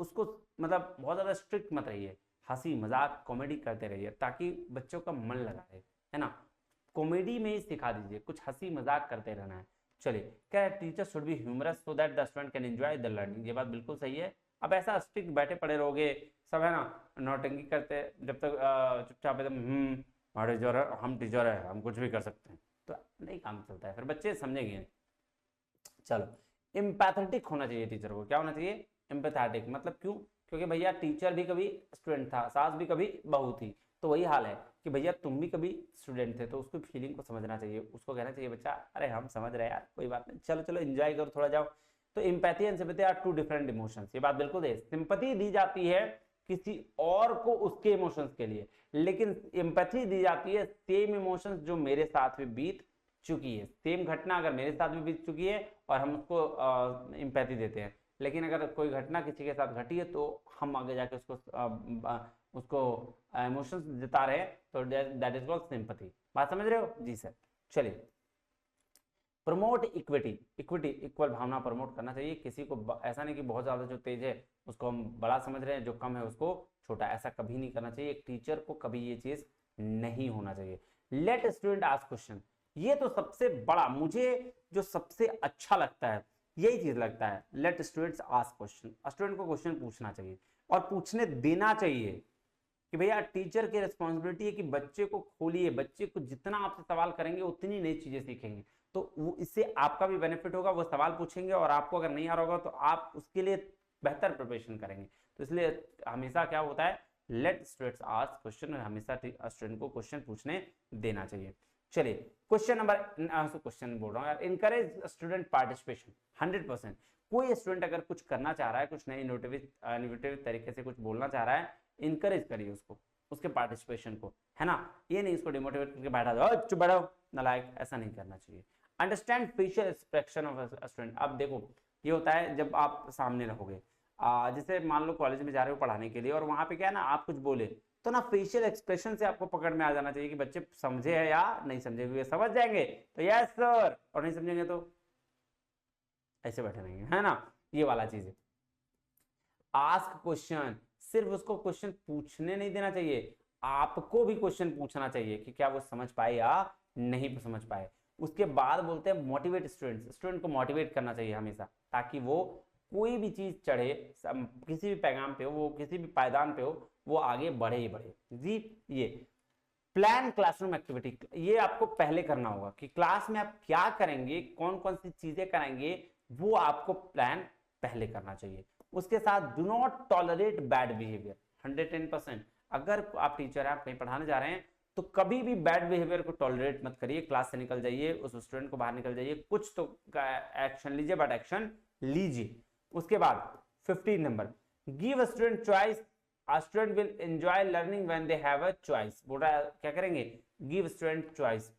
उसको, मतलब बहुत ज्यादा स्ट्रिक्ट मत रहिए, हंसी मजाक कॉमेडी करते रहिए ताकि बच्चों का मन लगा रहे, है ना। कॉमेडी में ही सिखा दीजिए, कुछ हंसी मजाक करते रहना है। चलिए, क्या teacher should be humorous so that the student can enjoy the learning, ये बात बिल्कुल सही है। अब ऐसा स्ट्रिक्ट बैठे पड़े रहोगे सब, है ना, नौटंकी करते जब तक चुपचाप एकदम हमारे टीचर है, हम टीचर है, हम कुछ भी कर सकते हैं, तो नहीं काम चलता है, फिर बच्चे समझेंगे। चलो, एम्पैथेटिक होना चाहिए टीचर को। क्या होना चाहिए, एम्पैथेटिक, मतलब क्यों, क्योंकि भैया टीचर भी कभी स्टूडेंट था, सास भी कभी बहू थी, तो वही हाल है कि भैया तुम भी कभी स्टूडेंट थे, तो उसको फीलिंग को समझना चाहिए, उसको कहना चाहिए बच्चा अरे हम समझ रहे हैं यार, कोई बात नहीं, चलो चलो एंजॉय करो, थोड़ा जाओ। तो empathy and sympathy are two different emotions, ये बात बिल्कुल है। सिंपैथी दी जाती है किसी और को उसके इमोशंस के लिए, लेकिन एम्पैथी दी जाती है सेम इमोशंस जो मेरे साथ भी बीत चुकी है, सेम घटना अगर मेरे साथ भी बीत चुकी है और हम उसको एम्पैथी देते हैं। लेकिन अगर कोई घटना किसी के साथ घटी है तो हम आगे जाके उसको इमोशंस जता रहे हैं, तो दैट इज कॉल्ड सिंपैथी। बात समझ रहे हो जी सर। चलिए, प्रमोट इक्विटी, इक्विटी इक्वल भावना प्रमोट करना चाहिए। किसी को ऐसा नहीं कि बहुत ज्यादा जो तेज है उसको हम बड़ा समझ रहे हैं, जो कम है उसको छोटा, ऐसा कभी नहीं करना चाहिए। एक टीचर को कभी ये चीज नहीं होना चाहिए। लेट स्टूडेंट आस्क क्वेश्चन, ये तो सबसे बड़ा, मुझे जो सबसे अच्छा लगता है यही चीज लगता है, let students ask question. Student को क्वेश्चन पूछना चाहिए और पूछने देना चाहिए, कि भैया टीचर की रिस्पॉन्सिबिलिटी है कि बच्चे को खोलिए, बच्चे को जितना आपसे सवाल करेंगे उतनी नई चीजें सीखेंगे, तो वो इससे आपका भी बेनिफिट होगा, वो सवाल पूछेंगे और आपको अगर नहीं आ रहा होगा तो आप उसके लिए बेहतर प्रिपरेशन करेंगे। तो इसलिए हमेशा क्या होता है, लेट स्टूडेंट्स आस्क क्वेश्चन, हमेशा स्टूडेंट को क्वेश्चन पूछने देना चाहिए। चलिए क्वेश्चन बोल रहा हूँ यार, इनकरेज स्टूडेंट पार्टिसिपेशन 100%। कोई स्टूडेंट अगर कुछ करना चाह रहा है, कुछ नए इनोवेटिव तरीके से कुछ बोलना चाह रहा है, इंकरेज करिए उसको, उसके पार्टिसिपेशन को, है ना। ये नहीं इसको डिमोटिवेट करके बैठा दो, चुप बैठो नालायक, ऐसा नहीं करना चाहिए। Understand facial expression of student. अब देखो ये होता है जब आप सामने रहोगे, जैसे मान लो कॉलेज में जा रहे हो पढ़ाने के लिए और वहां पे क्या है ना, आप कुछ बोले तो ना फेशियल एक्सप्रेशन से आपको पकड़ में आ जाना चाहिए कि बच्चे समझे है या नहीं समझे। हुए समझ जाएंगे तो यस सर, और नहीं समझेंगे तो ऐसे बैठे रहेंगे, है ना। ये वाला चीज है। आस्क क्वेश्चन, सिर्फ उसको क्वेश्चन पूछने नहीं देना चाहिए, आपको भी क्वेश्चन पूछना चाहिए कि क्या वो समझ पाए या नहीं समझ पाए। उसके बाद बोलते हैं मोटिवेट स्टूडेंट्स, स्टूडेंट को मोटिवेट करना चाहिए हमेशा, ताकि वो कोई भी चीज चढ़े, किसी भी पैगाम पे हो, वो किसी भी पायदान पे हो, वो आगे बढ़े ही बढ़े जी। ये प्लान क्लासरूम एक्टिविटी, ये आपको पहले करना होगा कि क्लास में आप क्या करेंगे, कौन कौन सी चीजें कराएंगे, वो आपको प्लान पहले करना चाहिए। उसके साथ do not tolerate bad behaviour 110%। अगर आप टीचर हैं, आप कहीं पढ़ाने जा रहे हैं, तो कभी भी बैड बिहेवियर को टॉलरेट मत करिए, क्लास से निकल जाइए, उस स्टूडेंट को बाहर निकल जाइए, कुछ तो एक्शन लीजिए, बट एक्शन लीजिए। उसके बाद 15 number, give a student choice, a student will enjoy learning when they have a choice। बोल रहा है क्या करेंगे, गिव स्टूडेंट चॉइस,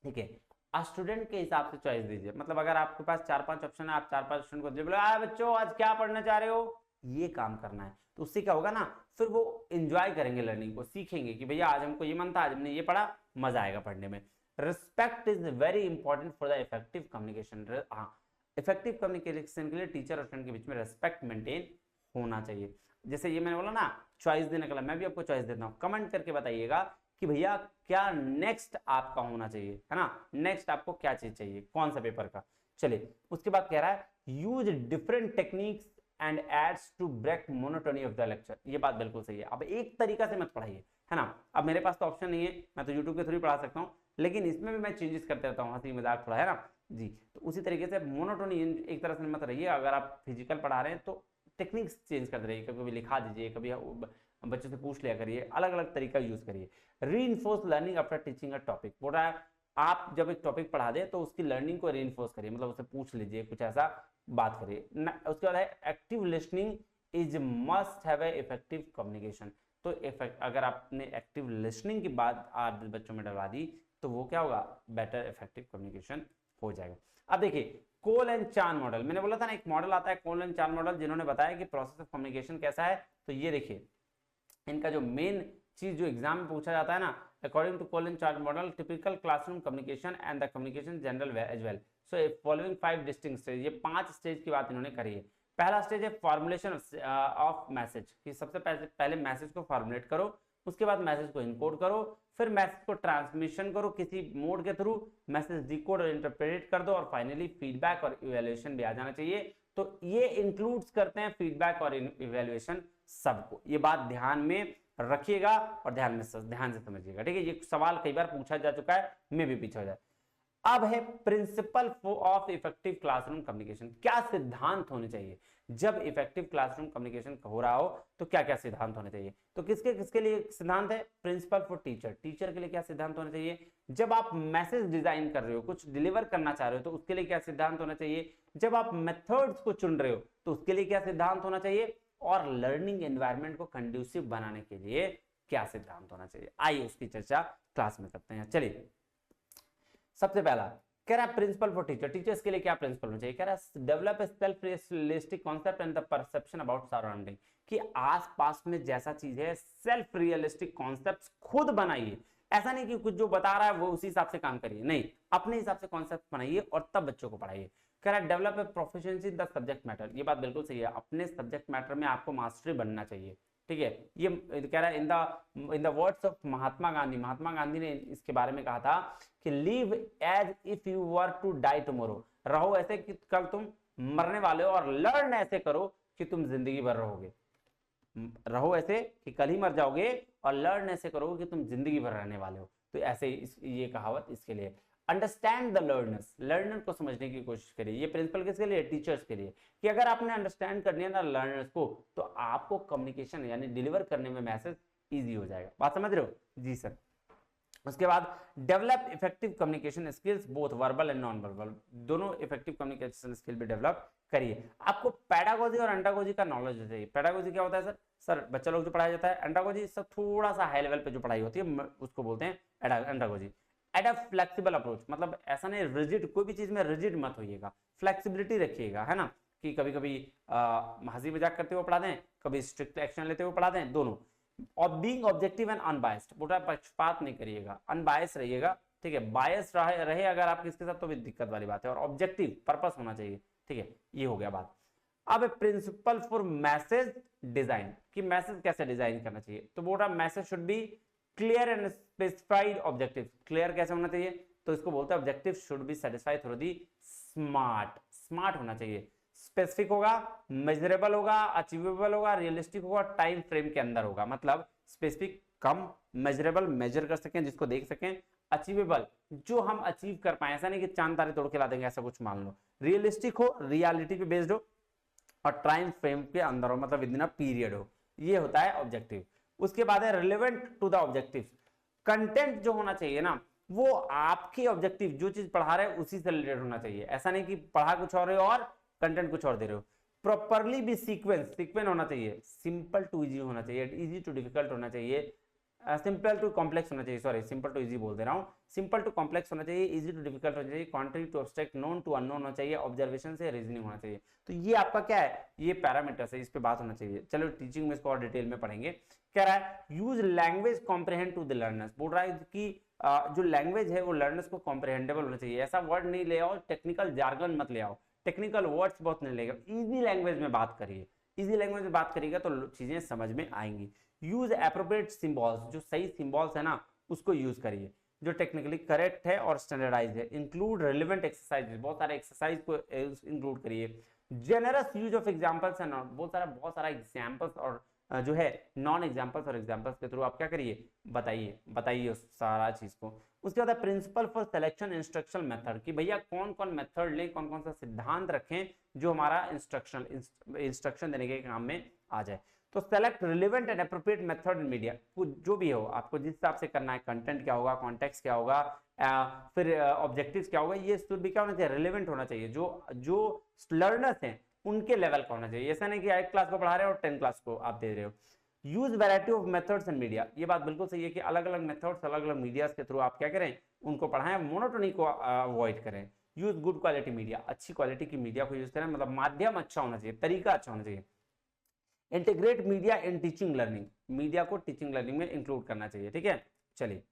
ठीक है। स्टूडेंट के हिसाब से चॉइस दीजिए, मतलब अगर आपके पास 4-5 ऑप्शन है, आप 4-5 स्टूडेंट को बोले बच्चों आज क्या पढ़ना चाह रहे हो, ये काम करना है, तो उससे क्या होगा ना, फिर वो एंजॉय करेंगे लर्निंग को, सीखेंगे कि भैया आज हमको ये मन था, आज हमने ये पढ़ा, मजा आएगा पढ़ने में। Respect is very important for the effective communication. हाँ, इफेक्टिव कम्युनिकेशन के लिए टीचर और स्टूडेंट के बीच में रिस्पेक्ट मेंटेन होना चाहिए। जैसे ये मैंने बोला ना चॉइस देने का, मैं भी आपको चॉइस देता हूँ, कमेंट करके बताइएगा कि भैया क्या नेक्स्ट आपका होना चाहिए, है ना, नेक्स्ट आपको क्या चीज चाहिए, कौन सा पेपर का। चलिए उसके बाद कह रहा है use different techniques and aids to break monotony of the lecture. ये बात बिल्कुल सही है। अब एक तरीका से मत पढ़ाइए, है ना। अब मेरे पास तो ऑप्शन नहीं है, मैं तो यूट्यूब के थ्रू पढ़ा सकता हूँ, लेकिन इसमें भी मैं चेंजेस करते रहता हूँ, हंसी मजाक थोड़ा, है ना जी। तो उसी तरीके से मोनोटोनी एक तरह से मत रहिए। अगर आप फिजिकल पढ़ा रहे हैं तो टेक्निक्स चेंज करते रहिए, कभी लिखा दीजिए, कभी बच्चों से पूछ लिया करिए, अलग अलग तरीका यूज करिए। Reinforce learning after teaching a topic. बोल रहा है आप जब एक टॉपिक पढ़ा दे तो उसकी लर्निंग को रीइंफोर्स करिए, मतलब उससे पूछ लीजिए, कुछ ऐसा बात करिए। उसके बाद है active listening is must have a effective communication. तो अगर आपने एक्टिव लिसनिंग की बात आज बच्चों में डलवा दी तो वो क्या होगा, बेटर इफेक्टिव कम्युनिकेशन हो जाएगा। अब देखिए कोल एंड चान मॉडल, मैंने बोला था ना एक मॉडल आता है कोल एंड चान मॉडल, जिन्होंने बताया कि प्रोसेस ऑफ कम्युनिकेशन कैसा है। तो ये देखिए इनका जो मेन चीज जो एग्जाम में पूछा जाता है ना, according to Cole and Chan model typical classroom communication and the communication general as well. So following 5 distinct stage, ये 5 स्टेज की बात इन्होंने करी है। पहला स्टेज है फॉर्मुलेशन ऑफ मैसेज, कि सबसे पहले मैसेज को फॉर्मुलेट करो, उसके बाद मैसेज को इनकोड करो, फिर मैसेज को ट्रांसमिशन करो किसी मोड के थ्रू, मैसेज डिकोड और इंटरप्रेट कर दो, और फाइनली फीडबैक और इवैल्यूएशन भी आ जाना चाहिए। तो ये इंक्लूड्स करते हैं फीडबैक और इवैल्यूएशन सबको। ये बात ध्यान में रखिएगा और ध्यान से समझिएगा, ठीक है। ये सवाल कई बार पूछा जा चुका है, मैं भी पीछे हो जाए। अब है principle of effective classroom communication. क्या सिद्धांत होने चाहिए जब इफेक्टिव क्लासरूम कम्युनिकेशन हो रहा हो, तो क्या क्या सिद्धांत होने चाहिए। तो किसके किसके लिए सिद्धांत है, प्रिंसिपल फॉर टीचर, टीचर के लिए क्या सिद्धांत होने चाहिए। जब आप मैसेज डिजाइन कर रहे हो, कुछ डिलीवर करना चाह रहे हो, तो उसके लिए क्या सिद्धांत होना चाहिए। जब आप मेथड्स को चुन रहे हो तो उसके लिए क्या सिद्धांत होना चाहिए, और लर्निंग एनवायरनमेंट को कंड्यूसिव बनाने के लिए क्या सिद्धांत होना चाहिए। आइए उसकी चर्चा क्लास में करते हैं। चलिए सबसे पहला कह रहा है प्रिंसिपल फॉर टीचर, टीचर्स के लिए क्या प्रिंसिपल होना चाहिए। कह रहा है develop a self realistic concept and the perception about surrounding, कि आसपास में जैसा चीज है सेल्फ रियलिस्टिक कॉन्सेप्ट्स खुद बनाइए। ऐसा नहीं कि कुछ जो बता रहा है वो उसी हिसाब से काम करिए, नहीं, अपने हिसाब से कॉन्सेप्ट बनाइए और तब बच्चों को पढ़ाइए। कह रहा है develop a proficiency in the subject matter, ये बात बिल्कुल सही है, अपने सब्जेक्ट मैटर में आपको मास्टरी बनना चाहिए, ठीक है। ये कह रहा है in the words of Mahatma Gandhi, Mahatma Gandhi ने इसके बारे में कहा था कि live as if you were to die tomorrow, रहो ऐसे कि कल तुम मरने वाले हो, और लर्न ऐसे करो कि तुम जिंदगी भर रहोगे। रहो ऐसे कि कल ही मर जाओगे, और लर्न ऐसे करोगे कि तुम जिंदगी भर रहने वाले हो। तो ऐसे ये कहावत इसके लिए। अंडरस्टैंड द लर्नर्स, लर्नर को समझने की कोशिश करिए। ये प्रिंसिपल किसके लिए? टीचर्स के लिए, कि अगर आपने अंडरस्टैंड कर लिया ना लर्नर्स को, तो आपको कम्युनिकेशन यानी डिलीवर करने में मैसेज इजी हो जाएगा। बात समझ रहे हो? जी सर। उसके बाद develop effective communication skills, both verbal and non verbal, दोनों इफेक्टिव कम्युनिकेशन स्किल भी डेवलप करिए। आपको पेडागोजी और एंडागोजी का नॉलेज चाहिए। पेडागोजी क्या होता है सर? सर बच्चा लोग जो पढ़ाया जाता है। एंडागोजी सब थोड़ा सा हाई लेवल पे जो पढ़ाई होती है उसको बोलते हैं एंडागोजी। एडप्ट फ्लेक्सिबल अप्रोच, मतलब ऐसा नहीं रिजिड, कोई भी चीज में रिजिड मत होइएगा, फ्लेक्सिबिलिटी रखिएगा, है ना, कि कभी कभी हंसी मजाक करते हुए पढ़ा दें, कभी स्ट्रिक्ट एक्शन लेते हुए पढ़ा दें, दोनों। और बीइंग ऑब्जेक्टिव एंड अनबायस्ड, बोला पक्षपात नहीं करिएगा, अनबायस रहिएगा, ठीक है। बायस रहे अगर आप किसके साथ तो भी दिक्कत वाली बात है। और ऑब्जेक्टिव पर्पस होना चाहिए, ठीक है। ये हो गया बात। अब प्रिंसिपल फॉर मैसेज डिजाइन, कि मैसेज कैसे डिजाइन करना चाहिए। तो बोल रहा message should be clear and specified objective. Clear कैसे होना चाहिए? तो इसको बोलते हैं objective should be satisfied through the smart, smart होना चाहिए। स्पेसिफिक होगा, मेजरेबल होगा, अचीवेबल होगा, रियलिस्टिक होगा, टाइम फ्रेम के अंदर होगा। मतलब स्पेसिफिक कम, मेजरेबल मेजर कर सकें, जिसको देख सकें, अचीवेबल जो हम अचीव कर पाए, ऐसा नहीं कि चांद तारे तोड़ के ला देंगे ऐसा कुछ मान लो, रियलिस्टिक हो, रियलिटी पे बेस्ड हो, और टाइम फ्रेम के अंदर हो, मतलब विद इन अ पीरियड हो। ये होता है ऑब्जेक्टिव। उसके बाद है relevant to the objective, content जो होना चाहिए ना वो आपके ऑब्जेक्टिव जो चीज पढ़ा रहे हो उसी से रिलेटेड होना चाहिए। ऐसा नहीं कि पढ़ा कुछ और रहे हो और कंटेंट कुछ और दे रहे हो। प्रॉपरली भी सीक्वेंस होना चाहिए, सिंपल टू इजी होना चाहिए, इजी टू डिफिकल्ट होना चाहिए, सिंपल टू कॉम्प्लेक्स होना चाहिए, सॉरी सिंपल टू इजी बोल दे रहा हूँ, सिंपल टू कॉम्प्लेक्स होना चाहिए, इजी टू डिफिकल्ट होना चाहिए, concrete to abstract, known to unknown होना चाहिए, ऑब्जर्वेशन से रीजनिंग होना चाहिए। तो ये आपका क्या है? ये पैरामीटर्स है, इस पे बात होना चाहिए। चलो टीचिंग में इसको और डिटेल में पढ़ेंगे। कह रहा है use language comprehend to the learners, बोल रहा है कि जो लैंग्वेज है वो लर्नर्स को कॉम्प्रिहेंडेबल होना चाहिए। ऐसा वर्ड नहीं ले आओ, टेक्निकल जार्गन मत ले आओ, टेक्निकल वर्ड्स बहुत नहीं लेगा, इजी लैंग्वेज में बात करिए। इजी लैंग्वेज में बात करिएगा तो चीजें समझ में आएंगी। यूज एप्रोप्रिएट सिंबल्स, जो सही सिंबल्स है ना उसको यूज करिए, जो टेक्निकली करेक्ट है और स्टैंडर्डाइज है। इंक्लूड रिलेवेंट एक्सरसाइज, बहुत सारे एक्सरसाइज को इंक्लूड करिए। Generous use of examples and बहुत सारा एग्जांपल्स और जो है नॉन एग्जांपल्स और एग्जांपल्स के थ्रू आप क्या करिए? बताइए उस सारा चीज को। उसके बाद principle for selection instructional method, कि भैया कौन कौन मेथड लें, कौन कौन सा सिद्धांत रखें जो हमारा इंस्ट्रक्शन देने के काम में आ जाए। तो select relevant and appropriate method in media, जो भी हो आपको जिस हिसाब से करना है, कंटेंट क्या होगा, कॉन्टेक्स्ट क्या होगा, फिर ऑब्जेक्टिव्स क्या होगा, ये शुड भी क्या होना चाहिए? रिलेवेंट होना चाहिए, जो लर्नर्स हैं उनके लेवल का होना चाहिए। ऐसा नहीं कि 8 क्लास को पढ़ा रहे हो और 10 क्लास को आप दे रहे हो। Use variety of methods and media, ये बात बिल्कुल सही है कि अलग अलग मेथड्स अलग अलग मीडिया के थ्रू आप क्या करें? उनको पढ़ाएं, मोनोटोनी को अवॉइड करें। यूज गुड क्वालिटी मीडिया, अच्छी क्वालिटी की मीडिया को यूज करें, मतलब माध्यम अच्छा होना चाहिए, तरीका अच्छा होना चाहिए। Integrate media in teaching learning, media को टीचिंग लर्निंग में इंक्लूड करना चाहिए, ठीक है। चलिए,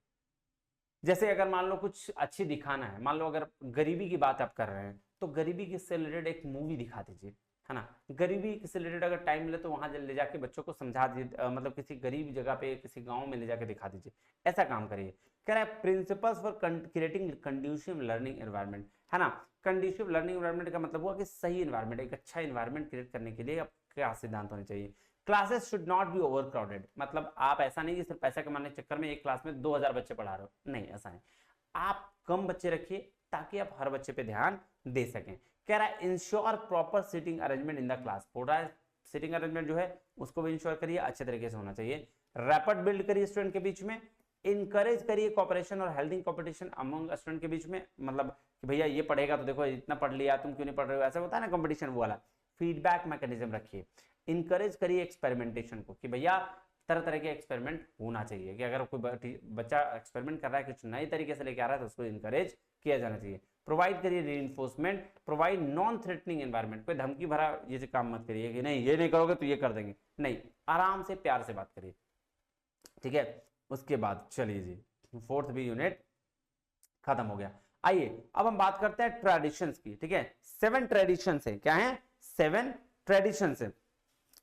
जैसे अगर मान लो कुछ अच्छी दिखाना है, मान लो अगर गरीबी की बात आप कर रहे हैं तो गरीबी से रिलेटेड एक मूवी दिखा दीजिए, है ना। गरीबी से रिलेटेड अगर टाइम मिले तो वहां ले जाके बच्चों को समझा दीजिए, मतलब किसी गरीब जगह पे किसी गांव में ले जाके दिखा दीजिए, ऐसा काम करिए। कह रहा है principles for creating conducive learning environment, है ना। कंड्यूसिव लर्निंग एनवायरनमेंट का मतलब हुआ कि सही एनवायरनमेंट, एक अच्छा एनवायरनमेंट क्रिएट करने के लिए क्या सिद्धांत होने चाहिए। Classes should not be over crowded, मतलब आप ऐसा नहीं कि सिर्फ पैसा कमाने के चक्कर में एक क्लास में 2000 बच्चे पढ़ा रहे हो, नहीं ऐसा नहीं। आप कम बच्चे रखिए ताकि आप हर बच्चे पे ध्यान दे सकें। कह रहा है ensure proper seating arrangement in the class, बोल रहा है सीटिंग अरेंजमेंट जो है उसको भी इंश्योर करिए, अच्छे तरीके से होना चाहिए। रैपिड बिल्ड करिए स्टूडेंट के बीच में। इनकरेज करिए कॉपरेशन और हेल्दी कॉम्पिटिशन अमंग स्टूडेंट के बीच में, मतलब कि भैया ये पढ़ेगा तो देखो इतना पढ़ लिया, तुम क्यों नहीं पढ़ रहे हो, ऐसा होता है ना कंपटीशन वो वाला। फीडबैक मैकेनिज्म रखिए। इनकरेज करिए एक्सपेरिमेंटेशन को, कि भैया तरह तरह के एक्सपेरिमेंट होना चाहिए, कि अगर कोई बच्चा एक्सपेरिमेंट कर रहा है कुछ नए तरीके से लेके आ रहा है तो उसको इनकरेज किया जाना चाहिए। प्रोवाइड करिए reinforcement, provide non threatening environment, कोई धमकी भरा ये काम मत करिए कि नहीं ये नहीं करोगे तो ये कर देंगे, नहीं, आराम से प्यार से बात करिए, ठीक है। उसके बाद चलिए जी 4th भी यूनिट खत्म हो गया। आइए अब हम बात करते हैं ट्रेडिशंस की, ठीक है। 7 ट्रेडिशंस है, क्या है? 7 ट्रेडिशंस है।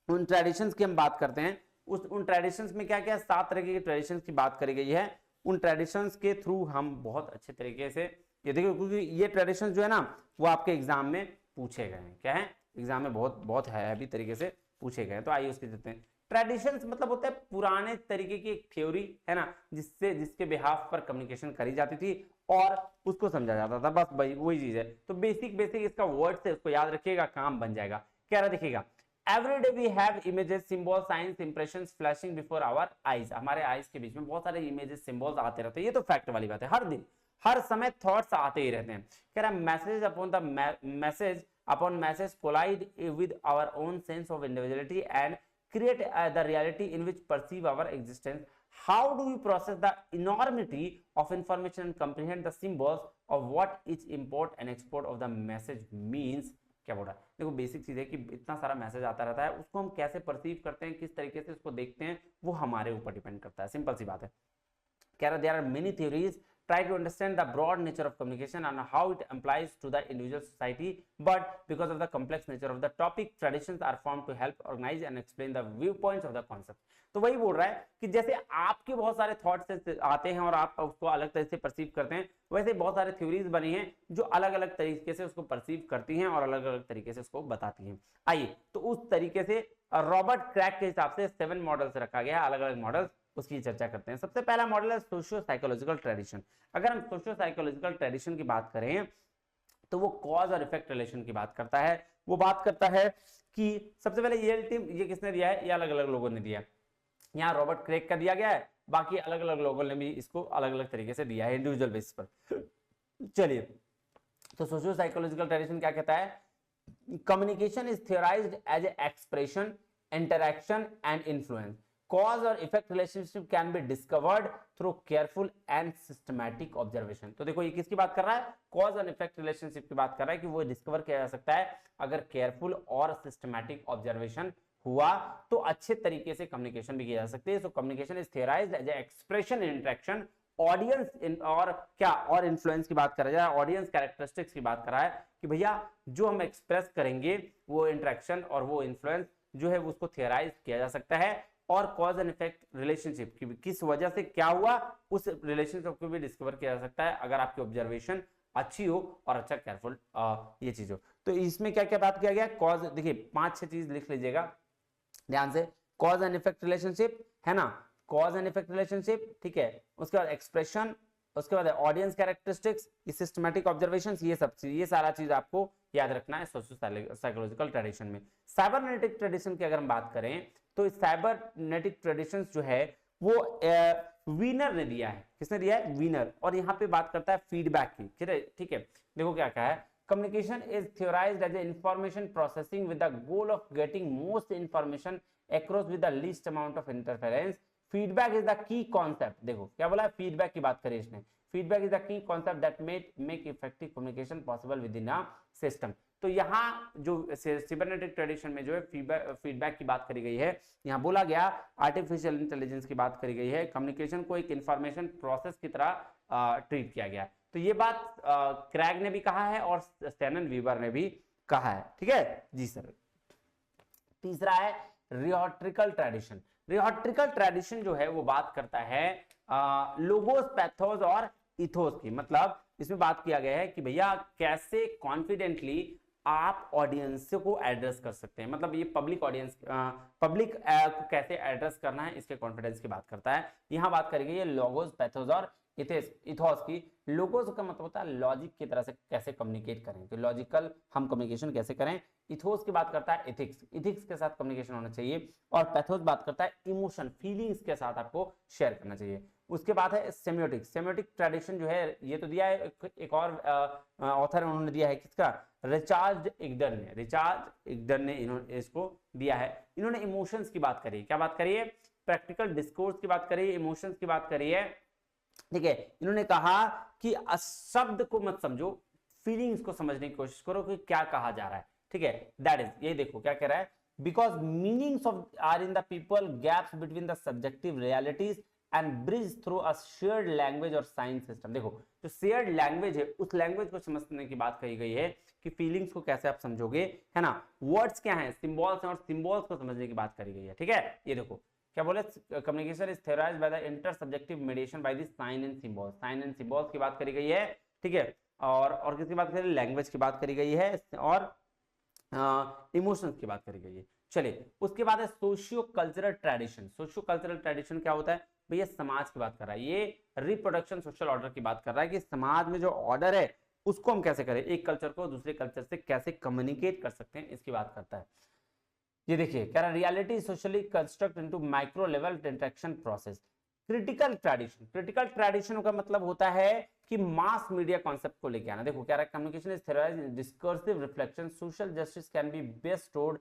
उन ट्रेडिशंस की हम बात करते हैं। उन ट्रेडिशंस में क्या क्या 7 तरह के ट्रेडिशंस की बात करी गई है। उन ट्रेडिशंस के थ्रू हम बहुत अच्छे तरीके से ये देखिए, क्योंकि ये ट्रेडिशंस जो है ना वो आपके एग्जाम में पूछे गए हैं, क्या है? एग्जाम में बहुत हैवी तरीके से पूछे गए हैं। तो आइए उसके देखते हैं। ट्रेडिशंस मतलब होता है पुराने तरीके की एक थ्योरी, है ना, जिसके बिहाफ पर कम्युनिकेशन करी जाती थी और उसको समझा जाता था, बस भाई वही चीज है। तो बेसिक इसका वर्ड से उसको याद रखिएगा, काम बन जाएगा। कह रहा देखिएगा, every day we have images, symbol, signs, impressions flashing before our eyes. हमारे आईज के बीच में बहुत सारे इमेजेस, सिंबल्स आते रहते हैं, ये तो फैक्ट वाली बात है। हर दिन हर समय थॉट्स आते ही रहते हैं। कह रहा message upon the message collide with our own sense of individuality and create the reality in which perceive our existence. How do we process the enormity of information and comprehend the symbols of what each import and export of the message means? क्या बोल रहा है, देखो basic चीज है कि इतना सारा मैसेज आता रहता है, उसको हम कैसे परसीव करते हैं, किस तरीके से उसको देखते हैं, वो हमारे ऊपर डिपेंड करता है। सिंपल सी बात है। कह रहा there are many theories try to understand the broad nature of communication and how it applies to the individual society, but because of the complex nature of the topic, traditions are formed to help organize and explain the viewpoints of the concept. तो वही बोल रहा है कि जैसे आपके बहुत सारे थॉट्स आते हैं और आप उसको अलग तरह से परसीव करते हैं, वैसे बहुत सारे थ्योरीज बनी हैं जो अलग अलग तरीके से उसको परसीव करती हैं और अलग अलग तरीके से उसको बताती हैं। आइए तो उस तरीके से रॉबर्ट क्रैक के हिसाब से 7 मॉडल्स रखा गया है, अलग अलग मॉडल्स, उसकी चर्चा करते हैं। सबसे पहला मॉडल है सोशियो साइकोलॉजिकल ट्रेडिशन। अगर हम सोशियो साइकोलॉजिकल ट्रेडिशन की बात करें तो वो कॉज और इफेक्ट रिलेशन की बात करता है। वो बात करता है कि सबसे पहले ये किसने दिया है, ये अलग अलग लोगों ने दिया है। यहाँ रॉबर्ट क्रेक का दिया गया है, बाकी अलग अलग लोगों ने भी इसको अलग अलग तरीके से दिया है इंडिविजुअल बेसिस पर। चलिए तो सोशियो साइकोलॉजिकल ट्रेडिशन क्या कहता है, communication is theorised as a expression, interaction and influence. Cause or effect relationship can be discovered through careful and systematic observation। तो देखो ये किसकी बात कर रहा है, cause and effect relationship की बात कर रहा है कि वो डिस्कवर किया जा सकता है अगर केयरफुल और सिस्टमैटिक ऑब्जर्वेशन हुआ तो अच्छे तरीके से कम्युनिकेशन भी किया जा सकती है। So communication is theorised as expression, interaction, audience और क्या और इन्फ्लुएंस की बात करा जाए, ऑडियंस कैरेक्टरिस्टिक्स की बात करा है कि भैया जो हम एक्सप्रेस करेंगे वो इंटरेक्शन और वो इन्फ्लुएंस जो है उसको थियराइज किया जा सकता है। और कॉज एंड इफेक्ट रिलेशनशिप की किस वजह से क्या हुआ उस रिलेशनशिप को भी डिस्कवर किया जा सकता है अगर आपकी ऑब्जर्वेशन अच्छी हो और अच्छा केयरफुल ये चीज हो। तो इसमें क्या क्या बात किया गया, कॉज, देखिए 5-6 चीज लिख लीजिएगा ध्यान से। कॉज एंड इफेक्ट रिलेशनशिप है ना, कॉज एंड इफेक्ट रिलेशनशिप, ठीक है। उसके बाद एक्सप्रेशन, उसके बाद ऑडियंस कैरेक्टरिस्टिक्स, सिस्टमैटिक ऑब्जर्वेशंस, ये सब चीज, ये सारा चीज आपको याद रखना है सोशियो साइकोलॉजिकल ट्रेडिशन में। साइबरनेटिक ट्रेडिशन की अगर हम बात करें तो साइबरनेटिक ट्रेडिशंस जो है वो वीनर ने दिया है। किसने दिया है, वीनर। और यहाँ पे बात करता है फीडबैक की, ठीक है। देखो क्या कहा है, communication is theorized as a information processing with the goal of getting most information across with the least amount of interference. Feedback is the key concept। देखो क्या बोला है, फीडबैक की बात करी इसने। Feedback is the key concept that make effective communication possible within a system। तो यहाँ जो साइबरनेटिक ट्रेडिशन में जो है फीडबैक की बात करी गई है, यहाँ बोला गया आर्टिफिशियल इंटेलिजेंस की बात करी गई है, कम्युनिकेशन को एक इंफॉर्मेशन प्रोसेस की तरह ट्रीट किया गया। तो ये बात क्रैग ने भी कहा है और स्टैनन वीवर ने भी कहा है, ठीक है जी सर। तीसरा है रियोट्रिकल ट्रेडिशन। रियोट्रिकल ट्रेडिशन जो है वो बात करता है लोगोस, पैथोस और इथोस की। मतलब इसमें बात किया गया है कि भैया कैसे कॉन्फिडेंटली आप ऑडियंस को एड्रेस कर सकते हैं, मतलब ये पब्लिक ऑडियंस, पब्लिक को कैसे एड्रेस करना है इसके कॉन्फिडेंस की बात करता है। यहाँ बात करेंगे ये लोगोस, पैथोस और इथोस की। लोगोस का मतलब होता है लॉजिक की तरह से कैसे कम्युनिकेट करें, तो लॉजिकल हम कम्युनिकेशन कैसे करें। इथोस की बात करता है एथिक्स, एथिक्स के साथ कम्युनिकेशन होना चाहिए। और पैथोस बात करता है इमोशन, फीलिंग्स के साथ आपको शेयर करना चाहिए। उसके बाद है सेमियोटिक। सेमियोटिक ट्रेडिशन जो है ये तो दिया है एक और ऑथर उन्होंने दिया है, किसका, रिचार्ड इगडन ने। रिचार्ड इगडन ने इन्होंने इसको दिया है। इन्होंने इमोशंस की बात करी, क्या बात करी है, प्रैक्टिकल डिस्कोर्स की बात करी है, इमोशंस की बात करी है, ठीक है। इन्होंने कहा कि शब्द को मत समझो, फीलिंग्स को समझने की कोशिश करो कि क्या कहा जा रहा है, ठीक है। दैट इज, ये देखो क्या कह रहा है, because meanings of are in the people, gaps between the subjective realities and bridge through a shared language और साइंस सिस्टम। देखो जो शेयर्ड लैंग्वेज है उस लैंग्वेज को समझने की बात कही गई है कि फीलिंग्स को कैसे आप समझोगे, है ना। वर्ड्स क्या हैं, सिंबल्स हैं, और सिंबल्स को समझने की बात करी गई है, ठीक है। ये देखो क्या बोले, communication is theorised by the inter subjective mediation by the sign and symbols. Sign and symbols की बात करी गई है, ठीक है। और किसकी बात करी, लैंग्वेज की बात करी गई है और इमोशंस की बात करी गई है। चलिए उसके बाद है socio cultural tradition. Socio cultural tradition क्या होता है भैया, समाज की बात कर रहा है, ये रिप्रोडक्शन सोशल ऑर्डर की बात कर रहा है कि समाज में जो ऑर्डर है उसको हम कैसे करें, एक कल्चर को दूसरे कल्चर से कैसे कम्युनिकेट कर सकते हैं, इसकी बात करता है। ये देखिए कह रहा reality socially construct into micro level interaction process. Critical tradition, critical tradition का मतलब होता है कि मास मीडिया कॉन्सेप्ट को लेके आना। देखो कह रहा है communication is theorised discursive reflection, social justice can be best told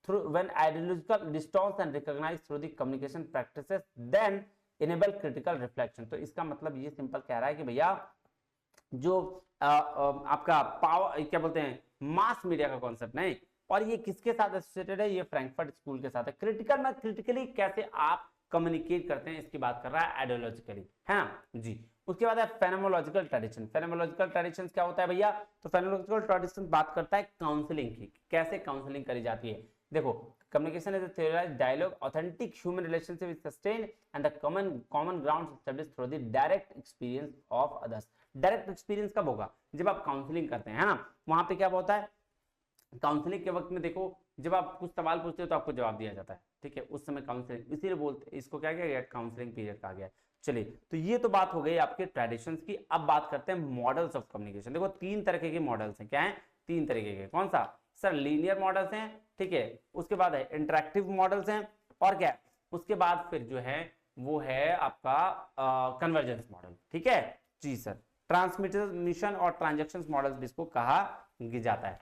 through when ideological distance and recognized through the communication practices then enable critical reflection। तो इसका मतलब ये सिंपल कह रहा है कि भैया जो आपका पावर क्या बोलते हैं मास मीडिया का कॉन्सेप्ट नहीं, और ये किसके साथ एसोसिएटेड है, ये फ्रैंकफर्ट स्कूल के साथ है। क्रिटिकल में क्रिटिकली कैसे आप कम्युनिकेट करते हैं इसकी बात कर रहा है, आइडियोलॉजिकली, है ना जी। उसके बाद है फेनोमोलॉजिकल ट्रेडिशन। फेनोमोलॉजिकल ट्रेडिशन क्या होता है भैया, तो फेनोमोलॉजिकल ट्रेडिशन बात करता है काउंसलिंग की, कैसे काउंसलिंग करी जाती है। देखो communication is a theorized dialogue, authentic human relationship is sustained and the common ground established through the direct experience of others। Direct experience कब होगा, जब आप काउंसलिंग करते हैं, है ना। वहां पे क्या होता है काउंसलिंग के वक्त में, देखो जब आप कुछ सवाल पूछते हो तो आपको जवाब दिया जाता है, ठीक है, उस समय काउंसलिंग, इसीलिए बोलते इसको क्या किया गया, काउंसलिंग पीरियड कहा गया। चलिए तो ये तो बात हो गई आपके ट्रेडिशंस की। अब बात करते हैं मॉडल्स ऑफ कम्युनिकेशन। देखो तीन तरह के मॉडल्स हैं, क्या है, तीन तरीके के। कौन सा सर, लीनियर मॉडल्स हैं, ठीक है, उसके बाद है इंटरैक्टिव मॉडल्स हैं, और क्या उसके बाद फिर जो है वो है आपका कन्वर्जेंस मॉडल, ठीक है जी सर। ट्रांसमिशन और ट्रांजैक्शंस मॉडल्स भी इसको कहा जाता है।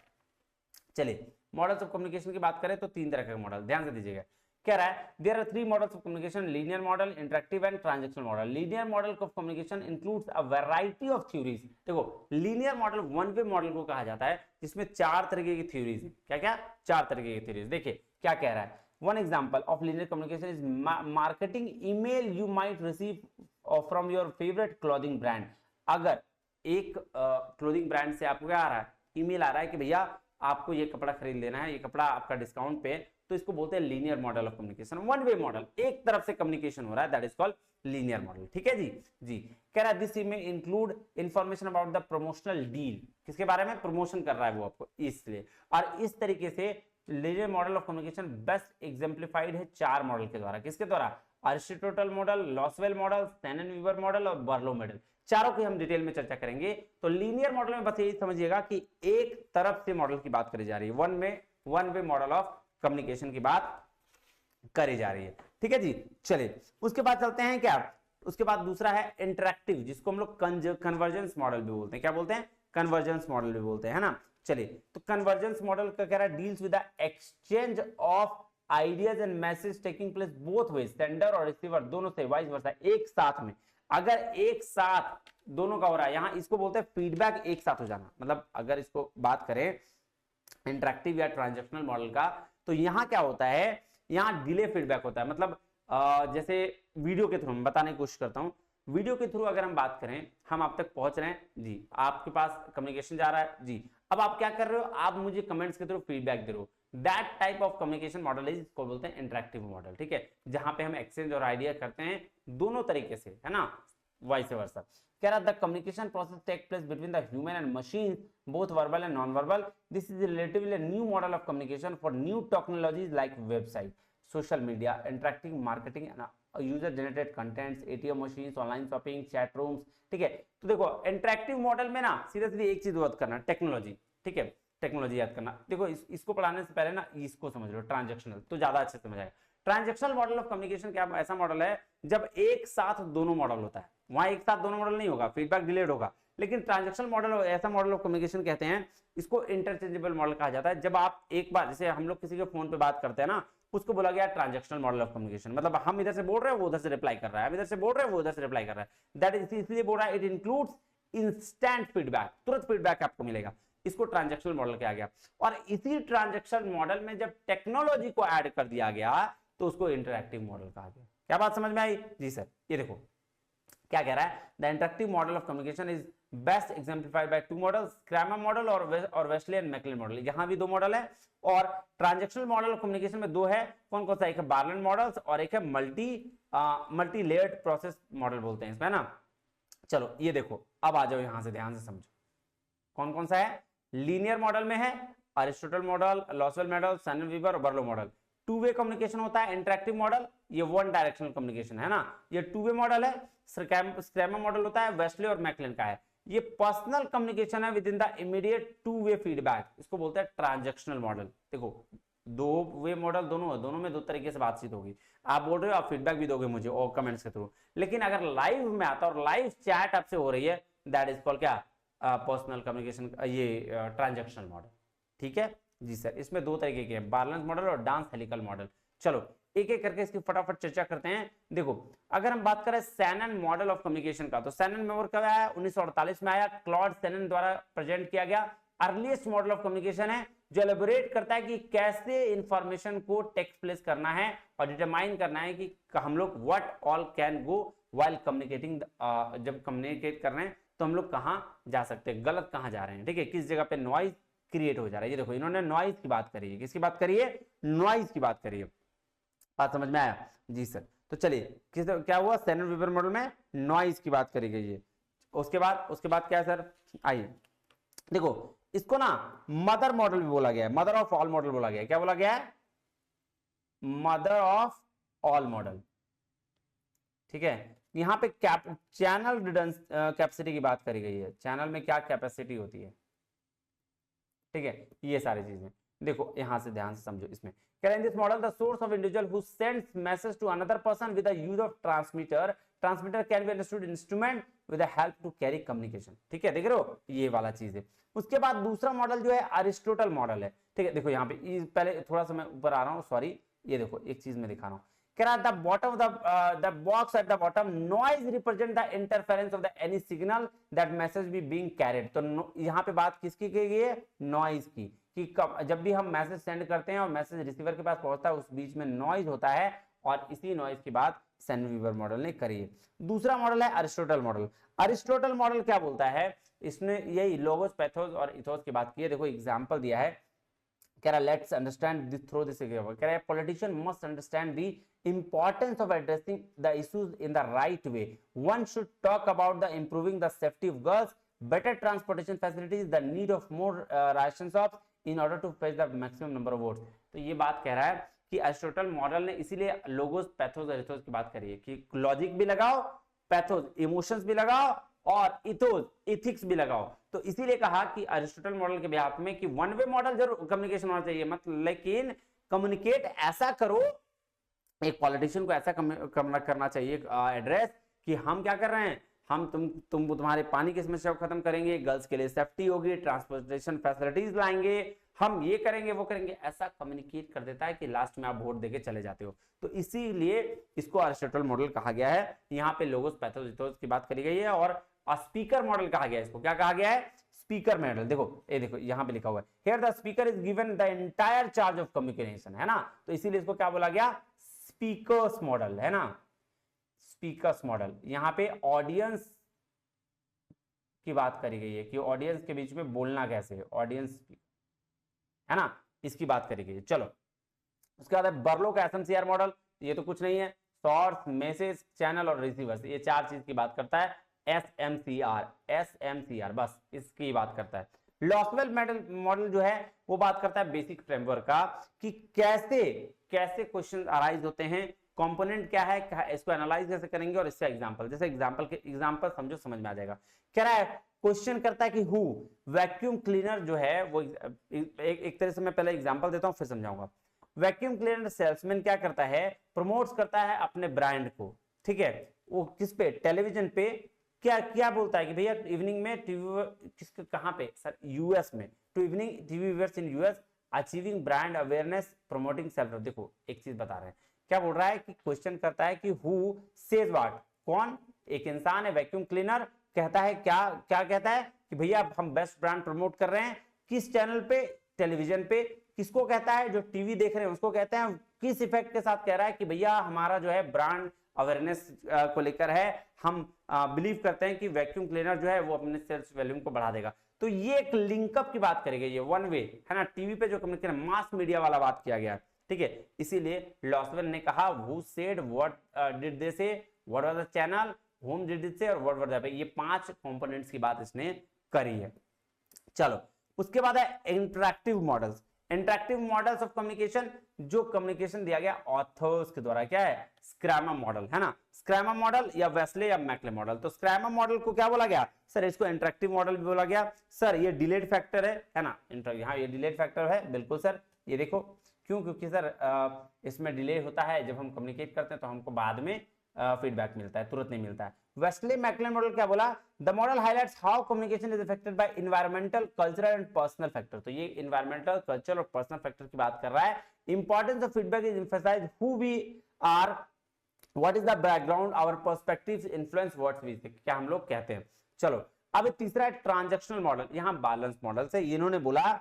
चलिए मॉडल्स ऑफ कम्युनिकेशन की बात करें तो तीन तरह के मॉडल, ध्यान से दीजिएगा। कह रहा है there are three models of communication, linear model, interactive and transactional model. Linear model of communication includes a variety of theories. देखो linear model one way model को कहा जाता है जिसमें चार तरीके की थ्योरीज हैं। क्या क्या, चार तरीके की थ्योरीज। देखिए क्या कह रहा है, one example of linear communication is marketing email you might receive from your favourite clothing brand. अगर एक क्लोथिंग ब्रांड से आपको क्या आ रहा है, ईमेल आ रहा है कि भैया आपको ये कपड़ा खरीद लेना है, ये कपड़ा आपका डिस्काउंट पे, तो इसको बोलते हैं linear model of communication. One way model, एक तरफ से कम्युनिकेशन हो रहा है, that is called linear model, ठीक है जी जी। कह रहा है दिस में include information about the promotional deal, किसके बारे में, प्रमोशन कर रहा है वो आपको, इसलिए। और इस तरीके से linear model of communication best exemplified है चार मॉडल के द्वारा। किसके द्वारा, Aristotle model, Lasswell model, Shannon-Weaver model और बर्लो मॉडल। चारों की हम डिटेल में चर्चा करेंगे। तो लीनियर मॉडल में बस यही समझिएगा कि एक तरफ से मॉडल की बात करी जा रही है, one way model of communication की बात करी जा रही है, ठीक है जी। चलिए उसके बाद चलते हैं क्या, उसके बाद दूसरा है इंटरैक्टिव, जिसको हम लोग कन्वर्जेंस मॉडल भी बोलते हैं। क्या बोलते हैं, कन्वर्जेंस मॉडल भी बोलते हैं, है ना। चलिए तो कन्वर्जेंस मॉडल का कह रहा है deals with the exchange of ideas and message taking place both ways, sender और रिसीवर दोनों से, वाइस वर्सा, एक साथ में। अगर एक साथ दोनों का हो रहा है, यहां इसको बोलते हैं फीडबैक एक साथ हो जाना। मतलब अगर इसको बात करें इंटरैक्टिव या ट्रांजैक्शनल मॉडल का, तो यहां क्या होता है, यहां डिले फीडबैक होता है। मतलब जैसे वीडियो के थ्रू मैं बताने की कोशिश करता हूं, वीडियो के थ्रू अगर हम बात करें, हम आप तक पहुंच रहे हैं जी, आपके पास कम्युनिकेशन जा रहा है जी, अब आप क्या कर रहे हो, आप मुझे कमेंट्स के थ्रू फीडबैक दे रहे हो। That type of communication model is इसको बोलते हैं इंटरैक्टिव मॉडल, ठीक है, जहां पे हम एक्सचेंज और आइडिया करते हैं दोनों तरीके से, है ना, वाइस वर्सा। कह रहा the communication process take place between the human and machine both verbal and non verbal. This is relatively new model of communication for new technologies like website, social media, interactive marketing, user generated contents, ATM machines, online shopping, chat rooms, ठीक है। तो देखो interactive model में ना seriously एक चीज याद करना, टेक्नोलॉजी, ठीक है, टेक्नोलॉजी याद करना। देखो इसको पढ़ाने से पहले ना इसको समझ लो, ट्रांजैक्शनल, तो ज्यादा अच्छे से समझ आएगा। ट्रांजैक्शनल मॉडल ऑफ कम्युनिकेशन क्या ऐसा मॉडल है जब एक साथ दोनों मॉडल होता है, वहां एक साथ दोनों मॉडल नहीं होगा, फीडबैक डिलेड होगा। लेकिन ट्रांजैक्शनल मॉडल ऐसा मॉडल ऑफ कम्युनिकेशन कहते हैं, इसको इंटरचेंजेबल मॉडल कहा जाता है। जब आप एक बार, जैसे हम लोग किसी के फोन पे बात करते हैं ना, उसको बोला गया ट्रांजैक्शनल मॉडल ऑफ कम्युनिकेशन। मतलब हम इधर से बोल रहे हैं, वो उधर से रिप्लाई कर रहा है, हम इधर से बोल रहे हैं, वो उधर से रिप्लाई कर रहा है। दैट इज इसलिए बोल रहा है इट इंक्लूड्स इंस्टेंट फीडबैक, तुरंत फीडबैक आपको मिलेगा, इसको ट्रांजैक्शनल मॉडल कहा गया। और इसी ट्रांजैक्शनल मॉडल में जब टेक्नोलॉजी को ऐड कर दिया गया तो उसको इंटरैक्टिव मॉडल कहा गया। क्या बात समझ में आई जी सर। ये देखो क्या कह रहा है, the interactive model of communication is best exemplified by two models, Schramm model और वेस्ले एंड मैकलेन मॉडल। यहां भी दो मॉडल है, और ट्रांजैक्शनल मॉडल ऑफ कम्युनिकेशन में दो है। कौन कौन सा, एक है बार्लैंड मॉडल्स और एक है मल्टी लेयर्ड प्रोसेस मॉडल बोलते हैं इसमें, है ना। चलो ये देखो अब आ जाओ, यहां से ध्यान से समझो कौन कौन सा है। लीनियर मॉडल में है Aristotle model, Lasswell model, Shannon Weaver और Berlo model. Two way communication होता है, इंटरेक्टिव मॉडल, ये वन डायरेक्शनल कम्युनिकेशन है ना, ये टू वे मॉडल है। स्क्रैमर मॉडल होता है, वेस्ले और मैकलिन का है। ये पर्सनल कम्युनिकेशन है with in the immediate two way feedback, इसको बोलते हैं ट्रांजैक्शनल मॉडल। देखो दो वे मॉडल दोनों है, दोनों में दो तरीके से बातचीत होगी। आप बोल रहे हो आप फीडबैक भी दोगे मुझे और कमेंट्स के थ्रू, लेकिन अगर लाइव में आता और लाइव चैट आपसे हो रही है, दैट इज कॉल्ड क्या, पर्सनल कम्युनिकेशन, ये ट्रांजैक्शनल मॉडल। ठीक है जी सर, इसमें दो तरीके के हैं, बार्लेंस मॉडल और डांस हेलिकल मॉडल। चलो एक एक करके इसकी फटाफट चर्चा करते हैं। देखो अगर हम बात करें सैनन मॉडल ऑफ कम्युनिकेशन का, तो सैनन मेमोर कब आया, 1948 में आया, क्लॉड सैनन द्वारा प्रेजेंट किया गया। अर्लीस्ट मॉडल ऑफ कम्युनिकेशन है जो एलेबोरेट करता है कि कैसे इंफॉर्मेशन को टेक्स्ट प्लेस करना है और डिटरमाइन करना है कि हम लोग what all can go while communicating. जब कम्युनिकेट कर रहे हैं तो हम लोग कहाँ जा सकते हैं, गलत कहाँ जा रहे हैं, ठीक है, किस जगह पे नॉइज क्रिएट हो जा रहा है। ये देखो इन्होंने नॉइज की बात करी है, किसकी बात करी है, नॉइज की बात करी है। बात समझ में आया जी सर। तो चलिए किस क्या हुआ, सैनन वीवर मॉडल में नॉइज की बात करी गई है। उसके बाद क्या है सर, आइए देखो इसको ना मदर मॉडल भी बोला गया है, मदर ऑफ ऑल मॉडल बोला गया है। क्या बोला गया है, मदर ऑफ ऑल मॉडल। ठीक है, यहाँ पे चैनल कैपेसिटी की बात करी गई है, चैनल में क्या कैपेसिटी होती है। ठीक है, ये सारी चीजें देखो यहां से ध्यान से समझो। इसमें कह रहे हैं this model the source of individual who sends message to another person with the use of transmitter, transmitter can be understood instrument with the help to carry communication. ठीक है, देख रहे हो ये वाला चीज है। उसके बाद दूसरा मॉडल जो है अरिस्टोटल मॉडल है। ठीक है, देखो यहाँ पे पहले थोड़ा सा मैं ऊपर आ रहा हूँ, सॉरी, ये देखो एक चीज मैं दिखा रहा हूँ। कह रहा है the bottom the box at the bottom noise represent the interference of the any signal that message be being carried. तो यहाँ पे बात किसकी की गई है, नॉइज की, कि जब भी हम मैसेज सेंड करते हैं और मैसेज रिसीवर के पास पहुंचता है, उस बीच में नॉइज होता है, और इसी नॉइज की बात सैनन वीवर मॉडल ने करी है। दूसरा मॉडल है अरिस्टोटल मॉडल। अरिस्टोटल मॉडल क्या बोलता है, इसने यही लोगोस, पैथोस और इथोस की बात की है। देखो एग्जांपल दिया है, कह रहा let's understand this through this, कह रहा है politician must understand the importance of addressing the issues in the right way. One should talk about the improving the safety of girls, better transportation facilities, the need of more rations of in order to fetch the maximum number of votes. तो ये बात कह रहा है कि Aristotle model ने इसीलिए logos, pathos और इथोस की बात करी है कि लॉजिक भी लगाओ, पैथोस इमोशंस भी लगाओ, और इथोस इथिक्स भी लगाओ। तो इसीलिए कहा कि अरिस्टोटल मॉडल के बिहाफ में कि वन वे मॉडल जरूर कम्युनिकेशन होना चाहिए, मतलब लेकिन कम्युनिकेट ऐसा करो, एक पॉलिटिशियन को ऐसा करना चाहिए एड्रेस कि हम क्या कर रहे हैं, हम तुम्हारे पानी की समस्या को खत्म करेंगे, गर्ल्स के लिए सेफ्टी होगी, ट्रांसपोर्टेशन फैसिलिटीज लाएंगे, हम ये करेंगे वो करेंगे, ऐसा कम्युनिकेट कर देता है कि लास्ट में आप वोट देके चले जाते हो। तो इसीलिए इसको अरिस्टोटल मॉडल कहा गया है। यहाँ पे लोगोस, पैथोस, इथोस की बात करी गई है, और स्पीकर मॉडल कहा गया है। इसको क्या कहा गया है, स्पीकर मॉडल। देखो ये देखो यहाँ पे लिखा हुआ है, here the speaker is given the entire charge of communication, है ना, तो इसीलिए इसको क्या बोला गया, स्पीकर्स मॉडल, है ना, स्पीकर्स मॉडल। यहाँ पे ऑडियंस की बात करी गई है कि ऑडियंस के बीच में बोलना कैसे है, ऑडियंस, है ना, इसकी बात करी गई है। चलो उसके बाद है बर्लो का एसएमसीआर मॉडल। ये तो कुछ नहीं है, सोर्स, मैसेज, चैनल और रिसीवर्स, ये चार चीज की बात करता है। एसएमसीआर बस इसकी बात करता है। लॉसवेल मॉडल जो है वो बात करता है बेसिक फ्रेमवर्क का, कि कैसे कैसे क्वेश्चन अराइज होते हैं, कंपोनेंट क्या है, इसको एनालाइज कैसे करेंगे, और इसका एग्जांपल, जैसे एग्जांपल समझो, समझ में आ जाएगा। कह रहा है क्वेश्चन करता है कि हु वैक्यूम क्लीनर जो है वो एक तरह से मैं पहले एग्जांपल देता हूं फिर समझाऊंगा। वैक्यूम क्लीनर सेल्समैन क्या करता है, प्रमोट्स करता है अपने ब्रांड को, ठीक है, वो किस पे, टेलीविजन पे, क्या बोलता है कि भैया इवनिंग में टीवी, कहां पे सर, यूएस में, to evening TV viewers in US achieving brand awareness promoting self. देखो एक चीज बता रहे हैं, क्या बोल रहा है कि क्वेश्चन करता है कि हु सेज व्हाट, कौन, एक इंसान है वैक्यूम क्लीनर, कहता है क्या कहता है कि भैया हम बेस्ट ब्रांड प्रमोट कर रहे हैं, किस चैनल पे, टेलीविजन पे, किसको कहता है, जो टीवी देख रहे हैं उसको कहते हैं, किस इफेक्ट के साथ कह रहा है कि भैया हमारा जो है ब्रांड अवेयरनेस को लेकर है, हम बिलीव करते हैं कि वैक्यूम क्लीनर जो है वो अपने सेल्स वॉल्यूम को बढ़ा देगा। तो ये एक लिंकअप की बात करी गई है, वन वे, है ना, टीवी पे जो कम्युनिकेशन मास मीडिया वाला बात किया गया, ठीक है। इसीलिए लॉसवेल ने कहा who said what did they say, what was the channel, whom did it say और what were the, ये 5 कंपोनेंट्स की बात इसने करी है। चलो उसके बाद है interactive models. Interactive models of communication, जो कम्युनिकेशन दिया गया ऑथर्स के द्वारा, क्या है, स्क्रैमर मॉडल, है ना, स्क्रैमर मॉडल या वेस्ले या मैकले मॉडल। तो स्क्रैमर मॉडल को क्या बोला गया सर, इसको इंटरैक्टिव मॉडल भी बोला गया। सर ये डिलेड फैक्टर है ना, यहाँ ये डिलेड फैक्टर है, बिल्कुल सर, ये देखो क्यों, क्योंकि सर इसमें डिले होता है, जब हम कम्युनिकेट करते हैं तो हमको बाद में फीडबैक मिलता है, तुरंत नहीं मिलता है। वेस्ले मैकलेन मॉडल क्या बोला, the model highlights how communication is affected by environmental, cultural and personal factor. तो ये एनवायरमेंटल, कल्चरल और पर्सनल फैक्टर की बात कर रहा है। Importance of feedback is emphasised, who we are, what is the background, our perspectives influence what we think, क्या हम लोग कहते हैं। चलो अब तीसरा है ट्रांजैक्शनल मॉडल, यहाँ बैलेंस मॉडल से इन्होंने बोला,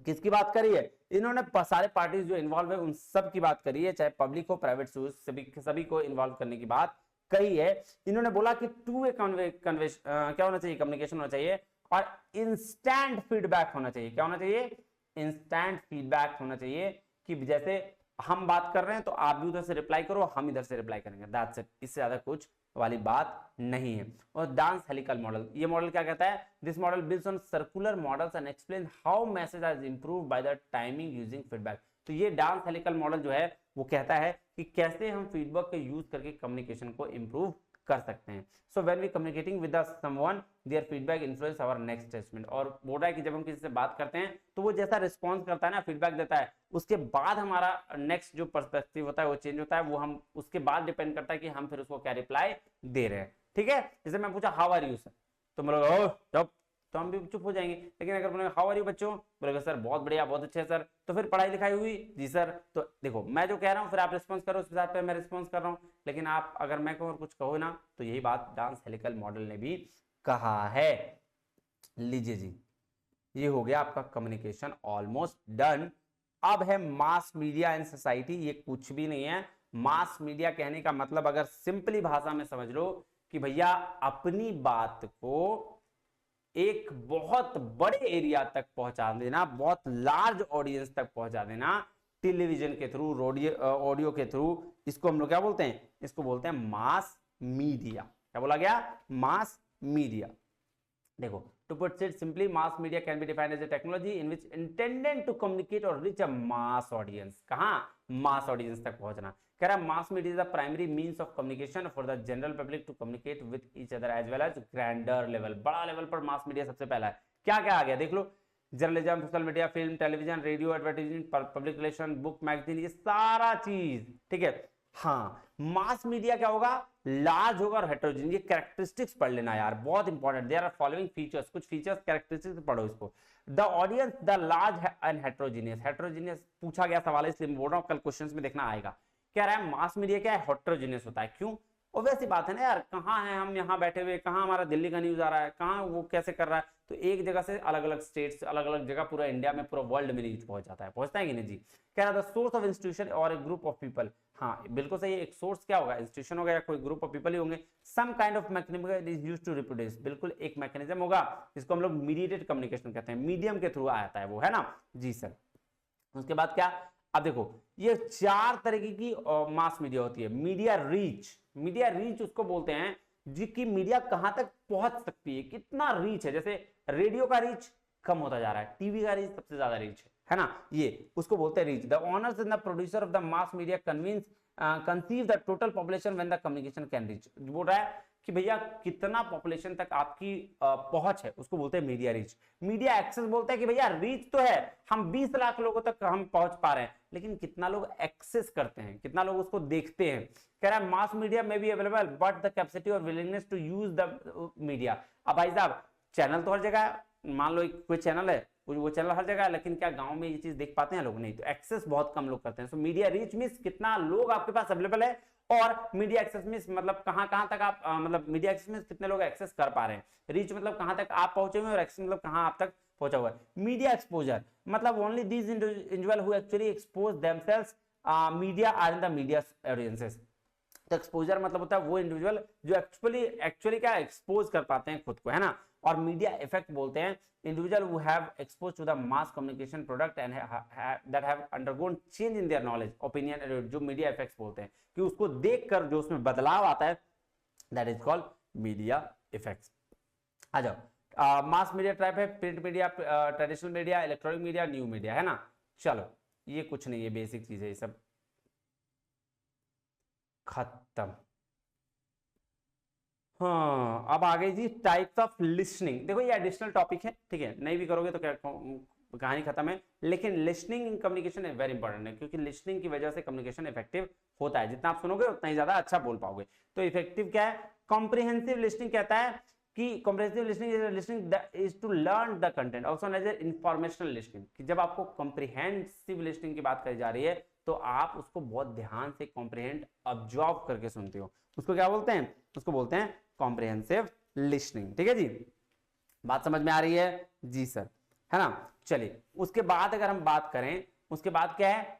किसकी बात करी है, इन्होंने सारे पार्टीज जो इन्वॉल्व है उन सब की बात करी है, चाहे पब्लिक हो प्राइवेट, सभी को इन्वॉल्व करने की बात कही है। इन्होंने बोला कि टू वे क्या होना चाहिए, कम्युनिकेशन होना चाहिए और इंस्टेंट फीडबैक होना चाहिए। क्या होना चाहिए, इंस्टेंट फीडबैक होना चाहिए, कि जैसे हम बात कर रहे हैं तो आप भी उधर से रिप्लाई करो, हम इधर से रिप्लाई करेंगे, दैट्स इट, इससे ज्यादा कुछ वाली बात नहीं है। और डांस हेलिकल मॉडल, ये मॉडल क्या कहता है, this model builds on circular models and explain how message are improved by the timing using feedback. तो ये डांस हेलिकल मॉडल जो है वो कहता है कि कैसे हम फीडबैक का यूज करके कम्युनिकेशन को इंप्रूव कर सकते हैं। So when we communicating with someone, their feedback influence our next judgment. और बोल रहा है कि जब हम किसी से बात करते हैं तो वो जैसा रिस्पॉन्स करता है ना, फीडबैक देता है, उसके बाद हमारा नेक्स्ट जो पर्सपेक्टिव होता है वो चेंज होता है, वो हम उसके बाद डिपेंड करता है कि हम फिर उसको क्या रिप्लाई दे रहे हैं। ठीक है, जैसे मैं पूछा हाउ आर यू सर, तो मतलब तो हम भी चुप हो जाएंगे। लेकिन अगर बोलेंगे हाउ आर यू बच्चों, बोलेगा सर बहुत बढ़िया, बहुत अच्छे सर, तो फिर पढ़ाई लिखाई हुई जी सर। तो देखो मैं जो कह रहा हूँ फिर आप रिस्पॉन्स करो, उस हिसाब पे मैं रिस्पॉन्स कर रहा हूँ। लेकिन आप अगर मैं कहूँ और कुछ कहो ना, तो यही बात डांस हेलिकल मॉडल ने भी कहा है। लीजिए जी, ये हो गया आपका कम्युनिकेशन ऑलमोस्ट डन। अब है मास मीडिया एंड सोसाइटी। ये कुछ भी नहीं है। मास मीडिया कहने का मतलब अगर सिंपली भाषा में समझ लो कि भैया अपनी बात को एक बहुत बड़े एरिया तक पहुंचा देना, बहुत लार्ज ऑडियंस तक पहुंचा देना, टेलीविजन के थ्रू, ऑडियो के थ्रू, इसको हम लोग क्या बोलते हैं, इसको बोलते हैं मास मीडिया। क्या बोला गया, मास मीडिया। देखो, to put it simply, mass media can be defined as a technology in which intended to communicate or reach a mass audience। कहाँ, mass audience तक पहुंचना। कह रहा है mass media is the primary means of communication for the general public to communicate with each other as well as grander level। बड़ा level पर mass media सबसे पहला है। क्या क्या आ गया देख लो, journalism, social media, film, television, radio, advertisement, public relation, book, magazine, ये सारा चीज। ठीक है, हाँ, मास मीडिया क्या होगा, लार्ज होगा और हेटेरोजेनियस। ये कैरेक्टरिस्टिक्स पढ़ लेना यार, बहुत important. There are following features, कुछ फीचर्स कैरेक्टरिस्टिक्स पढ़ो इसको। The audience, the large and heterogeneous. Heterogeneous पूछा गया सवाल है इसलिए मैं बोल रहा हूं, कल क्वेश्चंस में देखना आएगा। कह रहा है मास मीडिया क्या है, हेटेरोजेनियस होता है। क्यों, ऑब्वियस सी बात है ना यार, कहाँ है हम यहाँ बैठे हुए, कहाँ हमारा दिल्ली का न्यूज आ रहा है, कहाँ वो कैसे कर रहा है, तो एक जगह से अलग अलग स्टेट्स, अलग अलग जगह, पूरा इंडिया में, पूरा वर्ल्ड में न्यूज पहुंच जाता है, पहुंचता है कि नहीं जी। कह रहा था सोर्स ऑफ इंस्टीट्यूशन और एक ग्रुप ऑफ पीपल। हाँ बिल्कुल सही है, एक सोर्स क्या होगा, इंस्टीट्यूशन होगा या कोई ग्रुप ऑफ पीपल ही होंगे। Some kind of mechanism is used to reproduce. बिल्कुल एक मैकेनिज्म होगा जिसको हम लोग मीडिएटेड कम्युनिकेशन कहते हैं, मीडियम के थ्रू आता है वो, है ना जी सर। उसके बाद क्या, अब देखो ये चार तरीके की मास मीडिया होती है। मीडिया रीच, मीडिया रीच उसको बोलते हैं जी कि मीडिया कहां तक पहुंच सकती है, कितना रीच है। जैसे रेडियो का रीच कम होता जा रहा है, टीवी का रीच सबसे ज्यादा रीच है ना, ये उसको बोलते हैं reach. The owners and the producer of the mass media conceive the total population when the communication can reach. बोल रहा है कि भैया कितना पॉपुलेशन तक आपकी पहुंच है, उसको बोलते हैं मीडिया रीच। मीडिया एक्सेस बोलते हैं कि भैया रीच तो है, हम 20 लाख लोगों तक हम पहुंच पा रहे हैं, लेकिन कितना लोग एक्सेस करते हैं, कितना लोग उसको देखते हैं। कह रहा है मास मीडिया में भी अवेलेबल बट द कैपेसिटी और willingness to use the media. अब भाई साहब चैनल तो हर जगह है, मान लो कोई चैनल है, वो चैनल हर जगह है, लेकिन क्या गांव में ये चीज देख पाते हैं लोग, नहीं। तो एक्सेस बहुत कम लोग करते हैं। सो मीडिया रीच मींस कितना लोग आपके पास अवेलेबल है, और मीडिया एक्सेस मींस मतलब कहां तक आप मतलब मीडिया एक्सेस मींस कितने लोग एक्सेस कर पा रहे हैं। रीच मतलब कहां तक आप पहुंचे हुए, और एक्सेस मतलब कहां आप तक पहुंचा हुआ है। मीडिया एक्सपोजर मतलब only these individual who actually expose themselves media are in the media audiences. तो एक्सपोजर मतलब होता है वो इंडिविजुअल जो एक्चुअली क्या एक्सपोज कर पाते हैं खुद को, है ना। और मीडिया इफेक्ट बोलते हैं individual who have expose to the mass communication product and that have undergone change in their knowledge, opinion, जो मीडिया इफेक्ट्स बोलते हैं कि उसको देखकर जो उसमें बदलाव आता है, that is called media effects. आ जाओ, मास मीडिया टाइप है, print media, traditional media, electronic media, new media, है ना। चलो ये कुछ नहीं, ये बेसिक चीज है, ये सब खत्म। हाँ अब आ गई जी टाइप्स ऑफ लिसनिंग। देखो ये एडिशनल टॉपिक है, ठीक है, नहीं भी करोगे तो क्या कहानी खत्म है, लेकिन listening in communication very important है, क्योंकि लिसनिंग की वजह से कम्युनिकेशन इफेक्टिव होता है। जितना आप सुनोगे उतना ही ज्यादा अच्छा बोल पाओगे। तो इफेक्टिव क्या है? कॉम्प्रिहेंसिव लिसनिंग कहता है कि comprehensive listening is to learn the content, also known as informational listening, कि जब आपको कॉम्प्रिहेंसिव लिसनिंग की बात करी जा रही है तो आप उसको बहुत ध्यान से कॉम्प्रिहेंड ऑब्जर्व करके सुनते हो, उसको क्या बोलते हैं? उसको बोलते हैं कॉम्प्रिहेंसिव लिसनिंग। ठीक है जी, बात समझ में आ रही है? जी सर, है ना। चलिए उसके बाद अगर हम बात करें, उसके बाद क्या है?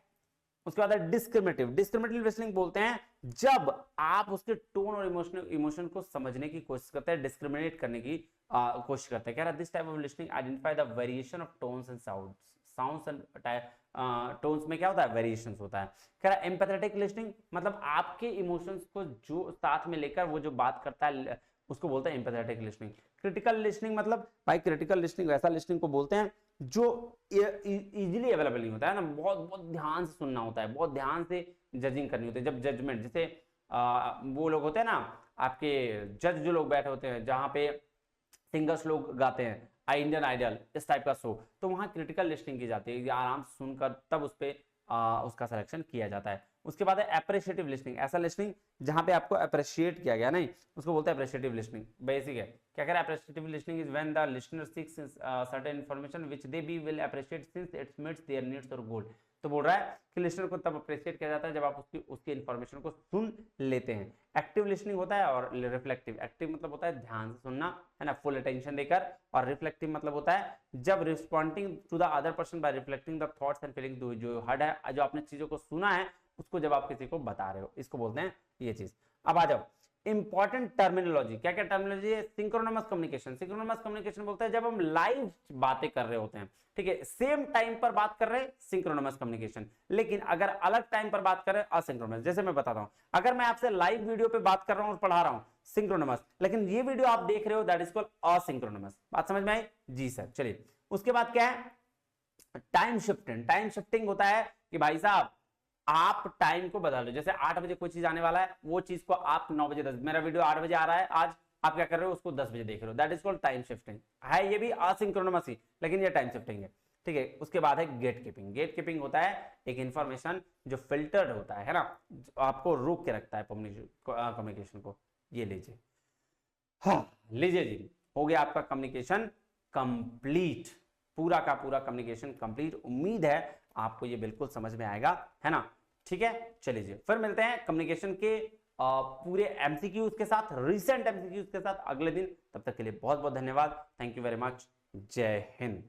उसके बाद है डिस्क्रिमिनेटिव। डिस्क्रिमिनेटिव लिसनिंग बोलते हैं जब आप उसके टोन और इमोशन को समझने की कोशिश करते हैं, डिस्क्रिमिनेट करने की कोशिश करते हैं। कह रहा this type of listening identify the variation of tones and sounds and tones में क्या होता है? वेरिएशंस होता है। कह रहा एम्पैथेटिक लिसनिंग मतलब आपके इमोशंस को जो साथ में लेकर वो जो बात करता है उसको बोलते हैं एम्पैथेटिक लिसनिंग। क्रिटिकल लिसनिंग मतलब भाई क्रिटिकल लिसनिंग वैसा लिसनिंग को बोलते हैं जो इजीली अवेलेबल नहीं होता है ना, बहुत बहुत ध्यान से सुनना होता है, बहुत ध्यान से जजिंग करनी होती है। जब जजमेंट, जैसे वो लोग होते हैं ना आपके जज जो लोग बैठे होते हैं जहां पे सिंगर्स लोग गाते हैं, इंडियन आइडल इस टाइप का शो, तो वहां क्रिटिकल लिसनिंग की जाती है, आराम से सुनकर तब उस पे उसका सिलेक्शन किया जाता है। उसके बाद है एप्रिशिएटिव लिसनिंग, ऐसा लिसनिंग जहां पे आपको अप्रिशिएट किया गया, नहीं उसको बोलते हैं अप्रिशिएटिव लिसनिंग। बेसिक है, क्या कह रहा है? Appreciative listening is when the listener seeks certain information which they be will appreciate since it meets their needs और गोल। तो बोल रहा है कि लिसनर को तब अप्रिशिएट किया जाता है जब आप उसकी इंफॉर्मेशन को सुन लेते हैं। एक्टिव लिसनिंग होता है और रिफ्लेक्टिव। एक्टिव मतलब होता है ध्यान से सुनना, है ना, फुल अटेंशन देकर, और रिफ्लेक्टिव मतलब होता है जब responding to the other person by reflecting the thoughts and feeling, जो हर्ड है, जो आपने चीजों को सुना है उसको जब आप किसी को बता रहे हो, इसको बोलते हैं ये चीज। अब आ जाओ इंपॉर्टेंट टर्मिनोलॉजी। क्या क्या टर्मिनोलॉजी है? सिंक्रोनमस कम्युनिकेशन। सिंक्रोनमस कम्युनिकेशन बोलते हैं जब हम लाइव बातें कर रहे होते हैं, ठीक है, सेम टाइम पर बात कर रहे हैं, सिंक्रोनमस कम्युनिकेशन। लेकिन अगर अलग टाइम पर बात कर रहे हैं, असिंक्रोनस। जैसे मैं बताता हूं, अगर मैं आपसे लाइव वीडियो पे बात कर रहा हूं और पढ़ा रहा हूं, सिंक्रोनमस, लेकिन ये वीडियो आप देख रहे हो, दैट इज कॉल्ड असिंक्रोनमस। बात समझ में आई? जी सर। चलिए उसके बाद क्या है? Time shifting. टाइम शिफ्टिंग होता है कि भाई साहब आप टाइम को बदल लो। जैसे 8 बजे कोई चीज आने वाला है, वो चीज को आप 9 बजे 10, मेरा वीडियो 8 बजे आ रहा है आज, आप क्या कर रहे हो? उसको 10 बजे देख रहे हो, that is called time shifting. है ये भी असिंक्रोनमस ही, लेकिन ये टाइम शिफ्टिंग है, ठीक है। उसके बाद है गेट कीपिंग। गेट कीपिंग होता है एक इंफॉर्मेशन जो फिल्टर्ड होता है ना, आपको रोक के रखता है कम्युनिकेशन को। ये लीजिए, हाँ लीजिए जी, हो गया आपका कम्युनिकेशन कंप्लीट, पूरा का पूरा कम्युनिकेशन कंप्लीट। उम्मीद है आपको ये बिल्कुल समझ में आएगा, है ना। ठीक है, चलिए फिर मिलते हैं कम्युनिकेशन के पूरे एमसीक्यूज के साथ, रीसेंट एमसीक्यूज के साथ अगले दिन। तब तक के लिए बहुत बहुत धन्यवाद। Thank you very much. जय हिंद।